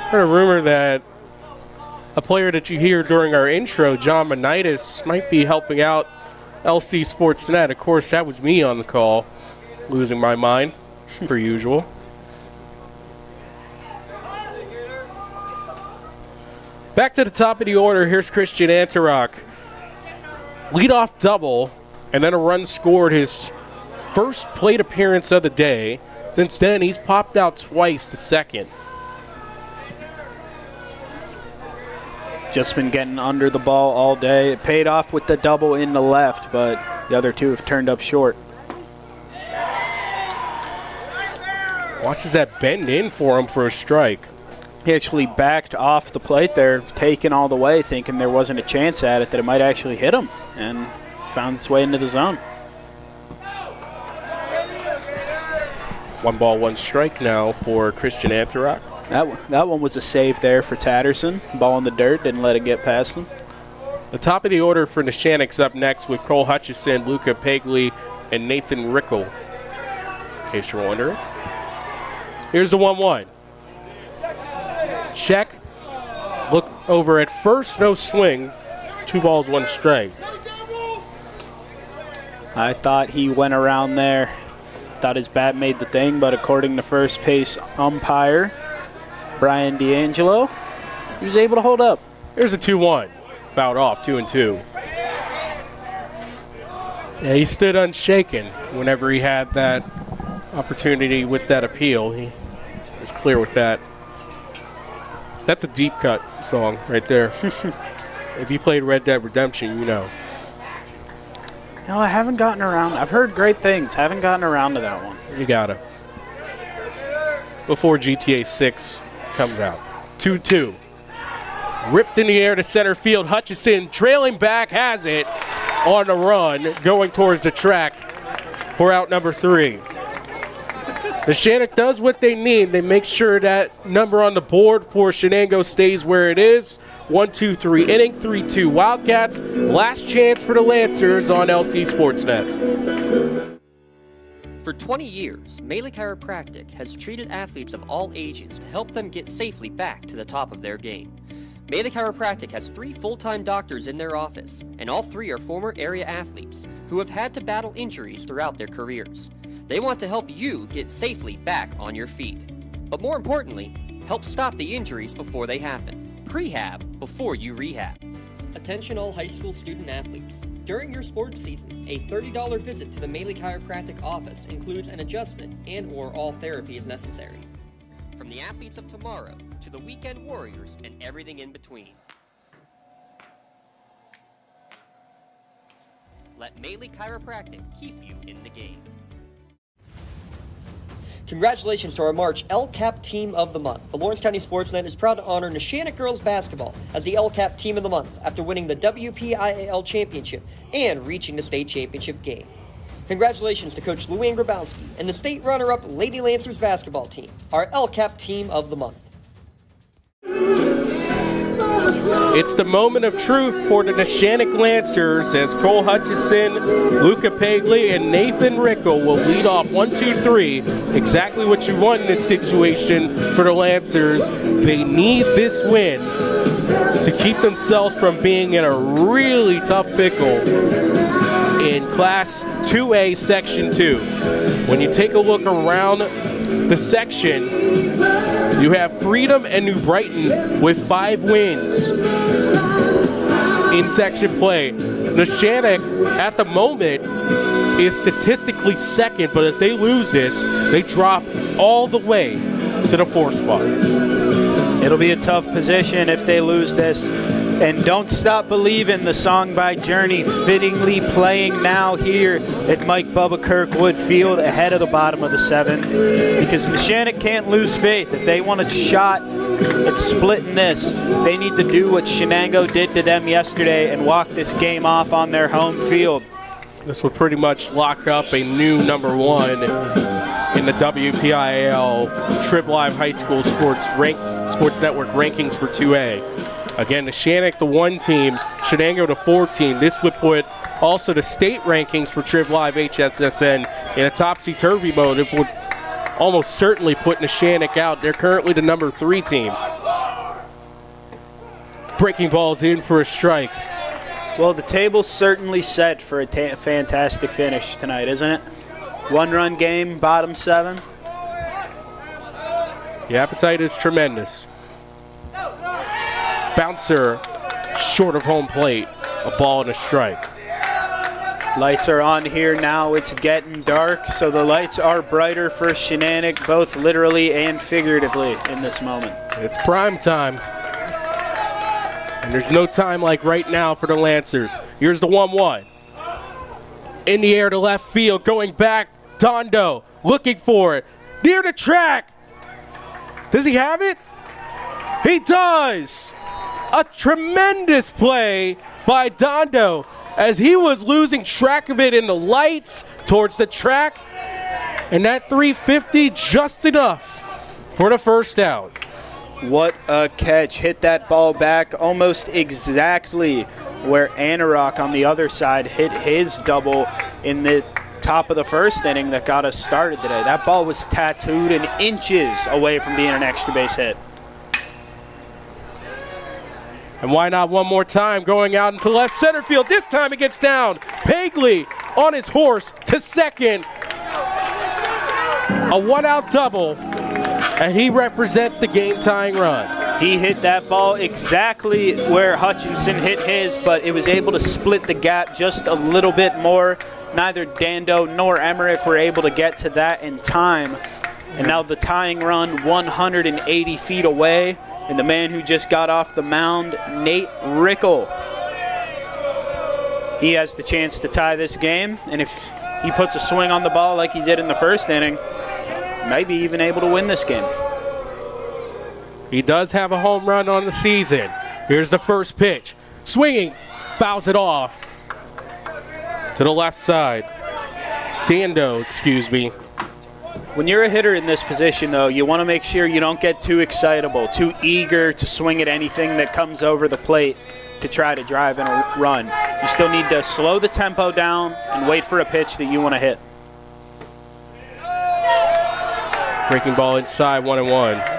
Heard a rumor that a player that you hear during our intro, John Monitis, might be helping out LC SportsNet. Of course, that was me on the call, losing my mind, per usual. Back to the top of the order, here's Christian Antarok. Leadoff double, and then a run scored his first plate appearance of the day. Since then, he's popped out twice to second. Just been getting under the ball all day. It paid off with the double in the left, but the other two have turned up short. Watches that bend in for him for a strike. He actually backed off the plate there, taking all the way, thinking there wasn't a chance at it, that it might actually hit him, and found its way into the zone. 1 ball, 1 strike now for Christian Antarock. That one was a save there for Tatterson. Ball in the dirt, didn't let it get past him. The top of the order for Neshannock's up next with Cole Hutchison, Luca Pegley, and Nathan Rickel. In case you're wondering. Here's the 1-1. Check. Look over at first, no swing. 2 balls, 1 strike. I thought he went around there. Thought his bat made the thing, but according to first base umpire Brian D'Angelo, he was able to hold up. Here's a 2-1. Fouled off, 2-2. Yeah, he stood unshaken whenever he had that opportunity with that appeal. He was clear with that. That's a deep cut song right there. If you played Red Dead Redemption, you know. No, I haven't gotten around. I've heard great things. Haven't gotten around to that one. You gotta. Before GTA 6 comes out. 2-2. Ripped in the air to center field. Hutchison trailing back, has it on the run, going towards the track for out number 3. Neshannock does what they need. They make sure that number on the board for Shenango stays where it is. 1-2-3 inning, 3-2 Wildcats. Last chance for the Lancers on LC SportsNet. For 20 years, Melee Chiropractic has treated athletes of all ages to help them get safely back to the top of their game. Melee Chiropractic has 3 full-time doctors in their office, and all 3 are former area athletes who have had to battle injuries throughout their careers. They want to help you get safely back on your feet. But more importantly, help stop the injuries before they happen. Prehab before you rehab. Attention all high school student athletes. During your sports season, a $30 visit to the Melee Chiropractic office includes an adjustment and/or all therapy is necessary. From the athletes of tomorrow to the weekend warriors and everything in between. Let Melee Chiropractic keep you in the game. Congratulations to our March LCAP Team of the Month. The Lawrence County SportsNet is proud to honor Neshannock Girls Basketball as the LCAP Team of the Month after winning the WPIAL Championship and reaching the state championship game. Congratulations to Coach Luann Grabowski and the state runner-up Lady Lancers basketball team, our LCAP Team of the Month. It's the moment of truth for the Neshannock Lancers as Cole Hutchison, Luca Pegley, and Nathan Rickel will lead off 1-2-3. Exactly what you want in this situation for the Lancers. They need this win to keep themselves from being in a really tough pickle in Class 2A Section 2. When you take a look around the section, you have Freedom and New Brighton with 5 wins in section play. Neshannock, at the moment, is statistically second, but if they lose this, they drop all the way to the 4th spot. It'll be a tough position if they lose this. And Don't Stop Believin', the song by Journey, fittingly playing now here at Mike Bubba Kirkwood Field ahead of the bottom of the 7th. Because Neshannock can't lose faith. If they want a shot at splitting this, they need to do what Shenango did to them yesterday and walk this game off on their home field. This would pretty much lock up a new number 1 in the WPIAL Trib Live High School Sports Network rankings for 2A. Again, Neshannock, the 1 team, Shenango, the 4 team. This would put also the state rankings for Trib Live HSSN in a topsy-turvy mode. It would almost certainly put Neshannock out. They're currently the number 3 team. Breaking ball's in for a strike. Well, the table's certainly set for a fantastic finish tonight, isn't it? 1-run game, bottom 7. The appetite is tremendous. Bouncer short of home plate, a ball and a strike. Lights are on here now. It's getting dark, so the lights are brighter for Shenandoah, both literally and figuratively in this moment. It's prime time. And there's no time like right now for the Lancers. Here's the 1-1. In the air to left field, going back. Dondo looking for it. Near the track. Does he have it? He does. A tremendous play by Dondo as he was losing track of it in the lights towards the track. And that 350 just enough for the first down. What a catch. Hit that ball back almost exactly where Anarok on the other side hit his double in the top of the first inning that got us started today. That ball was tattooed and inches away from being an extra base hit. And why not one more time going out into left center field. This time it gets down. Pagley on his horse to second. A one-out double, and he represents the game-tying run. He hit that ball exactly where Hutchinson hit his, but it was able to split the gap just a little bit more. Neither Dando nor Emmerich were able to get to that in time. And now the tying run 180 feet away. And the man who just got off the mound, Nate Rickel. He has the chance to tie this game. And if he puts a swing on the ball like he did in the first inning, might be even able to win this game. He does have a home run on the season. Here's the first pitch. Swinging, fouls it off to the left side. Dando, excuse me. When you're a hitter in this position, though, you want to make sure you don't get too excitable, too eager to swing at anything that comes over the plate to try to drive in a run. You still need to slow the tempo down and wait for a pitch that you want to hit. Breaking ball inside, 1-1.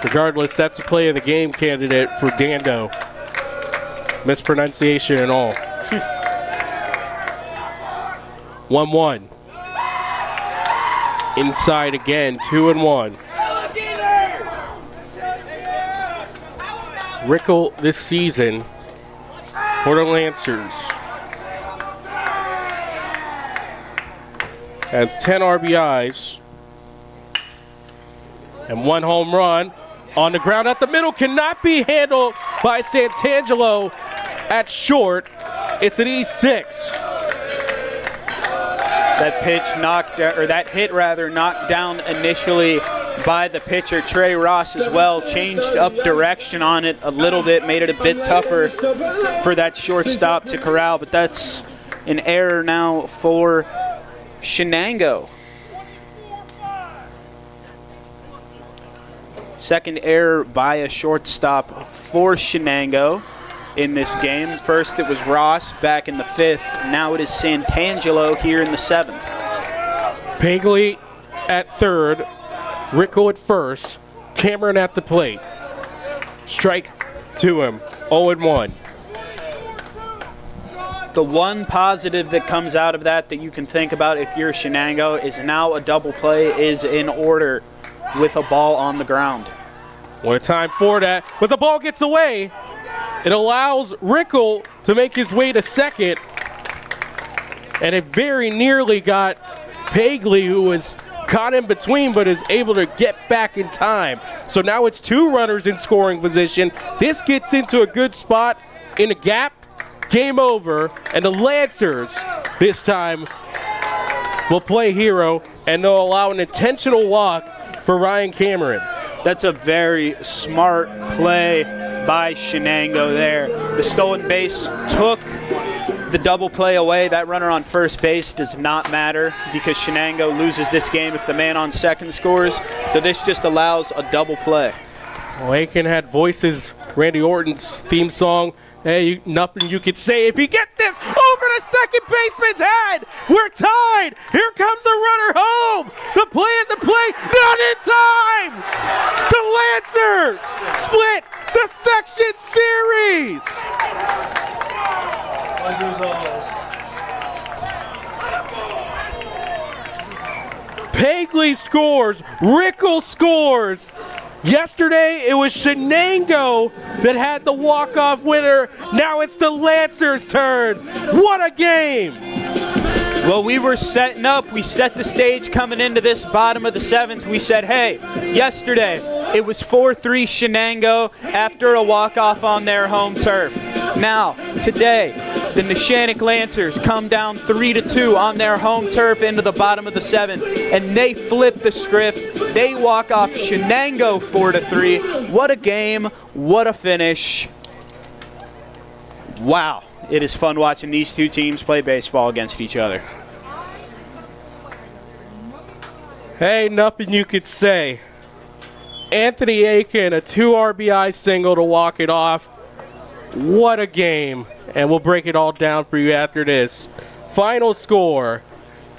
Regardless, that's a play of the game candidate for Dando. Mispronunciation and all. 1-1. Inside again, 2-1. Rickel this season for the Lancers has 10 RBIs and 1 home run. On the ground at the middle, cannot be handled by Santangelo at short. It's an E6. That pitch knocked, or that hit rather, knocked down initially by the pitcher Trey Ross as well. Changed up direction on it a little bit, made it a bit tougher for that shortstop to corral. But that's an error now for Shenango. Second error by a shortstop for Shenango in this game. First it was Ross back in the 5th. Now it is Santangelo here in the 7th. Pagley at third, Rickel at first, Cameron at the plate. Strike to him, 0-1. The one positive that comes out of that you can think about if you're Shenango is now a double play is in order with a ball on the ground. What a time for that. But the ball gets away. It allows Rickel to make his way to second. And it very nearly got Pagley, who was caught in between, but is able to get back in time. So now it's 2 runners in scoring position. This gets into a good spot in a gap. Game over. And the Lancers this time will play hero, and they'll allow an intentional walk for Ryan Cameron. That's a very smart play by Shenango there. The stolen base took the double play away. That runner on first base does not matter because Shenango loses this game if the man on second scores. So this just allows a double play. Well, Aiken had voices, Randy Orton's theme song. Hey, nothing you could say if he gets this over the second baseman's head. We're tied. Here comes the runner home. The play at the plate, not in time. The Lancers split the section series. Pagley scores. Rickel scores. Yesterday, it was Shenango that had the walk-off winner. Now it's the Lancers' turn. What a game! Well, we were setting up. We set the stage coming into this bottom of the 7th. We said, hey, yesterday, It was 4-3 Shenango after a walk-off on their home turf. Now, today, the Neshannock Lancers come down 3-2 on their home turf into the bottom of the 7th, and they flip the script. They walk off Shenango 4-3. What a game, what a finish. Wow, it is fun watching these two teams play baseball against each other. Hey, nothing you could say. Anthony Aiken, a 2 RBI single to walk it off. What a game. And we'll break it all down for you after this. Final score,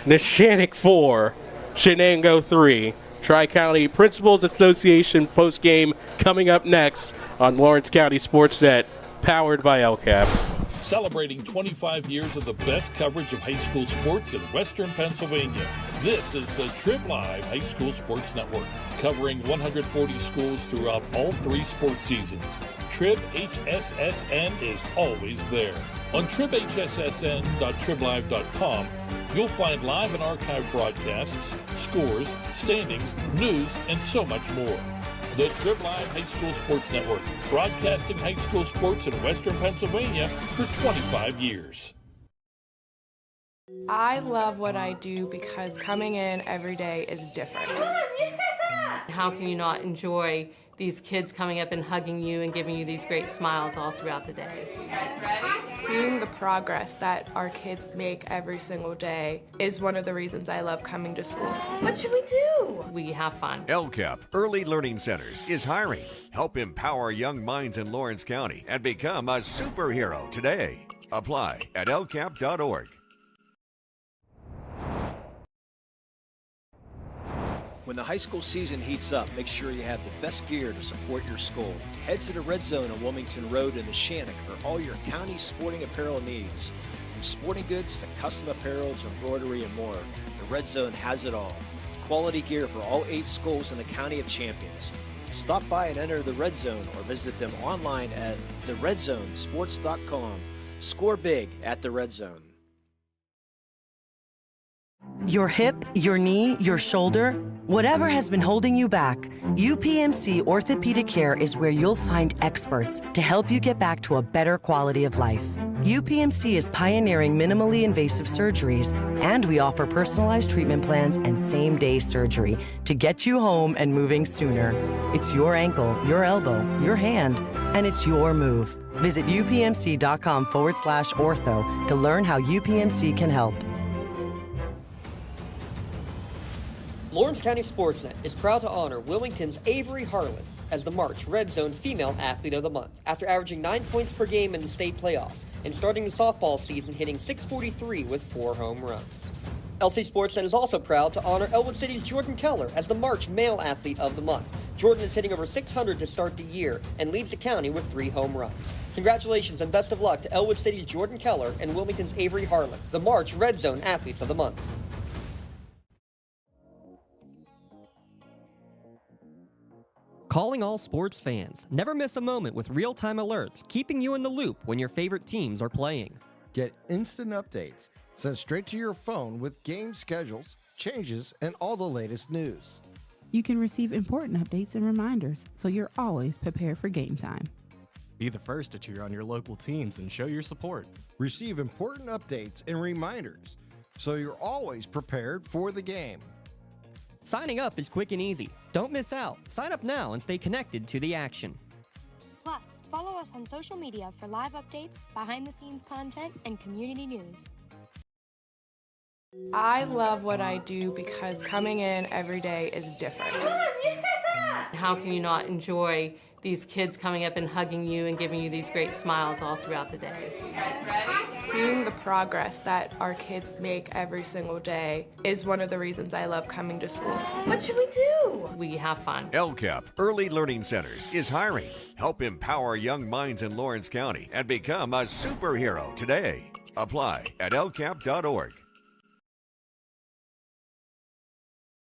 Neshannock 4, Shenango 3. Tri-County Principals Association postgame coming up next on Lawrence County SportsNet, powered by LCAP. Celebrating 25 years of the best coverage of high school sports in Western Pennsylvania. This is the Trib Live High School Sports Network, covering 140 schools throughout all 3 sports seasons. Trib HSSN is always there. On tribhssn.triblive.com, you'll find live and archive broadcasts, scores, standings, news, and so much more. The Trib Live High School Sports Network, broadcasting high school sports in Western Pennsylvania for 25 years. I love what I do because coming in every day is different. How can you not enjoy these kids coming up and hugging you and giving you these great smiles all throughout the day? You guys ready? Seeing the progress that our kids make every single day is one of the reasons I love coming to school. What should we do? We have fun. LCAP Early Learning Centers is hiring. Help empower young minds in Lawrence County and become a superhero today. Apply at lcap.org. When the high school season heats up, make sure you have the best gear to support your school. Head to the Red Zone on Wilmington Road in Neshannock for all your county sporting apparel needs. From sporting goods to custom apparel to embroidery and more, the Red Zone has it all. Quality gear for all 8 schools in the County of Champions. Stop by and enter the Red Zone or visit them online at theredzonesports.com. Score big at the Red Zone. Your hip, your knee, your shoulder, whatever has been holding you back, UPMC Orthopedic Care is where you'll find experts to help you get back to a better quality of life. UPMC is pioneering minimally invasive surgeries, and we offer personalized treatment plans and same-day surgery to get you home and moving sooner. It's your ankle, your elbow, your hand, and it's your move. Visit upmc.com/ortho to learn how UPMC can help. Lawrence County SportsNet is proud to honor Wilmington's Avery Harlan as the March Red Zone Female Athlete of the Month after averaging 9 points per game in the state playoffs and starting the softball season hitting .643 with 4 home runs. LC SportsNet is also proud to honor Elwood City's Jordan Keller as the March Male Athlete of the Month. Jordan is hitting over .600 to start the year and leads the county with 3 home runs. Congratulations and best of luck to Elwood City's Jordan Keller and Wilmington's Avery Harlan, the March Red Zone Athletes of the Month. Calling all sports fans. Never miss a moment with real-time alerts, keeping you in the loop when your favorite teams are playing. Get instant updates sent straight to your phone with game schedules, changes, and all the latest news. You can receive important updates and reminders, so you're always prepared for game time. Be the first to cheer on your local teams and show your support. Receive important updates and reminders, so you're always prepared for the game. Signing up is quick and easy. Don't miss out. Sign up now and stay connected to the action. Plus, follow us on social media for live updates, behind-the-scenes content, and community news. I love what I do because coming in every day is different. How can you not enjoy these kids coming up and hugging you and giving you these great smiles all throughout the day? You guys ready? Seeing the progress that our kids make every single day is one of the reasons I love coming to school. What should we do? We have fun. LCAP Early Learning Centers is hiring. Help empower young minds in Lawrence County and become a superhero today. Apply at lcap.org.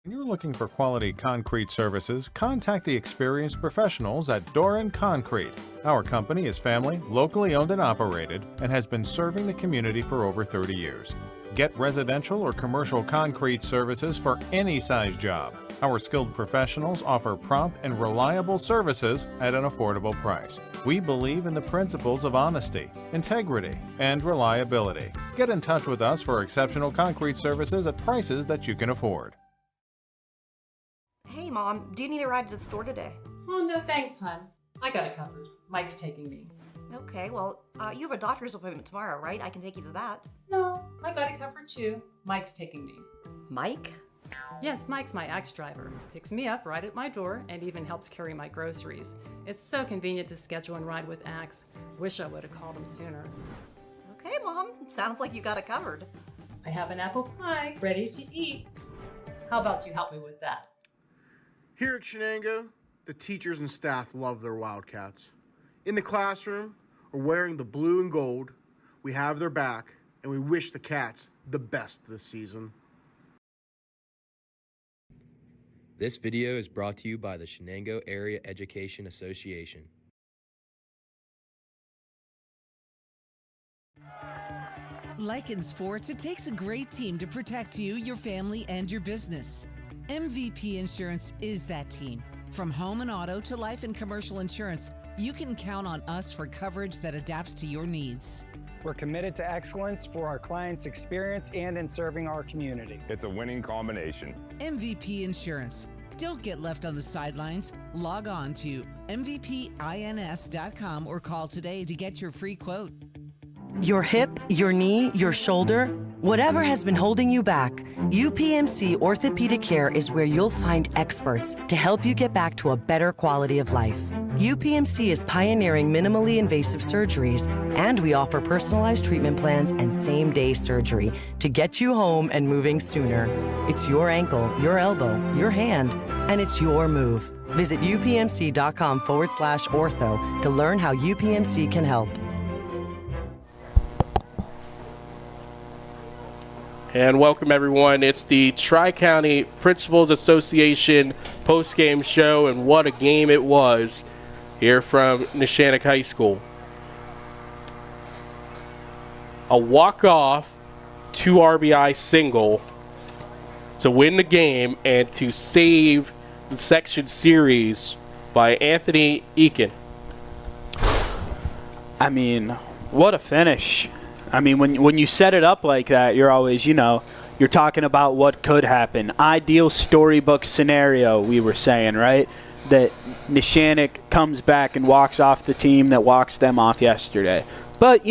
When you're looking for quality concrete services, contact the experienced professionals at Doran Concrete. Our company is family, locally owned and operated, and has been serving the community for over 30 years. Get residential or commercial concrete services for any size job. Our skilled professionals offer prompt and reliable services at an affordable price. We believe in the principles of honesty, integrity, and reliability. Get in touch with us for exceptional concrete services at prices that you can afford. Hey, Mom, do you need a ride to the store today? Oh, no thanks, hon. I got it covered. Mike's taking me. Okay, well, you have a doctor's appointment tomorrow, right? I can take you to that. No, I got it covered too. Mike's taking me. Mike? Yes, Mike's my ex driver. Picks me up right at my door and even helps carry my groceries. It's so convenient to schedule and ride with Axe. Wish I would have called him sooner. Okay, Mom. Sounds like you got it covered. I have an apple pie ready to eat. How about you help me with that? Here at Shenango, the teachers and staff love their Wildcats. In the classroom, or wearing the blue and gold, we have their back, and we wish the Cats the best this season. This video is brought to you by the Shenango Area Education Association. Like in sports, it takes a great team to protect you, your family, and your business. MVP Insurance is that team. From home and auto to life and commercial insurance, you can count on us for coverage that adapts to your needs. We're committed to excellence for our clients' experience and in serving our community. It's a winning combination. MVP Insurance. Don't get left on the sidelines. Log on to mvpins.com or call today to get your free quote. Your hip, your knee, your shoulder, whatever has been holding you back, UPMC Orthopedic Care is where you'll find experts to help you get back to a better quality of life. UPMC is pioneering minimally invasive surgeries, and we offer personalized treatment plans and same-day surgery to get you home and moving sooner. It's your ankle, your elbow, your hand, and it's your move. Visit upmc.com/ortho to learn how UPMC can help. And welcome, everyone. It's the Tri-County Principals Association post-game show, and what a game it was here from Neshannock High School. A walk-off 2 RBI single to win the game and to save the section series by Anthony Eakin. I mean, what a finish. I mean, when you set it up like that, you're always, you're talking about what could happen. Ideal storybook scenario, we were saying, right? That Neshannock comes back and walks off the team that walks them off yesterday. But,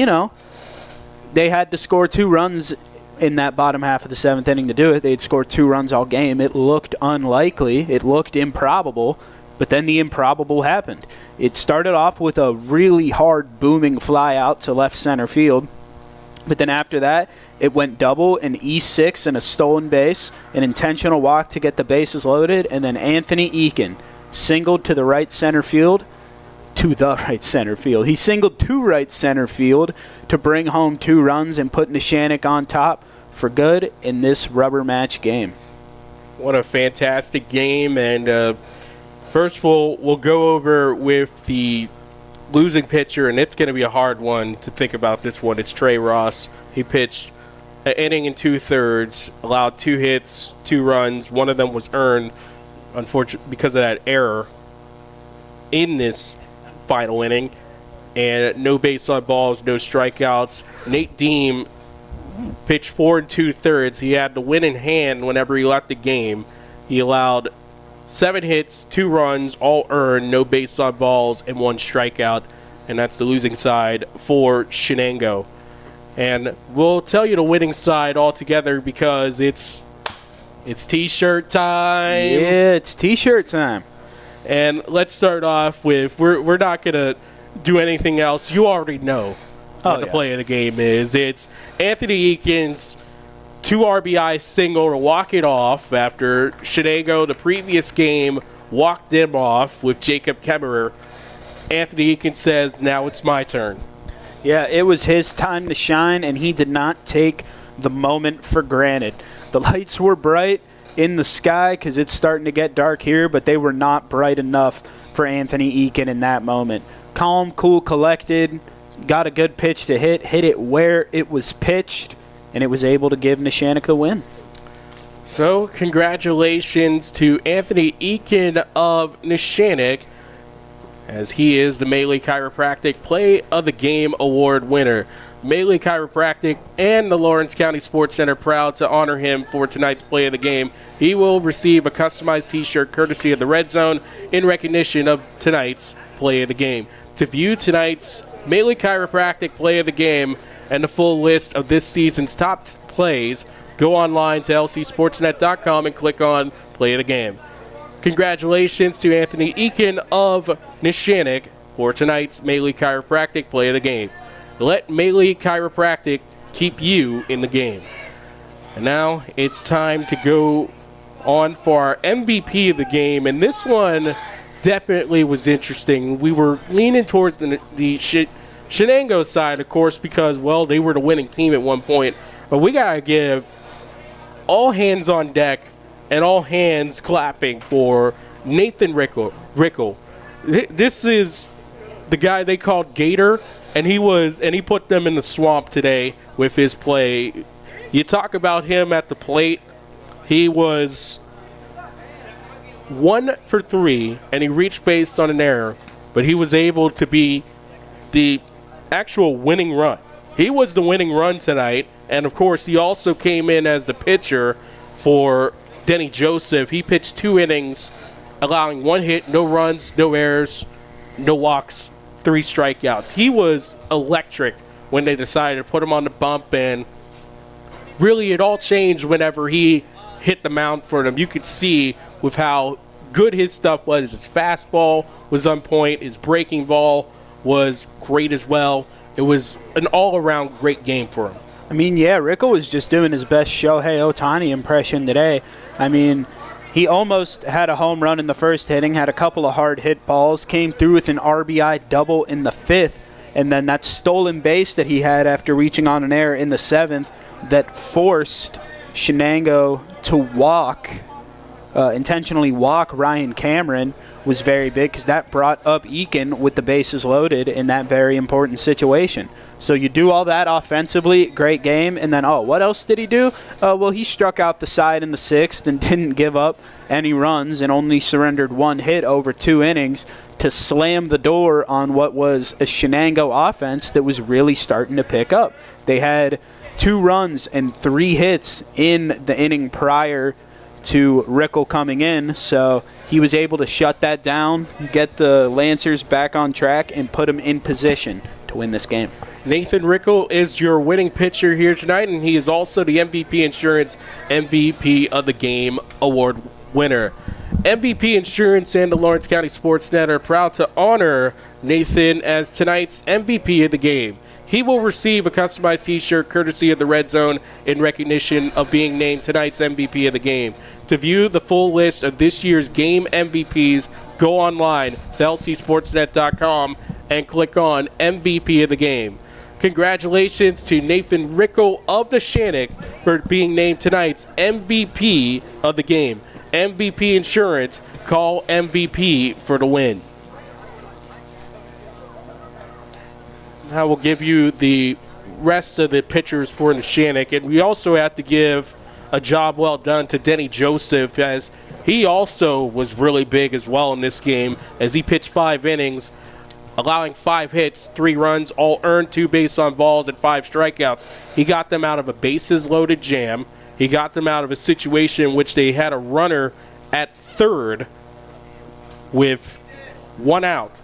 they had to score 2 runs in that bottom half of the 7th inning to do it. They'd scored 2 runs all game. It looked unlikely. It looked improbable. But then the improbable happened. It started off with a really hard booming fly out to left center field. But then after that, it went double, an E6 and a stolen base, an intentional walk to get the bases loaded, and then Anthony Eakin singled to the right center field. He singled to right center field to bring home 2 runs and put Neshannock on top for good in this rubber match game. What a fantastic game. And first we'll go over with the losing pitcher, and it's going to be a hard one to think about this one. It's Trey Ross. He pitched an inning and 2/3, allowed 2 hits, 2 runs. One of them was earned, unfortunately, because of that error in this final inning. And no base on balls, no strikeouts. Nate Deem pitched 4 2/3. He had the win in hand whenever he left the game. He allowed 7 hits, 2 runs, all earned, no base on balls, and 1 strikeout. And that's the losing side for Shenango. And we'll tell you the winning side altogether because it's T-shirt time. Yeah, it's T-shirt time. And let's start off with, we're not going to do anything else. You already know what the play of the game is. It's Anthony Eakin's 2 RBI single to walk it off after Shenango, the previous game, walked them off with Jacob Kemmerer. Anthony Eakin says, now it's my turn. Yeah, it was his time to shine, and he did not take the moment for granted. The lights were bright in the sky because it's starting to get dark here, but they were not bright enough for Anthony Eakin in that moment. Calm, cool, collected, got a good pitch to hit it where it was pitched, and it was able to give Neshannock the win. So, congratulations to Anthony Eakin of Neshannock, as he is the Melee Chiropractic Play of the Game Award winner. Melee Chiropractic and the Lawrence County Sports Center proud to honor him for tonight's Play of the Game. He will receive a customized t-shirt courtesy of the Red Zone in recognition of tonight's Play of the Game. To view tonight's Melee Chiropractic Play of the Game and the full list of this season's top plays, go online to lcsportsnet.com and click on Play of the Game. Congratulations to Anthony Eakin of Neshannock for tonight's Melee Chiropractic Play of the Game. Let Melee Chiropractic keep you in the game. And now it's time to go on for our MVP of the game, and this one definitely was interesting. We were leaning towards the Shenango side, of course, because, well, they were the winning team at one point. But we got to give all hands on deck and all hands clapping for Nathan Rickle. This is the guy they called Gator, and he put them in the swamp today with his play. You talk about him at the plate. He was 1 for 3, and he reached base on an error, but he was able to be the actual winning run. He was the winning run tonight, and of course he also came in as the pitcher for Denny Joseph. He pitched 2 innings, allowing 1 hit, no runs, no errors, no walks, 3 strikeouts. He was electric when they decided to put him on the bump, and really it all changed whenever he hit the mound for them. You could see with how good his stuff was. His fastball was on point. His breaking ball was great as well. It was an all-around great game for him. I mean, yeah, Rickle was just doing his best Shohei Ohtani impression today. I mean, he almost had a home run in the first inning, had a couple of hard hit balls, came through with an RBI double in the 5th, and then that stolen base that he had after reaching on an error in the 7th that forced Shenango to intentionally walk Ryan Cameron was very big, because that brought up Eakin with the bases loaded in that very important situation. So you do all that offensively, great game, and then, what else did he do? Well, he struck out the side in the 6th and didn't give up any runs and only surrendered 1 hit over 2 innings to slam the door on what was a Shenango offense that was really starting to pick up. They had 2 runs and 3 hits in the inning prior to Rickle coming in, so he was able to shut that down, get the Lancers back on track, and put them in position to win this game. Nathan Rickle is your winning pitcher here tonight, and he is also the MVP Insurance MVP of the Game Award winner. MVP Insurance and the Lawrence County SportsNet are proud to honor Nathan as tonight's MVP of the game. He will receive a customized t-shirt courtesy of the Red Zone in recognition of being named tonight's MVP of the game. To view the full list of this year's game MVPs, go online to lcsportsnet.com and click on MVP of the game. Congratulations to Nathan Rickle of Neshannock for being named tonight's MVP of the game. MVP Insurance, call MVP for the win. I will give you the rest of the pitchers for Neshannock, and we also have to give a job well done to Denny Joseph, as he also was really big as well in this game, as he pitched 5 innings, allowing 5 hits, 3 runs, all earned, 2 base on balls, and 5 strikeouts. He got them out of a bases-loaded jam. He got them out of a situation in which they had a runner at third with 1 out,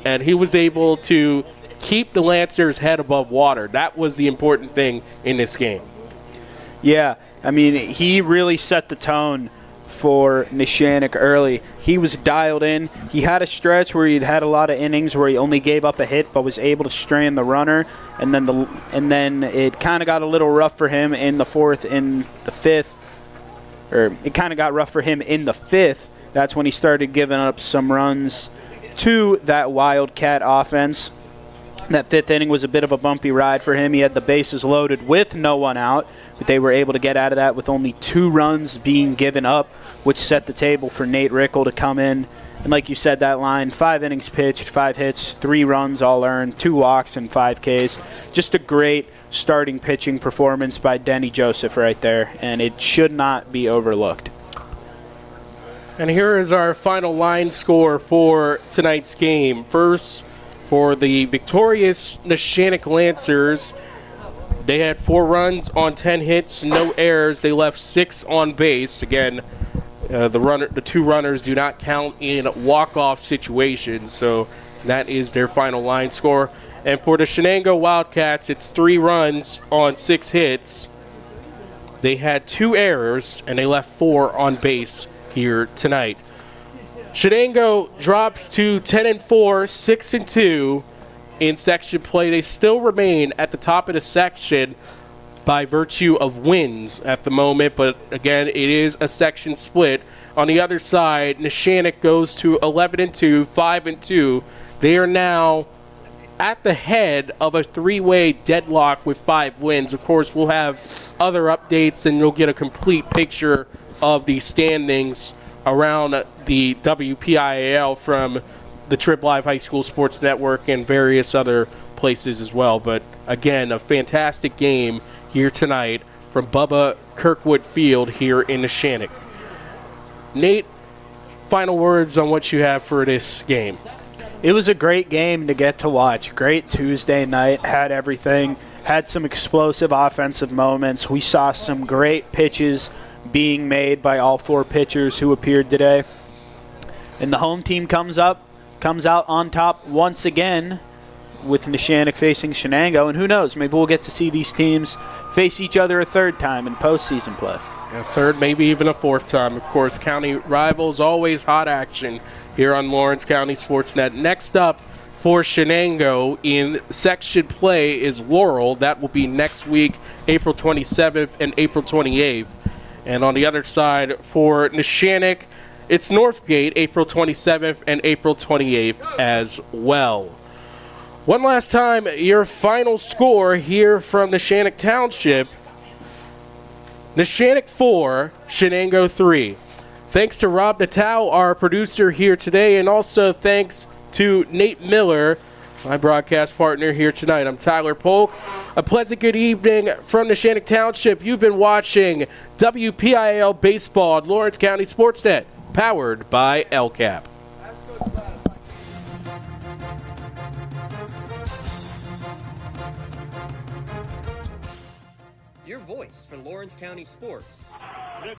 and he was able to keep the Lancers' head above water. That was the important thing in this game. Yeah, I mean, he really set the tone for Neshannock early. He was dialed in. He had a stretch where he'd had a lot of innings where he only gave up a hit but was able to strand the runner, and then it kind of got a little rough for him in the 4th and the 5th. Or it kind of got rough for him in the 5th. That's when he started giving up some runs to that Wildcat offense. That 5th inning was a bit of a bumpy ride for him. He had the bases loaded with no one out, but they were able to get out of that with only 2 runs being given up, which set the table for Nate Rickle to come in. And like you said, that line, 5 innings pitched, 5 hits, 3 runs all earned, 2 walks and 5 Ks. Just a great starting pitching performance by Denny Joseph right there, and it should not be overlooked. And here is our final line score for tonight's game. First, for the victorious Neshannock Lancers, they had 4 runs on 10 hits, no errors. They left 6 on base. Again, the 2 runners do not count in walk-off situations, so that is their final line score. And for the Shenango Wildcats, it's 3 runs on 6 hits. They had 2 errors, and they left 4 on base here tonight. Shenango drops to 10-4, 6-2 in section play. They still remain at the top of the section by virtue of wins at the moment, but again, it is a section split. On the other side, Neshannock goes to 11-2, 5-2. They are now at the head of a 3-way deadlock with 5 wins. Of course, we'll have other updates, and you'll get a complete picture of the standings around the WPIAL from the Trip Live High School Sports Network and various other places as well. But again, a fantastic game here tonight from Bubba Kirkwood Field here in Neshannock. Nate, final words on what you have for this game. It was a great game to get to watch. Great Tuesday night, had everything, had some explosive offensive moments. We saw some great pitches being made by all 4 pitchers who appeared today. And the home team comes out on top once again with Neshannock facing Shenango. And who knows, maybe we'll get to see these teams face each other a 3rd time in postseason play. A 3rd, maybe even a 4th time. Of course, county rivals, always hot action here on Lawrence County SportsNet. Next up for Shenango in section play is Laurel. That will be next week, April 27th and April 28th. And on the other side for Neshannock, it's Northgate, April 27th and April 28th as well. One last time, your final score here from Neshannock Township. Neshannock 4, Shenango 3. Thanks to Rob Natal, our producer here today, and also thanks to Nate Miller, my broadcast partner here tonight. I'm Tyler Polk. A pleasant good evening from Neshannock Township. You've been watching WPIAL Baseball at Lawrence County SportsNet, powered by LCAP. Your voice for Lawrence County sports.